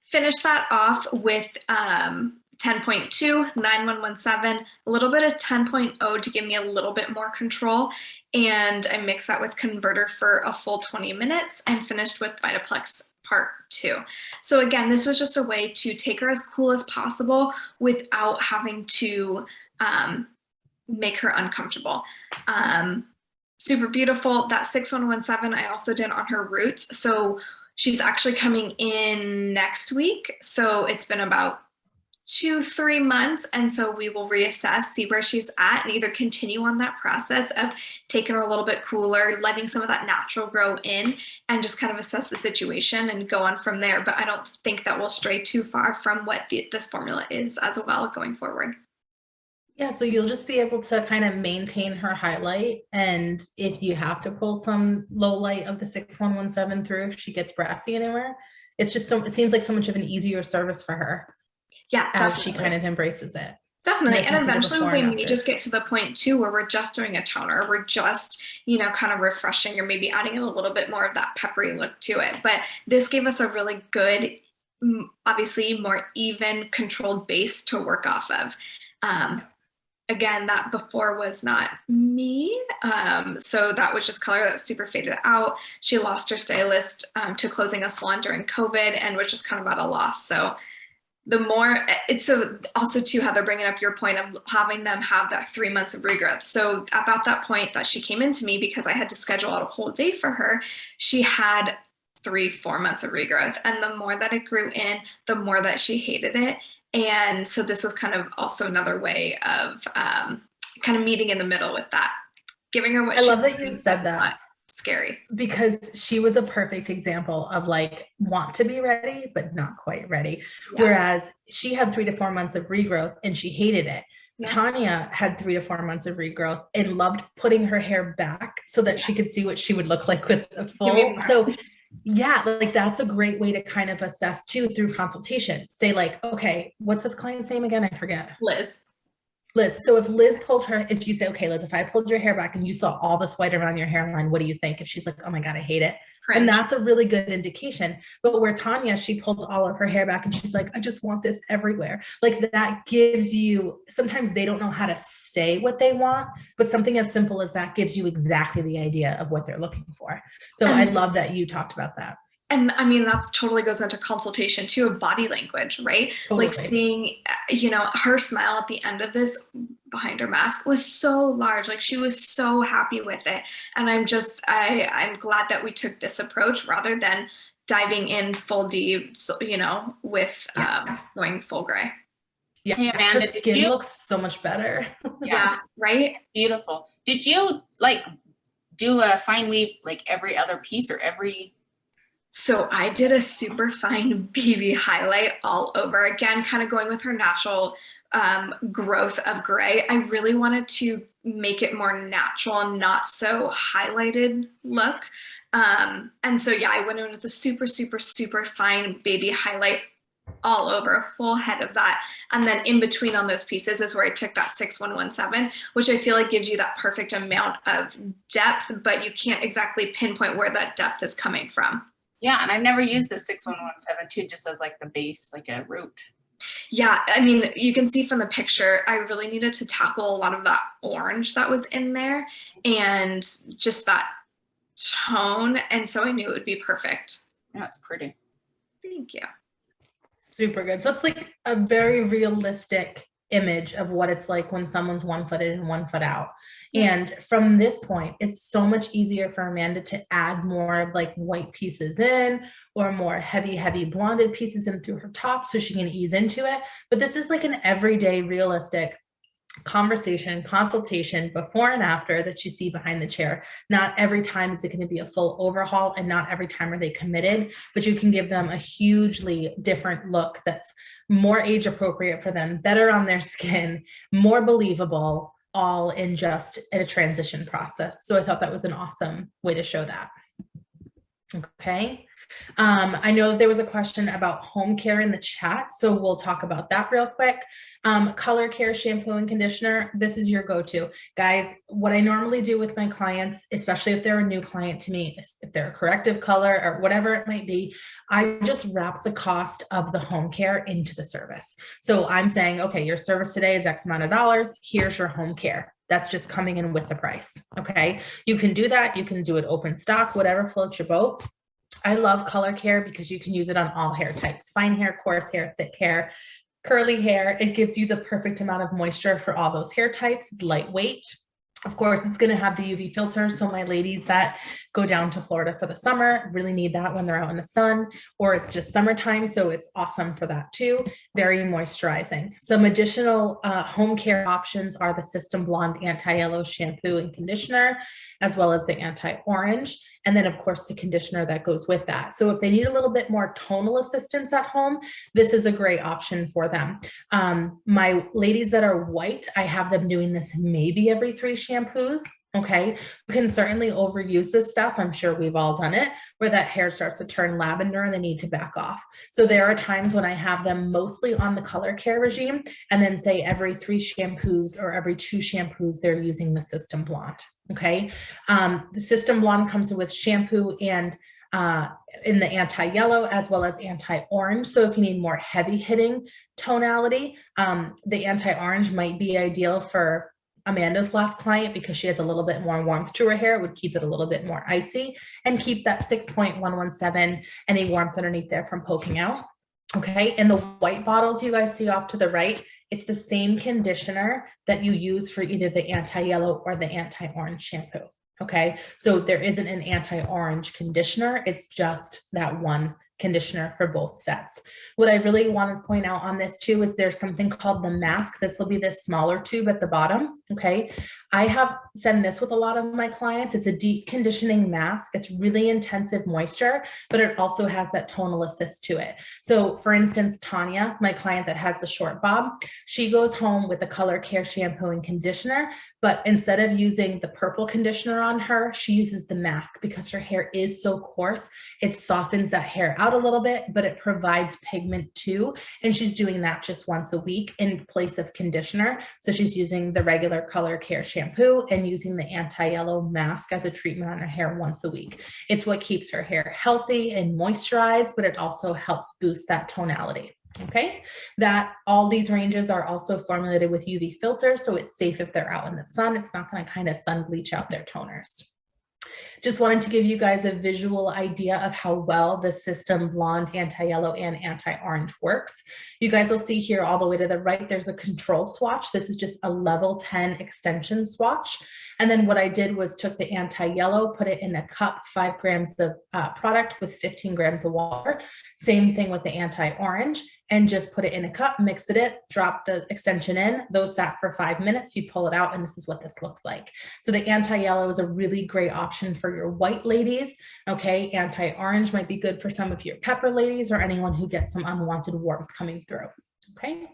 Finish that off with 10.2, 9117, a little bit of 10.0 to give me a little bit more control. And I mixed that with converter for a full 20 minutes and finished with Vitaplex Part 2. So again, this was just a way to take her as cool as possible without having to make her uncomfortable. Super beautiful. That 6117 I also did on her roots. So she's actually coming in next week. So it's been about 2-3 months. And so we will reassess, see where she's at, and either continue on that process of taking her a little bit cooler, letting some of that natural grow in, and just kind of assess the situation and go on from there. But I don't think that will stray too far from what this formula is as well going forward. Yeah, so you'll just be able to kind of maintain her highlight. And if you have to pull some low light of the 6117 through, if she gets brassy anywhere, it's just it seems like so much of an easier service for her. Yeah, as she kind of embraces it. Definitely. And eventually we may just get to the point too where we're just doing a toner. We're just, kind of refreshing or maybe adding a little bit more of that peppery look to it. But this gave us a really good, obviously more even controlled base to work off of. Again, that before was not me. So that was just color that was super faded out. She lost her stylist to closing a salon during COVID and was just kind of at a loss. So the more it's so also too, Heather, bringing up your point of having them have that 3 months of regrowth. So about that point that she came into me, because I had to schedule out a whole day for her, she had 3-4 months of regrowth. And the more that it grew in, the more that she hated it. And so this was kind of also another way of kind of meeting in the middle with that, giving her what I she love that you wanted, said but not that. scary. Because she was a perfect example of like want to be ready, but not quite ready. Yeah. Whereas she had 3 to 4 months of regrowth and she hated it. Yeah. Tanya had 3 to 4 months of regrowth and loved putting her hair back so that she could see what she would look like with the full. So yeah, like that's a great way to kind of assess too through consultation. Say like, okay, what's this client's name again? I forget. Liz. So if Liz pulled her, if you say, okay, Liz, if I pulled your hair back and you saw all this white around your hairline, what do you think? If she's like, oh my God, I hate it. Cringe. And that's a really good indication. But where Tanya, she pulled all of her hair back and she's like, I just want this everywhere. Like that gives you, sometimes they don't know how to say what they want, but something as simple as that gives you exactly the idea of what they're looking for. So I love that you talked about that. And I mean, that's totally goes into consultation too of body language, right? Totally. Like seeing, you know, her smile at the end of this behind her mask was so large. Like she was so happy with it. And I'm glad that we took this approach rather than diving in full deep, you know, with going full gray. Yeah, Hey, Amanda, her skin looks so much better. Yeah, right? Beautiful. Did you like do a fine weave like every other piece or every? So I did a super fine baby highlight all over. Again, kind of going with her natural growth of gray. I really wanted to make it more natural and not so highlighted look. And so, yeah, I went in with a super, super, super fine baby highlight all over, a full head of that. And then in between on those pieces is where I took that 6117, which I feel like gives you that perfect amount of depth, but you can't exactly pinpoint where that depth is coming from. Yeah, and I've never used the 6117 too, just as like the base, like a root. Yeah, I mean, you can see from the picture, I really needed to tackle a lot of that orange that was in there and just that tone. And so I knew it would be perfect. Yeah, it's pretty. Thank you. Super good. So it's like a very realistic image of what it's like when someone's 1 foot in and 1 foot out. And from this point, it's so much easier for Amanda to add more like white pieces in or more heavy blonded pieces in through her top so she can ease into it. But this is like an everyday realistic conversation, consultation before and after that you see behind the chair. Not every time is it going to be a full overhaul and not every time are they committed, but you can give them a hugely different look that's more age appropriate for them, better on their skin, more believable, all in just a transition process. So I thought that was an awesome way to show that. Okay. I know that there was a question about home care in the chat, so we'll talk about that real quick. Color care shampoo and conditioner, this is your go-to. Guys, what I normally do with my clients, especially if they're a new client to me, if they're a corrective color or whatever it might be, I just wrap the cost of the home care into the service. So I'm saying, okay, your service today is X amount of dollars, here's your home care. That's just coming in with the price, okay? You can do that, you can do it open stock, whatever floats your boat. I love color care because you can use it on all hair types, fine hair, coarse hair, thick hair, curly hair. It gives you the perfect amount of moisture for all those hair types. It's lightweight. Of course, it's going to have the UV filter. So my ladies that go down to Florida for the summer really need that when they're out in the sun, or it's just summertime. So it's awesome for that too. Very moisturizing. Some additional home care options are the System Blonde Anti-Yellow Shampoo and Conditioner, as well as the Anti-Orange. And then of course the conditioner that goes with that. So if they need a little bit more tonal assistance at home, this is a great option for them. My ladies that are white, I have them doing this maybe every 3 shampoos. Okay, you can certainly overuse this stuff. I'm sure we've all done it, where that hair starts to turn lavender and they need to back off. So there are times when I have them mostly on the color care regime, and then say every 3 shampoos or every 2 shampoos, they're using the System Blonde. Okay, the System Blonde comes with shampoo and in the anti-yellow as well as anti-orange. So if you need more heavy hitting tonality, the anti-orange might be ideal for Amanda's last client because she has a little bit more warmth to her hair. It would keep it a little bit more icy and keep that 6.117, any warmth underneath there from poking out. Okay, and the white bottles you guys see off to the right, it's the same conditioner that you use for either the anti-yellow or the anti-orange shampoo. Okay, so there isn't an anti-orange conditioner, it's just that one conditioner for both sets. What I really want to point out on this too is there's something called the mask. This will be this smaller tube at the bottom. Okay, I have sent this with a lot of my clients. It's a deep conditioning mask. It's really intensive moisture, but it also has that tonal assist to it. So for instance, Tanya, my client that has the short bob, she goes home with the Color Care shampoo and conditioner, but instead of using the purple conditioner on her, she uses the mask because her hair is so coarse. It softens that hair out a little bit, but it provides pigment too. And she's doing that just once a week in place of conditioner. So she's using the regular Color Care shampoo and using the anti-yellow mask as a treatment on her hair once a week. It's what keeps her hair healthy and moisturized, but it also helps boost that tonality. Okay, that all these ranges are also formulated with UV filters, so it's safe if they're out in the sun. It's not going to kind of sun bleach out their toners. Just wanted to give you guys a visual idea of how well the System Blonde Anti-Yellow and Anti-Orange works. You guys will see here all the way to the right, there's a control swatch. This is just a level 10 extension swatch. And then what I did was took the anti-yellow, put it in a cup, 5 grams of product with 15 grams of water. Same thing with the anti-orange, and just put it in a cup, mixed it in, drop the extension in. Those sat for 5 minutes. You pull it out, and this is what this looks like. So the anti-yellow is a really great option for your white ladies. Okay, anti-orange might be good for some of your pepper ladies or anyone who gets some unwanted warmth coming through. Okay.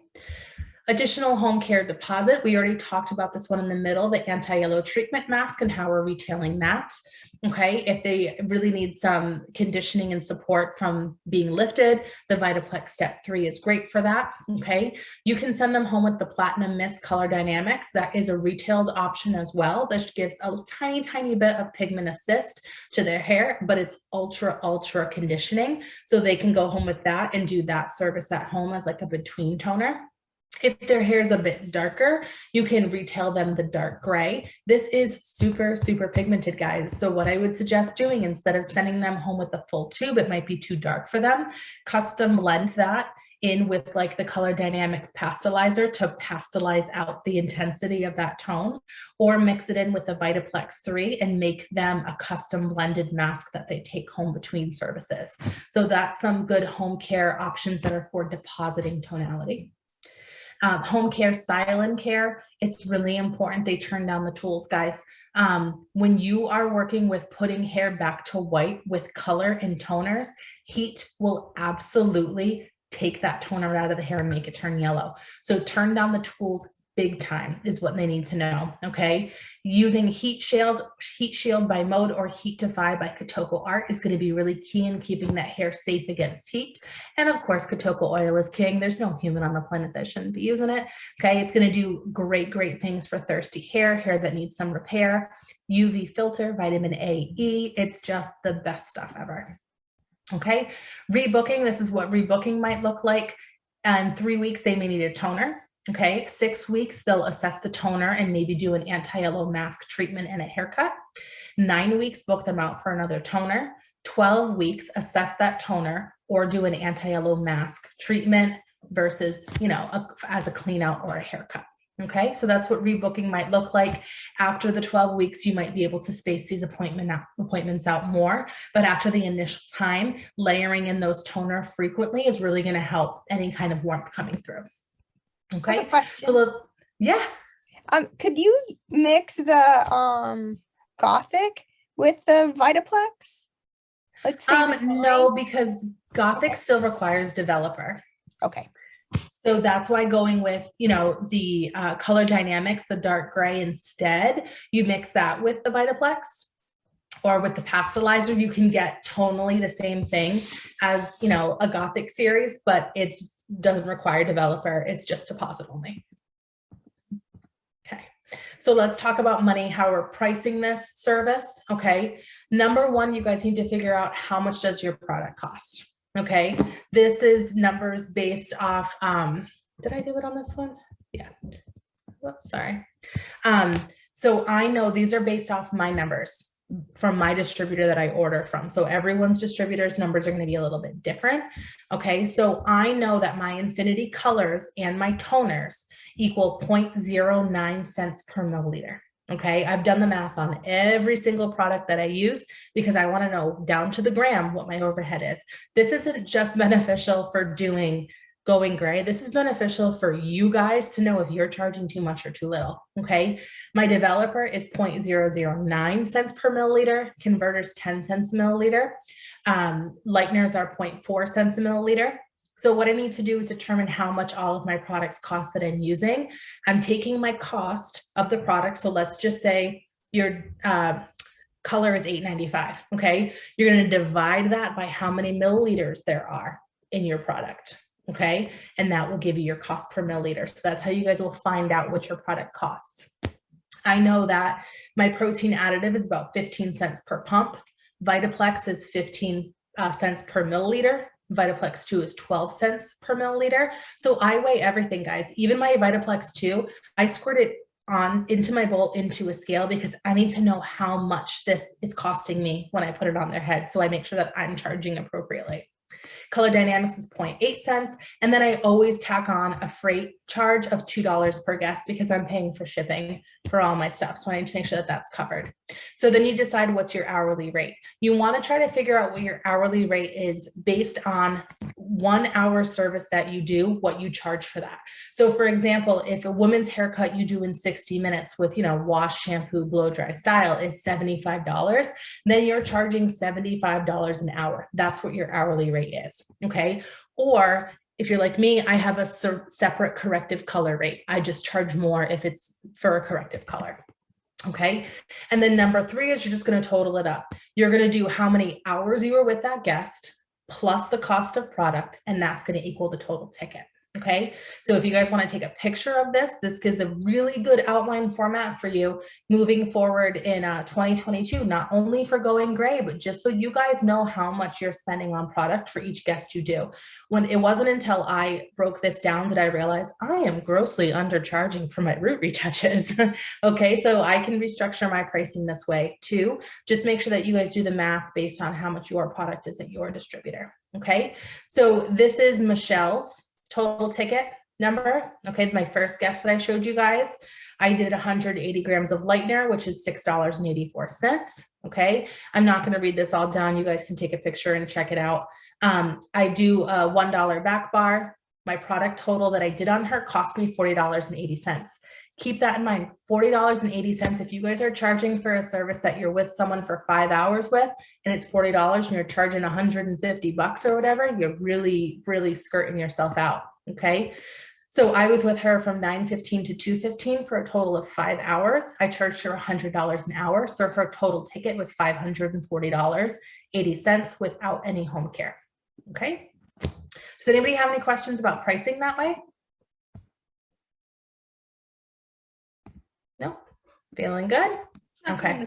Additional home care deposit. We already talked about this one in the middle, the anti-yellow treatment mask and how we're retailing that. Okay, if they really need some conditioning and support from being lifted, the Vitaplex Step 3 is great for that. Okay, you can send them home with the Platinum Mist Color Dynamics. That is a retailed option as well. This gives a tiny, tiny bit of pigment assist to their hair, but it's ultra, ultra conditioning. So they can go home with that and do that service at home as like a between toner. If their hair is a bit darker, you can retail them the dark gray. This is super, super pigmented, guys. So what I would suggest doing, instead of sending them home with a full tube, it might be too dark for them, custom blend that in with like the Color Dynamics pastelizer to pastelize out the intensity of that tone, or mix it in with the Vitaplex 3 and make them a custom blended mask that they take home between services. So that's some good home care options that are for depositing tonality. Home care, style and care, it's really important they turn down the tools, guys. When you are working with putting hair back to white with color and toners, heat will absolutely take that toner out of the hair and make it turn yellow. So turn down the tools big time is what they need to know. Okay, using Heat Shield by Mode or Heat Defy by Kotoko Art is going to be really key in keeping that hair safe against heat. And of course, Kotoko oil is king. There's no human on the planet that shouldn't be using it. Okay, it's going to do great, great things for thirsty hair that needs some repair. UV filter, vitamin A, E. It's just the best stuff ever. Okay, rebooking. This is what rebooking might look like. In 3 weeks, they may need a toner. Okay, 6 weeks, they'll assess the toner and maybe do an anti-yellow mask treatment and a haircut. 9 weeks, book them out for another toner. 12 weeks, assess that toner or do an anti-yellow mask treatment versus, as a clean out or a haircut. Okay, so that's what rebooking might look like. After the 12 weeks, you might be able to space these appointments out more, but after the initial time, layering in those toner frequently is really going to help any kind of warmth coming through. Okay, so could you mix the Gothic with the Vitaplex? Like no, because Gothic still requires developer. Okay. So that's why going with, the Color Dynamics, the dark gray instead, you mix that with the Vitaplex or with the pastelizer, you can get tonally the same thing as, a Gothic series, but it's doesn't require developer. It's just deposit only. Okay. So let's talk about money, how we're pricing this service. Okay. Number one, you guys need to figure out how much does your product cost. Okay. This is numbers based off, did I do it on this one? Yeah. Whoops, sorry. So I know these are based off my numbers from my distributor that I order from. So everyone's distributor's numbers are going to be a little bit different. Okay. So I know that my infinity colors and my toners equal 0.09 cents per milliliter. Okay. I've done the math on every single product that I use because I want to know down to the gram what my overhead is. This isn't just beneficial for doing going gray. This is beneficial for you guys to know if you're charging too much or too little. Okay. My developer is 0.009 cents per milliliter, converters 10 cents a milliliter. Lighteners are 0.4 cents a milliliter. So what I need to do is determine how much all of my products cost that I'm using. I'm taking my cost of the product. So let's just say your color is $8.95. Okay. You're going to divide that by how many milliliters there are in your product. Okay. And that will give you your cost per milliliter. So that's how you guys will find out what your product costs. I know that my protein additive is about 15 cents per pump. Vitaplex is 15 cents per milliliter. Vitaplex 2 is 12 cents per milliliter. So I weigh everything, guys. Even my Vitaplex 2, I squirt it on into my bowl into a scale because I need to know how much this is costing me when I put it on their head. So I make sure that I'm charging appropriately. Color Dynamics is 0.8 cents. And then I always tack on a freight charge of $2 per guest because I'm paying for shipping for all my stuff. So I need to make sure that that's covered. So then you decide what's your hourly rate. You want to try to figure out what your hourly rate is based on 1 hour service that you do, what you charge for that. So for example, if a woman's haircut you do in 60 minutes with, wash, shampoo, blow dry style is $75, then you're charging $75 an hour. That's what your hourly rate is. Okay. Or if you're like me, I have a separate corrective color rate. I just charge more if it's for a corrective color. Okay. And then number 3 is you're just going to total it up. You're going to do how many hours you were with that guest plus the cost of product, and that's going to equal the total ticket. Okay. So if you guys want to take a picture of this, this gives a really good outline format for you moving forward in 2022, not only for going gray, but just so you guys know how much you're spending on product for each guest you do. When it wasn't until I broke this down did I realize I am grossly undercharging for my root retouches. Okay. So I can restructure my pricing this way too. Just make sure that you guys do the math based on how much your product is at your distributor. Okay. So this is Michelle's total ticket number. Okay, my first guest that I showed you guys, I did 180 grams of lightener, which is $6.84. Okay, I'm not going to read this all down. You guys can take a picture and check it out. I do a $1 back bar. My product total that I did on her cost me $40.80. Keep that in mind, $40.80. If you guys are charging for a service that you're with someone for 5 hours with, and it's $40 and you're charging $150 or whatever, you're really, really skirting yourself out. Okay. So I was with her from 9:15 to 2:15 for a total of 5 hours. I charged her $100 an hour. So her total ticket was $540.80 without any home care. Okay. Does anybody have any questions about pricing that way? No? Feeling good? Okay.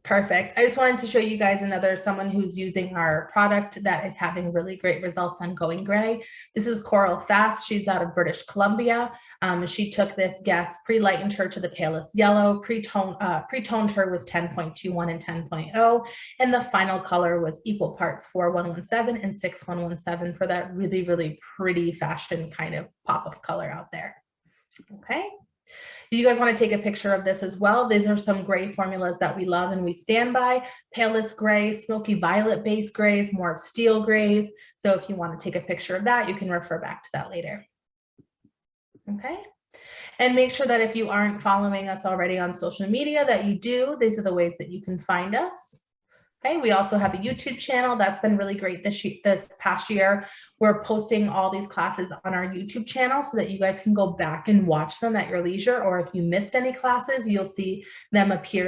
Perfect. I just wanted to show you guys someone who's using our product that is having really great results on going gray. This is Coral Fast. She's out of British Columbia. She took this guest, pre-lightened her to the palest yellow, pre-toned her with 10.21 and 10.0, and the final color was equal parts 4117 and 6117 for that really, really pretty fashion kind of pop of color out there. Okay. You guys want to take a picture of this as well. These are some gray formulas that we love and we stand by. Palest gray, smoky violet base grays, more of steel grays. So if you want to take a picture of that, you can refer back to that later. Okay. And make sure that if you aren't following us already on social media that you do. These are the ways that you can find us. Okay, we also have a YouTube channel that's been really great this past year. We're posting all these classes on our YouTube channel so that you guys can go back and watch them at your leisure, or if you missed any classes, you'll see them appear